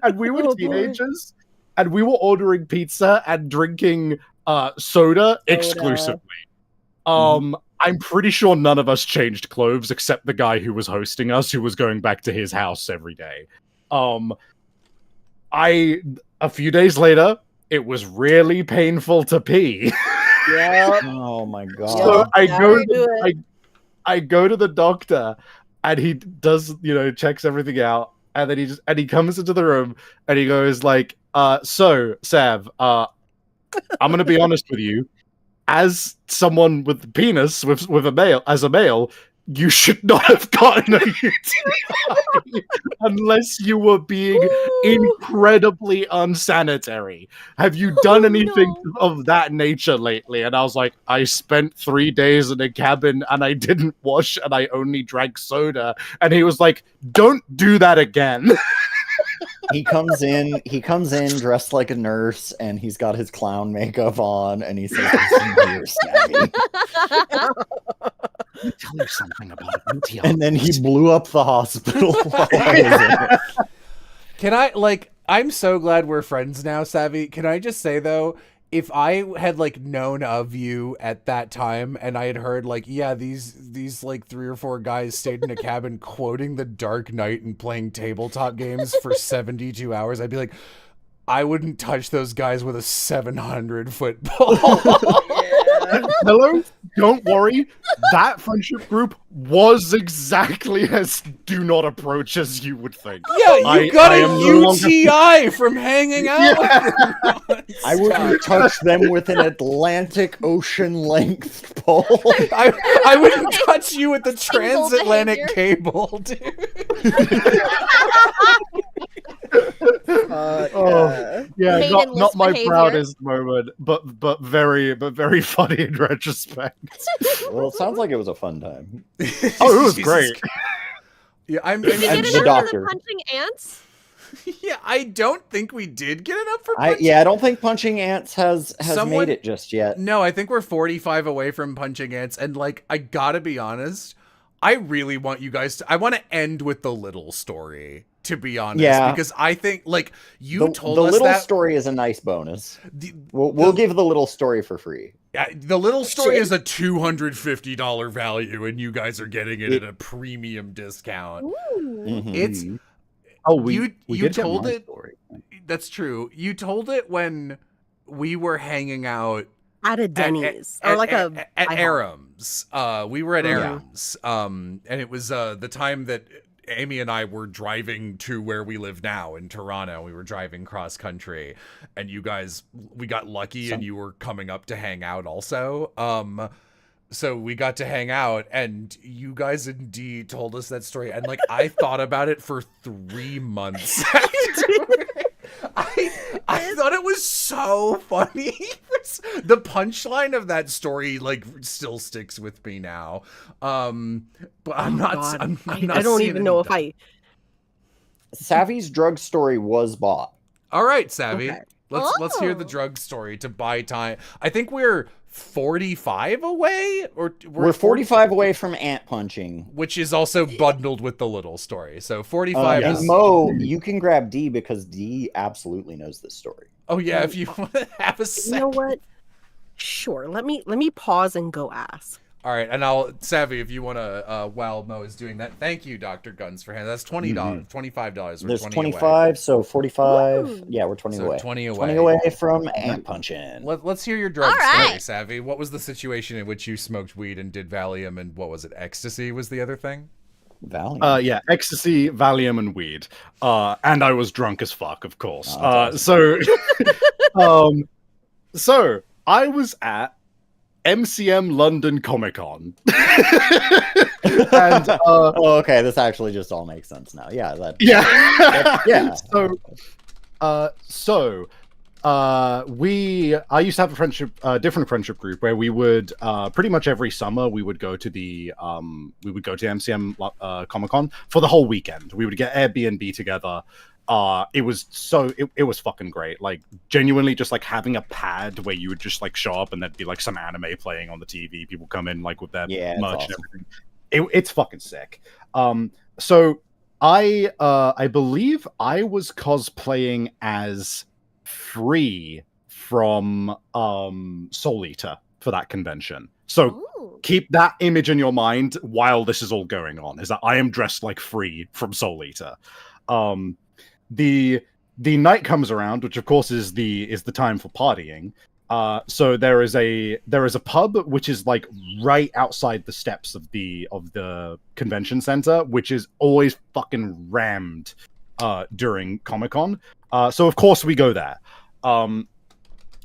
and we were teenagers. And we were ordering pizza and drinking soda exclusively. I'm pretty sure none of us changed clothes except the guy who was hosting us, who was going back to his house every day. A few days later, it was really painful to pee. Yeah. Oh my god. So I go to the doctor, and he does, checks everything out, and then he comes into the room and he goes like, "So, Sav, I'm gonna be honest with you. As someone with a penis, with a male, you should not have gotten a UTI unless you were being incredibly unsanitary. Have you done anything of that nature lately?" And I was like, "I spent 3 days in a cabin and I didn't wash and I only drank soda." And he was like, "Don't do that again." He comes in dressed like a nurse, and he's got his clown makeup on, and he says, "Listen here, Stabby. Let me tell you something about it." And then he blew up the hospital. Can I, I'm so glad we're friends now, Savvy. Can I just say, though, if I had, known of you at that time, and I had heard, these 3 or 4 guys stayed in a cabin quoting the Dark Knight and playing tabletop games for 72 hours, I'd be like, I wouldn't touch those guys with a 700-foot pole. Hello? Don't worry. That friendship group was exactly as do not approach as you would think. Yeah, you got a UTI from hanging out with them. I wouldn't touch them with an Atlantic Ocean length pole. I wouldn't touch you with the transatlantic cable, dude. Yeah, not my proudest moment, but very funny in retrospect. Well, it sounds like it was a fun time. Oh, it was great. Yeah, Did we get enough for the punching ants? Yeah, I don't think we did get enough for punching. I don't think punching ants has made it just yet. No, I think we're 45 away from punching ants, and I gotta be honest, I really want you guys to. I want to end with the little story. to be honest. Yeah. Because I think, like, you told the us little that story is a nice bonus. the, We'll give the little story for free. the little story is a $250 value, and you guys are getting it at a premium discount. Mhm. It's we you did get told my it. story. That's true. You told it when we were hanging out At a Denny's or like at IHOP. Aram's. We were at Yeah. Aram's. And it was the time that Amy and I were driving to where we live now in Toronto. We were driving cross country, and you guys, we got lucky, and you were coming up to hang out also. So we got to hang out, and you guys indeed told us that story, and like I thought about it for 3 months. I thought it was so funny. The punchline of that story like still sticks with me now. But I'm not. God. I'm I not don't seeing even know if any- Savvy's drug story was bought. All right, Savvy. Okay. Let's hear the Oh. drug story to buy time. I think we're 45 away, or We're 45 away from ant punching. which is also bundled with the little story. So 45 And is. Mo, you can grab D because D absolutely knows this story. Oh yeah, if you want to have a sec. You know what? Sure. Let me pause and go ask. All right, and I'll Savvy if you want to. While Mo is doing that, thank you, Dr. Guns for hand. That's $20, $25. There's 20 25, away. so 45. Woo. Yeah, we're 20 So away. 20 away. 20 away from ant punching. Let's hear your drug All story, right. Savvy. What was the situation in which you smoked weed and did Valium, and what was it? Ecstasy was the other thing. Valiant. Yeah, ecstasy, Valium, and weed. And I was drunk as fuck, of course. Oh, that's So I was at MCM London Comic Con, and Oh, okay. This actually just all makes sense now. Yeah, that. yeah, Yeah. I used to have a friendship, different friendship group where we would pretty much every summer we would go to MCM Comic Con for the whole weekend. We would get Airbnb together. It was fucking great. Like genuinely just like having a pad where you would just like show up and there'd be like some anime playing on the TV. People come in like with their Yeah, it's merch awesome. and everything. It's fucking sick. So I believe I was cosplaying as Free from Soul Eater for that convention. So Ooh. keep that image in your mind while this is all going on, is that I am dressed like Free from Soul Eater. The night comes around, which of course is the time for partying. So there is a pub which is like right outside the steps of the convention center, which is always fucking rammed during Comic-Con. So of course we go there.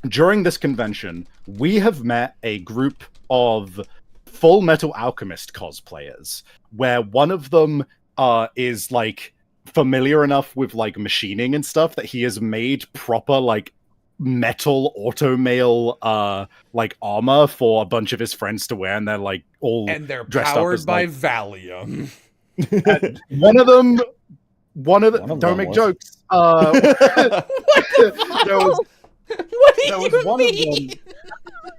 During this convention, we have met a group of Full Metal Alchemist cosplayers, where one of them is like familiar enough with like machining and stuff that he has made proper like metal automail like armor for a bunch of his friends to wear, and they're like all And they're dressed up powered as, by like- Valium. one of them One of don't them make was. jokes. There was What do there was you one of mean? them.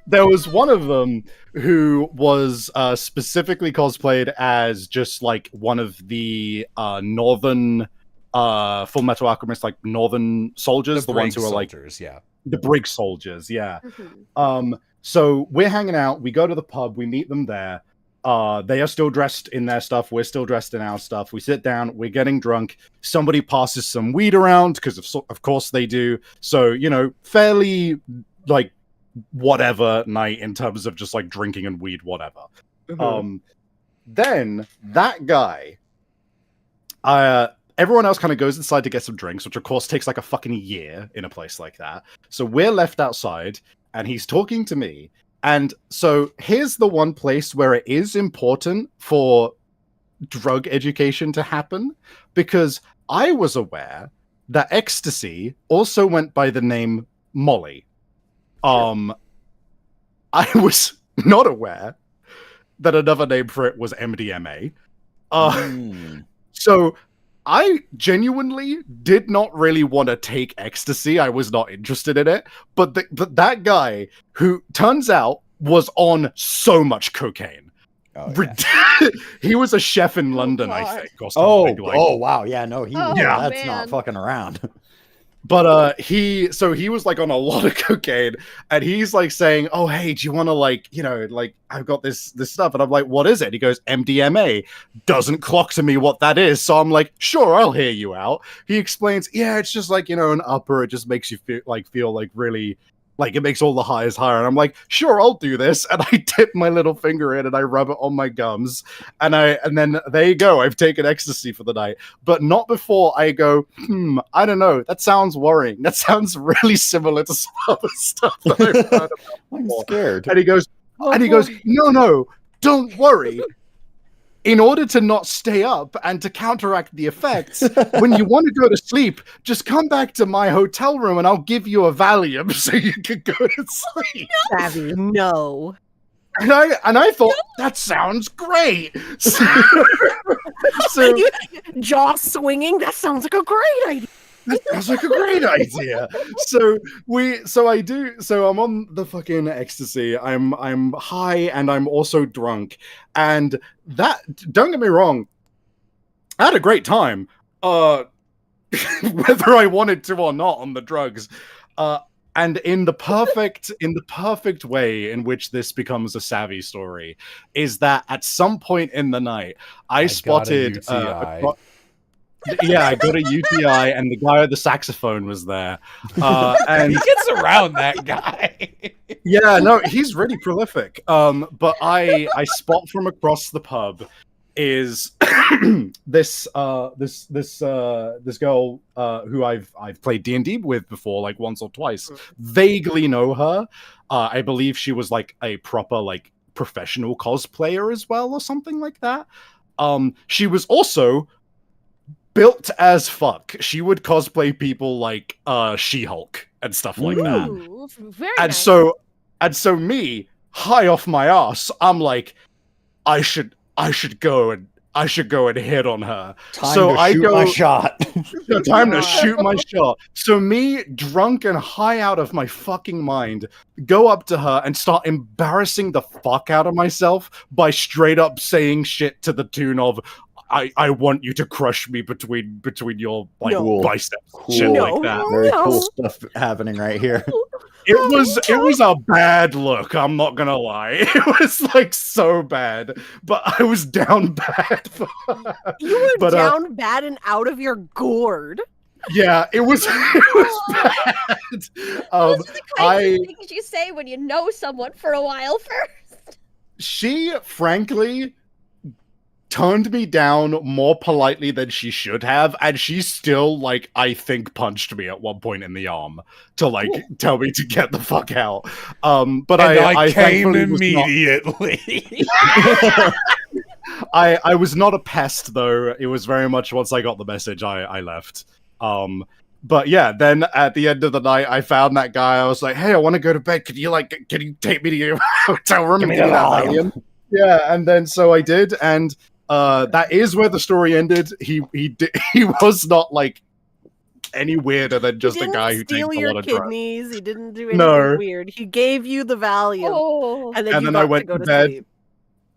There was one of them who was specifically cosplayed as just like one of the northern Full Metal Alchemist, like northern soldiers, the ones who are like soldiers, yeah. the brig soldiers. Yeah. Mhm. So we're hanging out. We go to the pub. We meet them there. They are still dressed in their stuff. We're still dressed in our stuff. We sit down. We're getting drunk. Somebody passes some weed around because of course they do. So fairly like whatever night in terms of just like drinking and weed, whatever. Then that guy, everyone else kind of goes inside to get some drinks, which of course takes like a fucking year in a place like that. So we're left outside, and he's talking to me. And so here's the one place where it is important for drug education to happen, because I was aware that ecstasy also went by the name Molly. I was not aware that another name for it was MDMA. So I genuinely did not really want to take ecstasy. I was not interested in it. But that guy, who turns out was on so much cocaine, Oh, yeah. He was a chef in London, I God. think. Or something Oh, like. oh, wow. Yeah, no, Oh, that's man. not fucking around. But he was like on a lot of cocaine, and he's like saying, "Oh, hey, do you want to like, like I've got this stuff," and I'm like, "What is it?" He goes, "MDMA." Doesn't clock to me what that is, so I'm like, "Sure, I'll hear you out." He explains, "Yeah, it's just like an upper. It just makes you feel like really." Like it makes all the highs higher, and I'm like, sure, I'll do this. And I dip my little finger in and I rub it on my gums, and then there you go. I've taken ecstasy for the night, but not before I go. I don't know. That sounds worrying. That sounds really similar to some other stuff that I've heard about. I'm scared. And he goes, no, don't worry. In order to not stay up and to counteract the effects, when you want to go to sleep, just come back to my hotel room and I'll give you a Valium so you can go to sleep. Savvy, no. And I thought, that sounds great. So Jaw swinging, that sounds like a great idea. that sounds like a great idea. So I'm on the fucking ecstasy. I'm high and I'm also drunk. And that, don't get me wrong, I had a great time. Whether I wanted to or not on the drugs. And in the perfect way in which this becomes a Savvy story is that at some point in the night, I spotted I got a UTI, and the guy with the saxophone was there. And He gets around, that guy. yeah, no, he's really prolific. But I spot from across the pub is this girl who I've played D&D with before, like once or twice. Vaguely know her. I believe she was like a proper like professional cosplayer as well, or something like that. She was also built as fuck. She would cosplay people like She-Hulk and stuff like that. Ooh, very And nice. so me, high off my ass, I'm like, I should go and hit on her. Time to shoot my shot. Time to shoot my shot. So me, drunk and high out of my fucking mind, go up to her and start embarrassing the fuck out of myself by straight up saying shit to the tune of, I want you to crush me between your like biceps. Shit like that. Very cool stuff happening right here. It was a bad look, I'm not gonna lie. It was like so bad, but I was down bad. You were down bad and out of your gourd. Yeah, it was bad. Those are the kinds of things you say when you know someone for a while first. She frankly turned me down more politely than she should have, and she still, like, I think punched me at one point in the arm to like tell me to get the fuck out. But I came thankfully immediately. I was not a pest though. It was very much once I got the message, I left. But yeah, then at the end of the night, I found that guy. I was like, "Hey, I want to go to bed. Can you take me to your hotel room and give me that Valium?" Yeah, and then so I did, and that is where the story ended. He was not like any weirder than just a guy who takes a lot of drugs. Kidneys. He didn't do anything weird. He gave you the Valium, and then I went to bed. Sleep.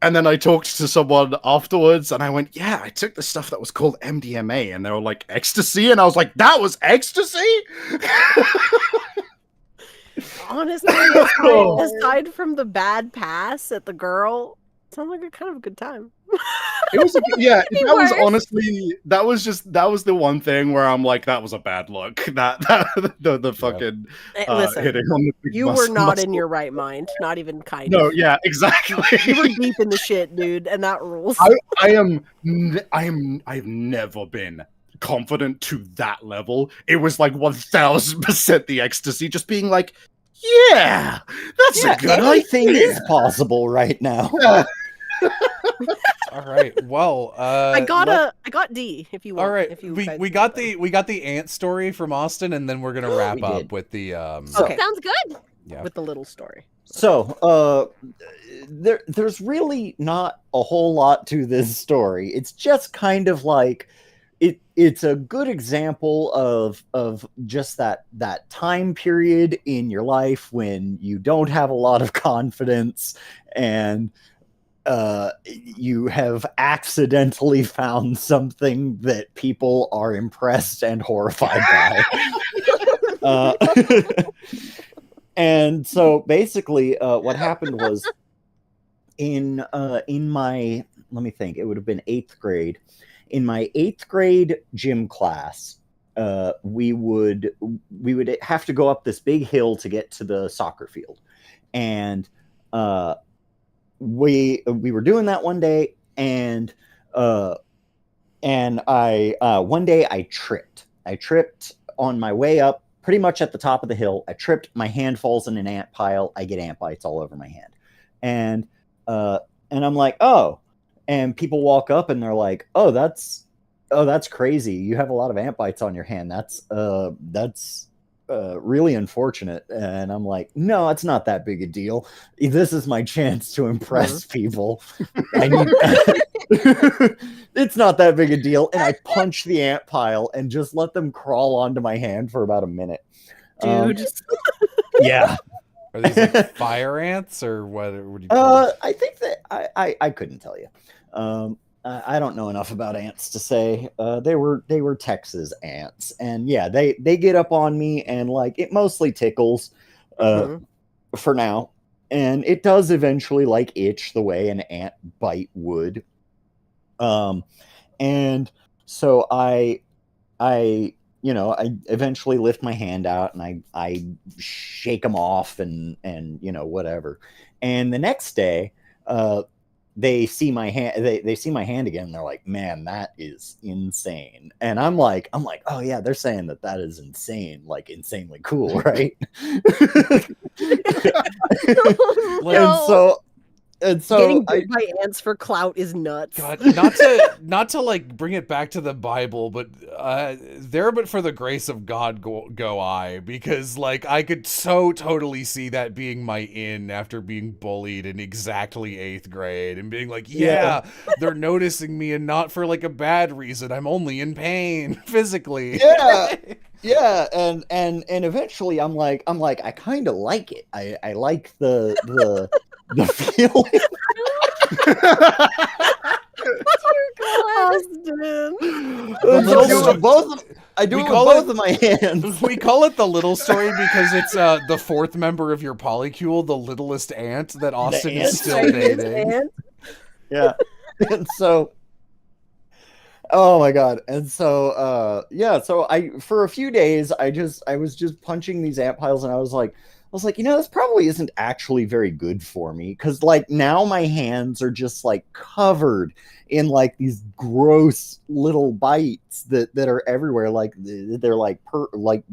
And then I talked to someone afterwards, and I went, "Yeah, I took the stuff that was called MDMA," and they were like, "Ecstasy," and I was like, "That was ecstasy." Honestly, aside from the bad pass at the girl, it sounds like a kind of a good time. It was, yeah. That was honestly, that was the one thing where I'm like, that was a bad look. The fucking listen, hitting on the big you were not in your right mind, not even kind of. No, yeah, exactly. You were deep in the shit, dude, and that rules. I've never been confident to that level. It was like 1000% the ecstasy, just being like, yeah, that's a good anything idea. is possible right now. All right. Well, I got D. If you want. All right. If you we got the ant story from Austin, and then we're gonna wrap up with the. Okay. Sounds good. Yeah. With the little story. So, there's really not a whole lot to this story. It's just kind of like it's a good example of just that time period in your life when you don't have a lot of confidence, and you have accidentally found something that people are impressed and horrified by. And so basically, what happened was in my, let me think, it would have been 8th grade. In my 8th grade gym class, we would have to go up this big hill to get to the soccer field, and we were doing that one day, and I one day I tripped on my way up, pretty much at the top of the hill. I tripped, my hand falls in an ant pile, I get ant bites all over my hand, and I'm like, oh, and people walk up and they're like, oh, that's crazy, you have a lot of ant bites on your hand, that's really unfortunate. And I'm like, no, it's not that big a deal. This is my chance to impress people. I need it's not that big a deal. And I punch the ant pile and just let them crawl onto my hand for about a minute. Dude. Yeah. Are these like fire ants or what would you I think that I couldn't tell you. I don't know enough about ants to say. They were Texas ants, and yeah, they get up on me, and like it mostly tickles for now, and it does eventually like itch the way an ant bite would. And so I eventually lift my hand out and I shake them off and whatever. And the next day, they see my hand. They see my hand again. And they're like, "Man, that is insane." And I'm like, "Oh yeah, they're saying that is insane, like insanely cool, right?" And so getting bit by ants for clout is nuts. God, not to like bring it back to the Bible, but there, but for the grace of God go I, because like I could so totally see that being my in after being bullied in exactly 8th grade and being like, yeah, they're noticing me, and not for like a bad reason. I'm only in pain physically. Yeah. Yeah, and eventually I'm like I kind of like it. I like the feeling. I do it with both of my hands. We call it the little story because it's the 4th member of your polycule, the littlest ant that Austin is still dating. Yeah. And so, oh my god. And so so I, for a few days, I was just punching these ant piles, and I was like, this probably isn't actually very good for me, because like now my hands are just like covered in like these gross little bites that are everywhere. Like they're like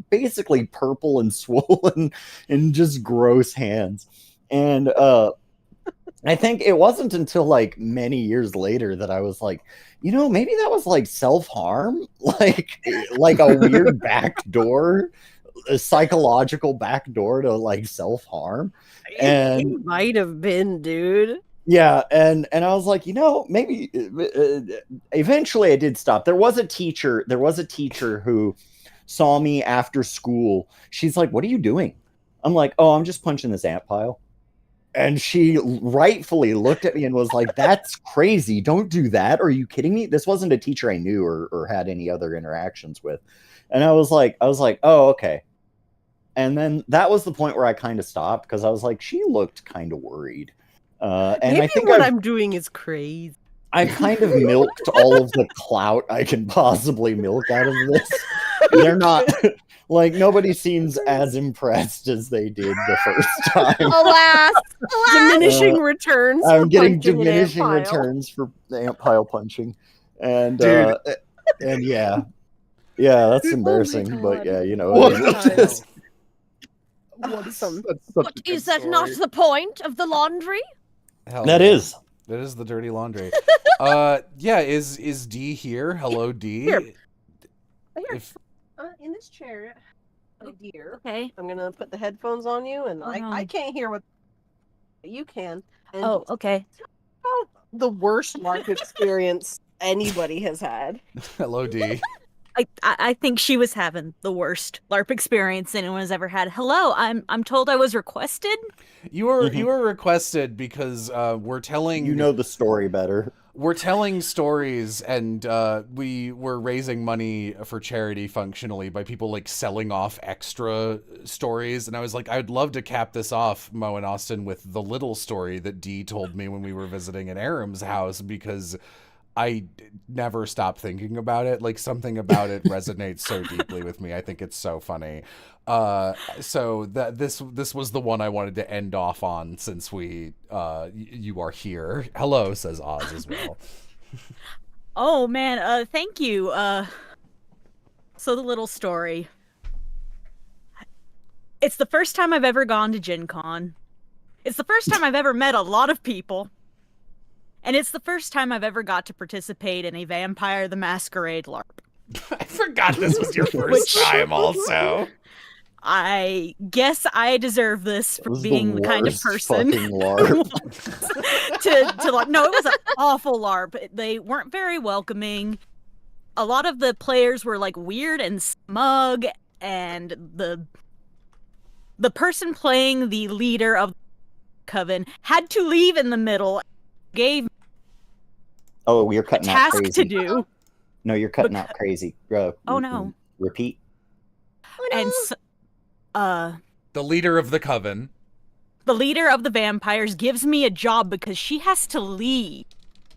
basically purple and swollen and just gross hands. And I think it wasn't until like many years later that I was like, maybe that was like self-harm, like a weird backdoor, a psychological backdoor to like self-harm. And it might have been, dude. Yeah, and I was like, maybe eventually I did stop. There was a teacher who saw me after school. She's like, "What are you doing?" I'm like, "Oh, I'm just punching this ant pile." And she rightfully looked at me and was like, "That's crazy. Don't do that. Are you kidding me?" This wasn't a teacher I knew or had any other interactions with. And I was like, "Oh, okay." And then that was the point where I kind of stopped, because I was like, she looked kind of worried. And maybe I think what I'm doing is crazy. I kind of milked all of the clout I can possibly milk out of this. They're not like, nobody seems as impressed as they did the first time. Alas. Diminishing returns. I'm getting punching an ant diminishing pile. returns for ant pile punching, and Dude. and yeah, that's embarrassing. God. But yeah, What? Awesome. What, is that not the point of the laundry? Hell that yeah. is. That is the dirty laundry. Yeah, is D here? Hello, D. Here. If In this chair, dear. Okay. I'm gonna put the headphones on you, and Oh, no. I can't hear what you can. And Oh, okay. the worst market experience anybody has had. hello, D. I think she was having the worst LARP experience anyone has ever had. Hello, I'm told I was requested. You were requested because we're telling You know the story better. we're telling stories, and we were raising money for charity functionally by people like selling off extra stories. And I was like, I'd love to cap this off, Mo and Austin, with the little story that Dee told me when we were visiting at Aram's house, because I never stop thinking about it. Like, something about it resonates so deeply with me. I think it's so funny. So that this was the one I wanted to end off on, since we you are here. Hello, says Oz as well. Oh man, thank you. So the little story. It's the first time I've ever gone to Gen Con. It's the first time I've ever met a lot of people. And it's the first time I've ever got to participate in a Vampire the Masquerade LARP. I forgot this was your first time also. I guess I deserve this for It was being the kind of worst person fucking LARP. to like. No, it was an awful LARP. They weren't very welcoming. A lot of the players were like weird and smug, and the person playing the leader of the coven had to leave in the middle. Gave Oh, you're cutting out task crazy. to do. No, you're cutting out crazy. Oh no! Repeat. Oh, no. And The leader of the coven. the leader of the vampires gives me a job because she has to leave.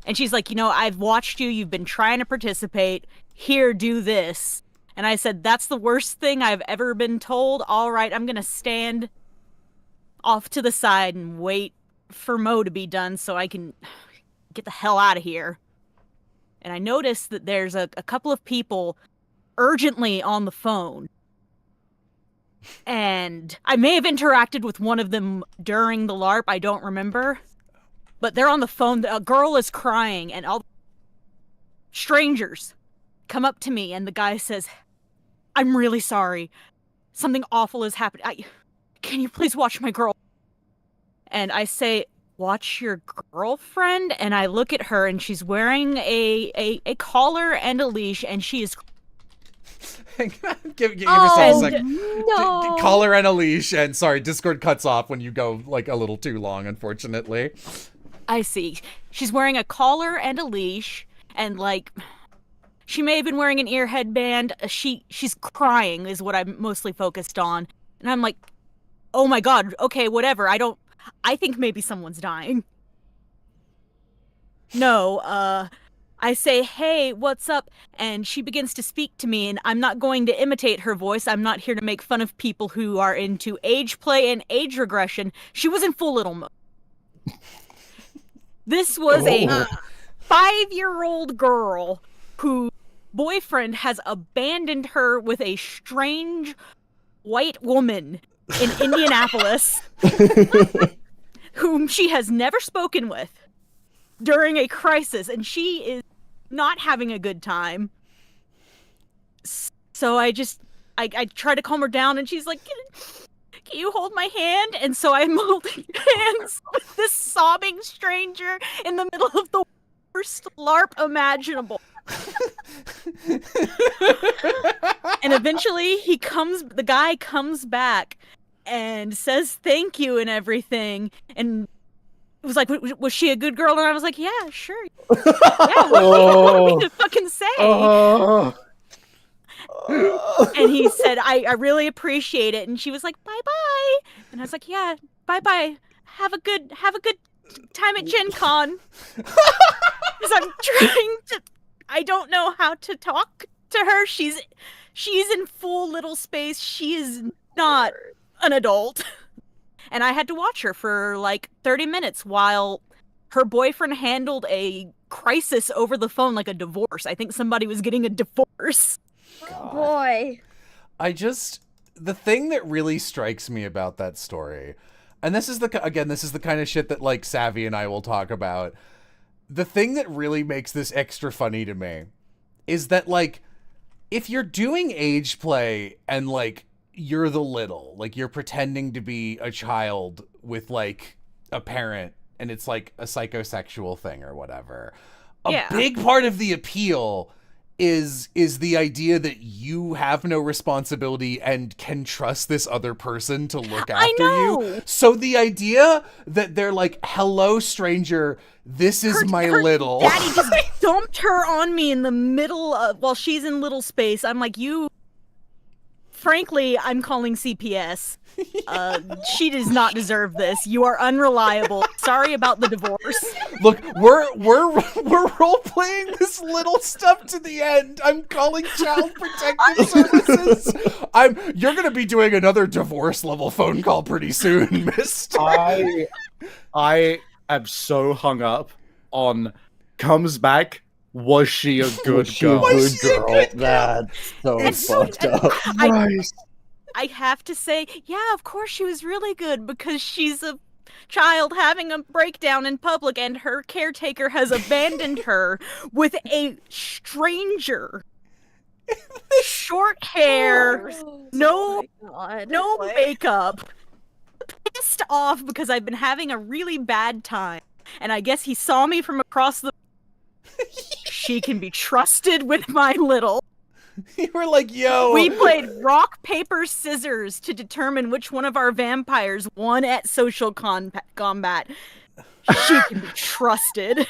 And she's like, I've watched you. You've been trying to participate. Here, do this. And I said, that's the worst thing I've ever been told. All right, I'm going to stand off to the side and wait for Mo to be done so I can get the hell out of here. And I noticed that there's a couple of people urgently on the phone. And I may have interacted with one of them during the LARP, I don't remember. But they're on the phone, a girl is crying, and all strangers come up to me, and the guy says, I'm really sorry. Something awful has happened. Can you please watch my girl? And I say, watch your girlfriend? And I look at her, and she's wearing a collar and a leash, and she is... give yourself a second. No. Collar and a leash, and sorry, Discord cuts off when you go like a little too long, unfortunately. I see. She's wearing a collar and a leash, and like... She may have been wearing an ear headband. She's crying is what I'm mostly focused on. And I'm like, oh my god, okay, whatever. I think maybe someone's dying. No, I say, hey, what's up? And she begins to speak to me, and I'm not going to imitate her voice. I'm not here to make fun of people who are into age play and age regression. She was in full little mode. This was a 5-year-old girl whose boyfriend has abandoned her with a strange white woman in Indianapolis whom she has never spoken with during a crisis, and she is not having a good time. So I try to calm her down, and she's like, can you hold my hand? And so I'm holding hands with this sobbing stranger in the middle of the worst LARP imaginable. And eventually the guy comes back and says thank you and everything, and it was like, was she a good girl? And I was like, yeah, sure. Yeah, what do you want me to fucking say? And he said, I really appreciate it. And she was like, bye-bye. And I was like, yeah, bye-bye. Have a good time at Gen Con. Because I'm trying to... I don't know how to talk to her. She's in full little space. She is not an adult. And I had to watch her for like 30 minutes while her boyfriend handled a crisis over the phone, like a divorce. I think somebody was getting a divorce. Oh boy. The thing that really strikes me about that story, and this is the kind of shit that like Savvy and I will talk about. The thing that really makes this extra funny to me is that, like, if you're doing age play and, like, you're the little, like, you're pretending to be a child with, like, a parent, and it's, like, a psychosexual thing or whatever, a big part of the appeal is the idea that you have no responsibility and can trust this other person to look after you. So the idea that they're like, hello, stranger, this is my little. Daddy just dumped her on me in the middle of, while she's in little space. I'm like, frankly, I'm calling CPS. She does not deserve this. You are unreliable. Sorry about the divorce. Look, we're role playing this little stuff to the end. I'm calling Child Protective Services. You're gonna be doing another divorce level phone call pretty soon, Mister. I am so hung up on comes back. Was she a good girl? Was she a good girl? That's so fucked up. I have to say, yeah, of course she was really good because she's a child having a breakdown in public and her caretaker has abandoned her with a stranger. Short hair, no makeup. Pissed off because I've been having a really bad time. And I guess he saw me from across the... She can be trusted with my little... You were like, yo. We played rock, paper, scissors to determine which one of our vampires won at social combat. She can be trusted.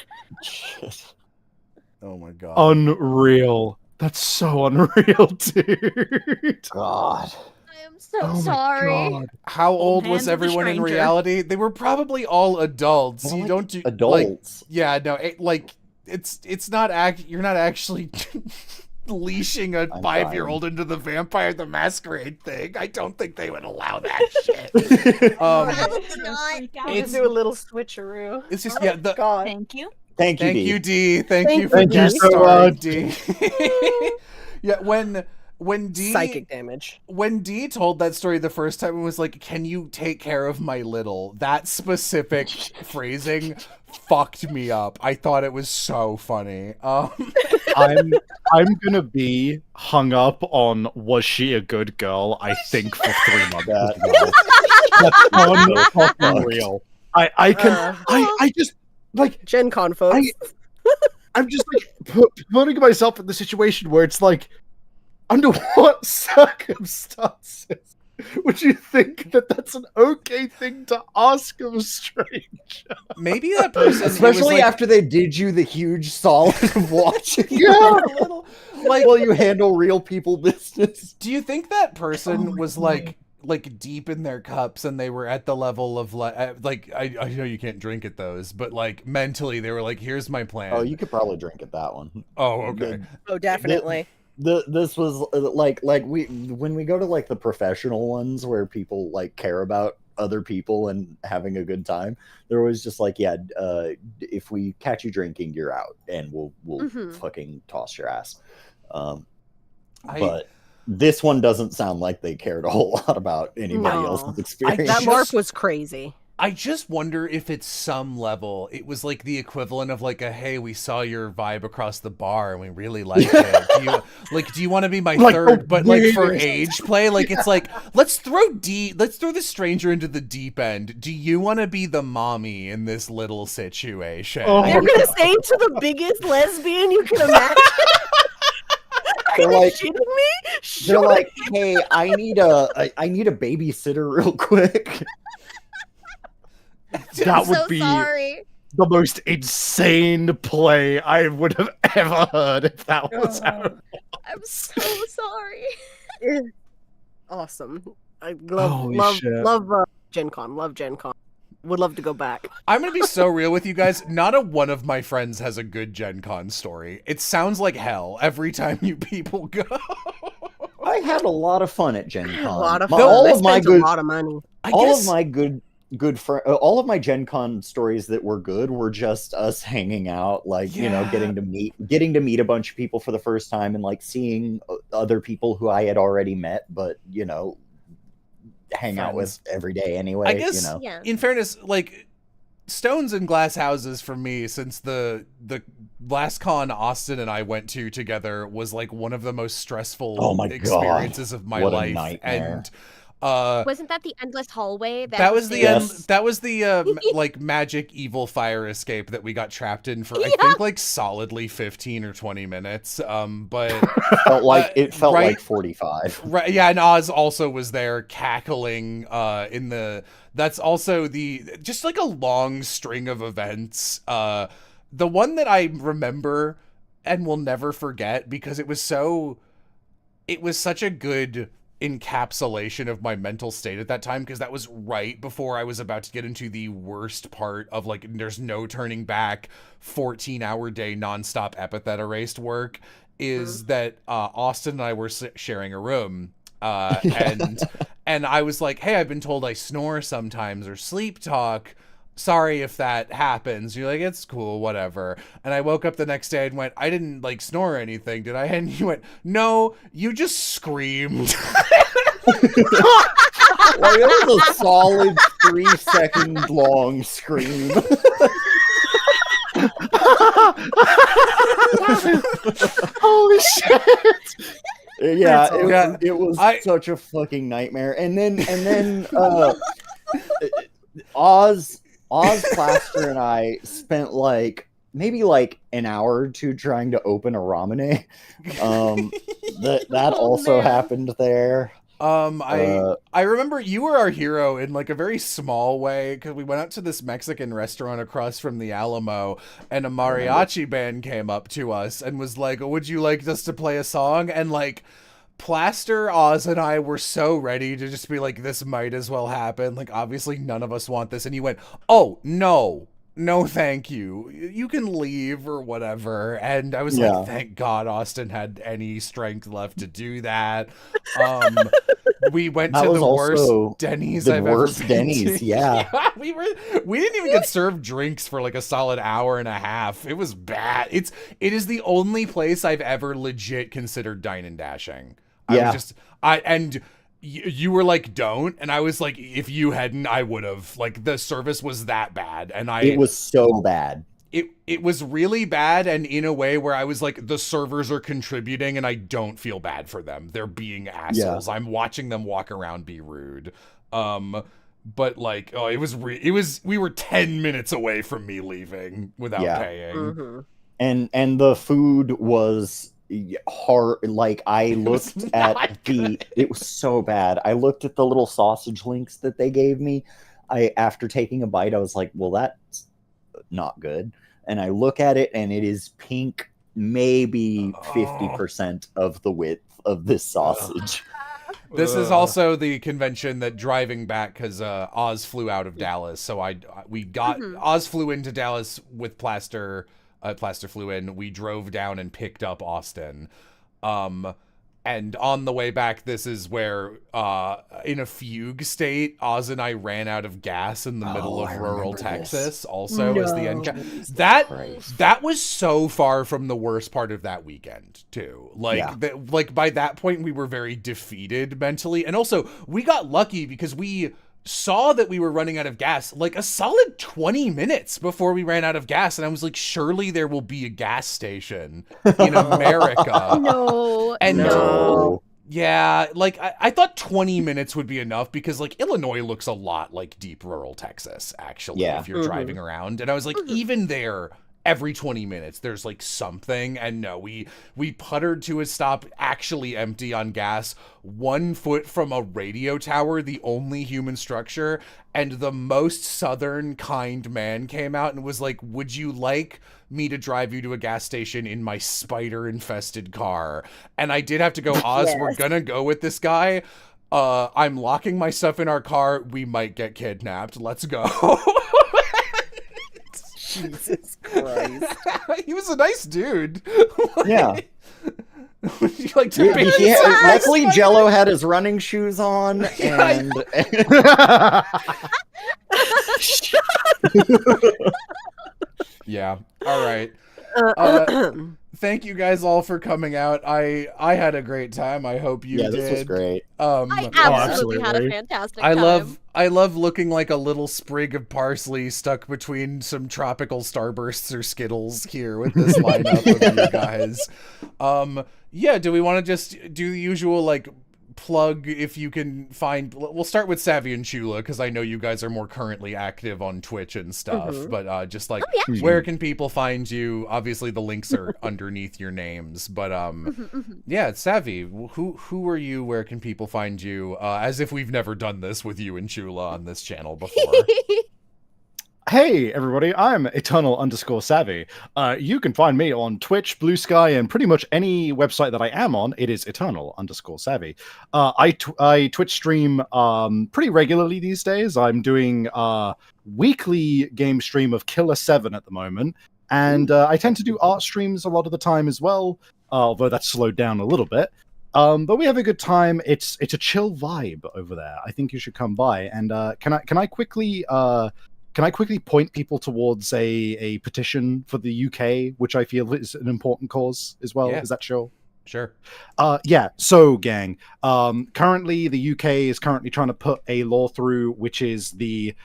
Oh my god. Unreal. That's so unreal, dude. God. I am so sorry. How old hands was of the everyone in stranger. reality? They were probably all adults. Well, You like, don't do adults. Like, yeah, no, it's not you're not actually leashing a I'm 5-year-old into the Vampire the Masquerade thing. I don't think they would allow that shit. Probably not. It's- do a little switcheroo. It's just yeah. God. Thank you. Thank you, Thank Dee. you, D. Thank you for Thank you guest so starring, much. D. Yeah, when D Psychic damage. when Dee told that story the first time, it was like, "Can you take care of my little?" That specific phrasing fucked me up. I thought it was so funny. I'm gonna be hung up on was she a good girl? I think for 3 months. That's unreal. I just like Gen Con, folks. I'm just like putting myself in the situation where it's like, under what circumstances would you think that that's an okay thing to ask of a stranger? Maybe that person, Especially like, after they did you the huge solid of watching you Yeah. for a little, like while you handle real people business. Do you think that person was like deep in their cups and they were at the level of like I know you can't drink at those, but like mentally they were like, here's my plan. Oh, you could probably drink at that one. Oh, okay. Oh, definitely. This was like when we go to like the professional ones where people like care about other people and having a good time. There was just like, yeah, if we catch you drinking, you're out, and we'll fucking toss your ass. But this one doesn't sound like they cared a whole lot about anybody No. else's experience. That LARP was crazy. I just wonder if at some level it was like the equivalent of like a, hey, we saw your vibe across the bar and we really liked it. Do you want to be my Like third? the But like for weirdest. age play, like it's like let's throw the stranger into the deep end. Do you want to be the mommy in this little situation? Oh. You're gonna say to the biggest lesbian you can imagine. They're Are you like- shitting me? They're Shut like, hey, I need a babysitter real quick. That would So be sorry. the most insane play I would have ever heard if that was happening. I'm so sorry. Awesome. I love Holy love shit. love Gen Con. Love Gen Con. Would love to go back. I'm gonna be so real with you guys. Not a one of my friends has a good Gen Con story. It sounds like hell every time you people go. I had a lot of fun at Gen Con. A lot of My- fun. all I of my spent good a lot of money. all of my all of my Gen Con stories that were good were just us hanging out, like, you know, Yeah. getting to meet a bunch of people for the first time and like seeing other people who I had already met, but you know, hang out with every day anyway. I guess you know. Yeah. in fairness, like stones and glass houses for me, since the last con Austin and I went to together was like one of the most stressful Oh my God. experiences of my What a life. nightmare. And Wasn't that the endless hallway? That was the Yes. end. That was the like magic evil fire escape that we got trapped in for I Yeah. think like solidly 15 or 20 minutes. But Felt like it felt right- like 45. right, yeah, and Oz also was there cackling in the. That's also the just like a long string of events. The one that I remember and will never forget because it was such a good encapsulation of my mental state at that time, because that was right before I was about to get into the worst part of like there's no turning back 14-hour day nonstop epithet erased work, is that Austin and I were sharing a room and I was like, hey, I've been told I snore sometimes or sleep talk. Sorry if that happens. You're like, it's cool, whatever. And I woke up the next day and went, I didn't like snore or anything, did I? And you went, no, you just screamed. Like, it was a solid 3-second long scream. Holy shit! Yeah, Yeah, it was such a fucking nightmare. And then Oz, Plaster, and I spent like maybe like an hour or two trying to open a ramen. That also man. happened there. I remember you were our hero in like a very small way, because we went out to this Mexican restaurant across from the Alamo, and a mariachi band came up to us and was like, would you like us to play a song? And like Plaster, Oz, and I were so ready to just be like, this might as well happen. Like, obviously none of us want this. And you went, oh, no, thank you. You can leave or whatever. And I was like, thank God Austin had any strength left to do that. We went That to was the also worst Denny's the I've worst ever been Denny's, to. yeah. We didn't even get served drinks for like a solid hour and a half. It was bad. It is the only place I've ever legit considered dine and dashing. You were like, don't, and I was like, if you hadn't, I would have. Like, the service was that bad, and it was so bad. It was really bad, and in a way where I was like, the servers are contributing, and I don't feel bad for them. They're being assholes. I'm watching them walk around, be rude. But like, oh, we were 10 minutes away from me leaving without paying. Mm-hmm. And the food was hard. Like, I looked at it was so bad. I looked at the little sausage links that they gave me. After taking a bite, I was like, well, that's not good. And I look at it and it is pink, maybe 50% of the width of this sausage. This is also the convention that driving back, because Oz flew out of Dallas, so Oz flew into Dallas with Plaster. Plaster flew in. We drove down and picked up Austin. And on the way back, this is where, in a fugue state, Oz and I ran out of gas in the middle of rural Texas. Also, as the end. That was so far from the worst part of that weekend, too. Like, by that point, we were very defeated mentally, and also we got lucky because we saw that we were running out of gas like a solid 20 minutes before we ran out of gas, and I was like, surely there will be a gas station in America. No. Yeah, like I thought 20 minutes would be enough, because like Illinois looks a lot like deep rural Texas, actually, if you're driving around. And I was like, even there, every 20 minutes there's like something. And no, we puttered to a stop actually empty on gas, 1 foot from a radio tower, the only human structure, and the most southern kind man came out and was like, would you like me to drive you to a gas station in my spider infested car? And I did have to go, Oz, we're gonna go with this guy. I'm locking my stuff in our car, we might get kidnapped, let's go. Jesus Christ. He was a nice dude. Yeah. Would you like to luckily Jello had his running shoes on, and yeah. All right. Thank you guys all for coming out. I had a great time. I hope you did. This was great. I absolutely had a fantastic time. I love looking like a little sprig of parsley stuck between some tropical starbursts or Skittles here with this lineup of you guys. Yeah, do we want to just do the usual like plug if you can find. We'll start with Savvy and Chula because I know you guys are more currently active on Twitch and stuff. But just like, where can people find you? Obviously, the links are underneath your names. But yeah, Savvy, who are you? Where can people find you? As if we've never done this with you and Chula on this channel before. Hey everybody, I'm Eternal_Savvy. You can find me on Twitch, Blue Sky, and pretty much any website that I am on. It is Eternal_Savvy. I Twitch stream pretty regularly these days. I'm doing weekly game stream of Killer 7 at the moment, and I tend to do art streams a lot of the time as well. Although that's slowed down a little bit. But we have a good time. It's a chill vibe over there. I think you should come by. And can I quickly point people towards a petition for the UK, which I feel is an important cause as well? Yeah. Is that sure? Sure. Yeah. So, gang, currently the UK is currently trying to put a law through, which is the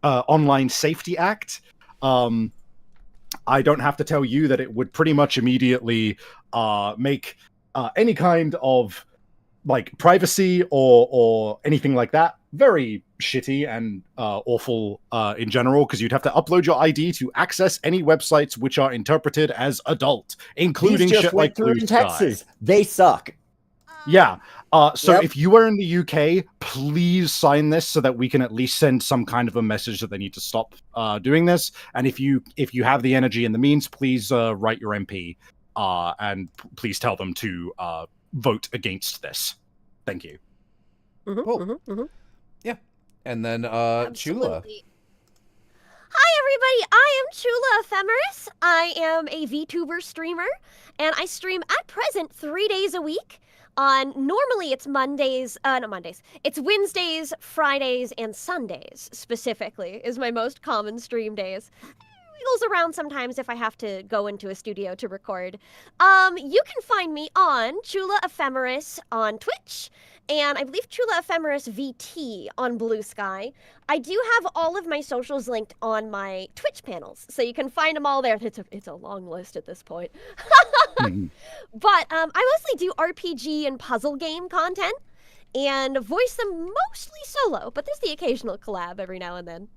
Online Safety Act. I don't have to tell you that it would pretty much immediately make any kind of like privacy or anything like that very shitty and awful in general, because you'd have to upload your ID to access any websites which are interpreted as adult, including These just shit went like through Blue in Sky. Texas. They suck. Yeah. So Yep. if you are in the UK, please sign this so that we can at least send some kind of a message that they need to stop doing this. And if you have the energy and the means, please write your MP and please tell them to vote against this. Thank you. Cool. Yeah. And then Chula. Absolutely. Hi everybody, I am Chula Ephemeris. I am a VTuber streamer, and I stream at present 3 days a week. Normally it's it's Wednesdays, Fridays, and Sundays specifically is my most common stream days. Wiggles around sometimes if I have to go into a studio to record. You can find me on Chula Ephemeris on Twitch, and I believe Chula Ephemeris VT on Blue Sky. I do have all of my socials linked on my Twitch panels, so you can find them all there. It's a long list at this point. But I mostly do RPG and puzzle game content, and voice them mostly solo, but there's the occasional collab every now and then.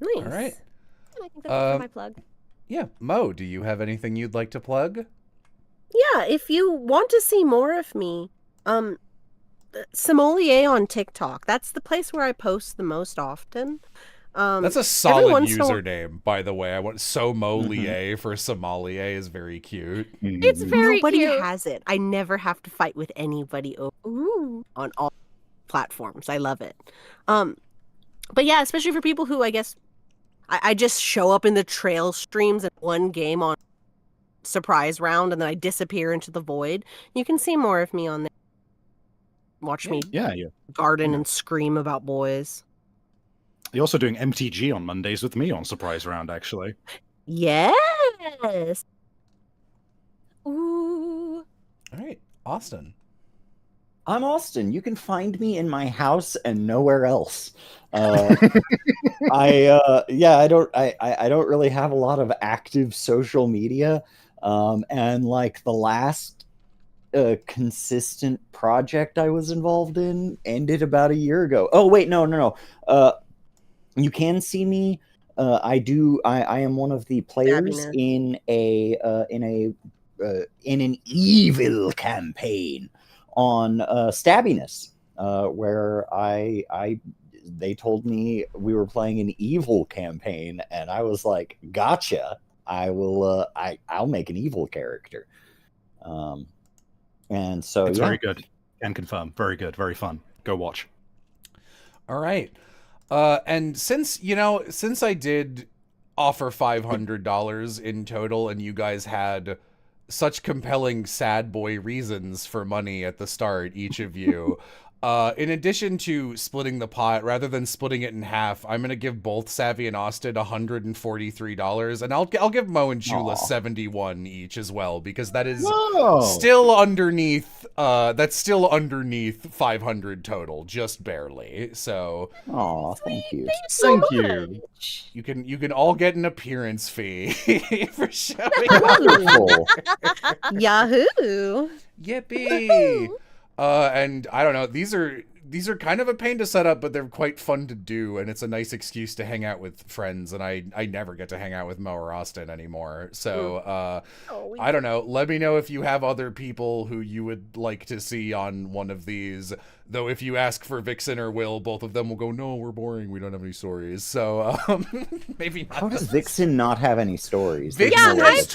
Nice. All right. I think that's it for my plug. Yeah. Mo, do you have anything you'd like to plug? Yeah, if you want to see more of me, Sommelier on TikTok. That's the place where I post the most often. That's a every solid once in a while- username, by the way. I want Sommelier for sommelier is very cute. It's very Nobody cute. has it. I never have to fight with anybody on all platforms. I love it. But yeah, especially for people who I guess I just show up in the trail streams and one game on surprise round and then I disappear into the void. You can see more of me on there. Watch me Yeah. garden and scream about boys. You're also doing MTG on Mondays with me on Surprise Round, actually. Yes. Ooh. All right. Austin. I'm Austin. You can find me in my house and nowhere else. I don't really have a lot of active social media. And like the last consistent project I was involved in ended about a year ago. Oh wait, no. You can see me. I am one of the players Stabbiness. in an evil campaign on Stabbiness, where they told me we were playing an evil campaign, and I was like, "Gotcha! I'll make an evil character." And so It's yeah. very good. Can confirm. Very good. Very fun. Go watch. All right. And since I did offer $500 in total and you guys had such compelling sad boy reasons for money at the start, each of you, in addition to splitting the pot, rather than splitting it in half, I'm going to give both Savvy and Austin $143, and I'll give Mo and Chula $71 each as well, because that is still underneath that's still underneath 500 total, just barely. So Thank you. Thank you. you can all get an appearance fee for showing up. Wonderful. Yahoo! Yippee! And I don't know, these are kind of a pain to set up, but they're quite fun to do, and it's a nice excuse to hang out with friends, and I never get to hang out with Mo or Austin anymore. So I don't know. Let me know if you have other people who you would like to see on one of these. Though if you ask for Vixen or Will, both of them will go, no, we're boring. We don't have any stories. So maybe not. How does Vixen not have any stories? Vixen Yeah, has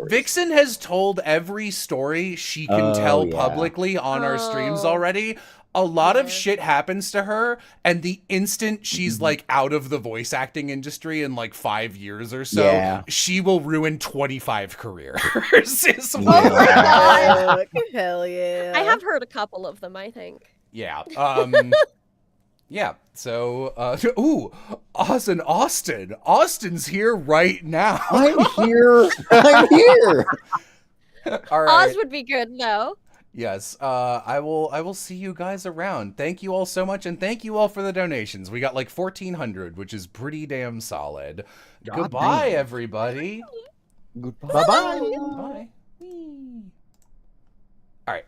Vixen has told every story she can tell publicly on our streams already. A lot of shit happens to her, and the instant she's like out of the voice acting industry in like 5 years or so, she will ruin 25 careers. Oh my god! Hell yeah! I have heard a couple of them, I think. Yeah. Yeah. So, ooh, Austin. Austin's here right now. I'm here. I'm here. All right. Oz would be good though. Yes, I will see you guys around. Thank you all so much, and thank you all for the donations. We got like 1,400, which is pretty damn solid. Goodbye, everybody. Goodbye. Bye.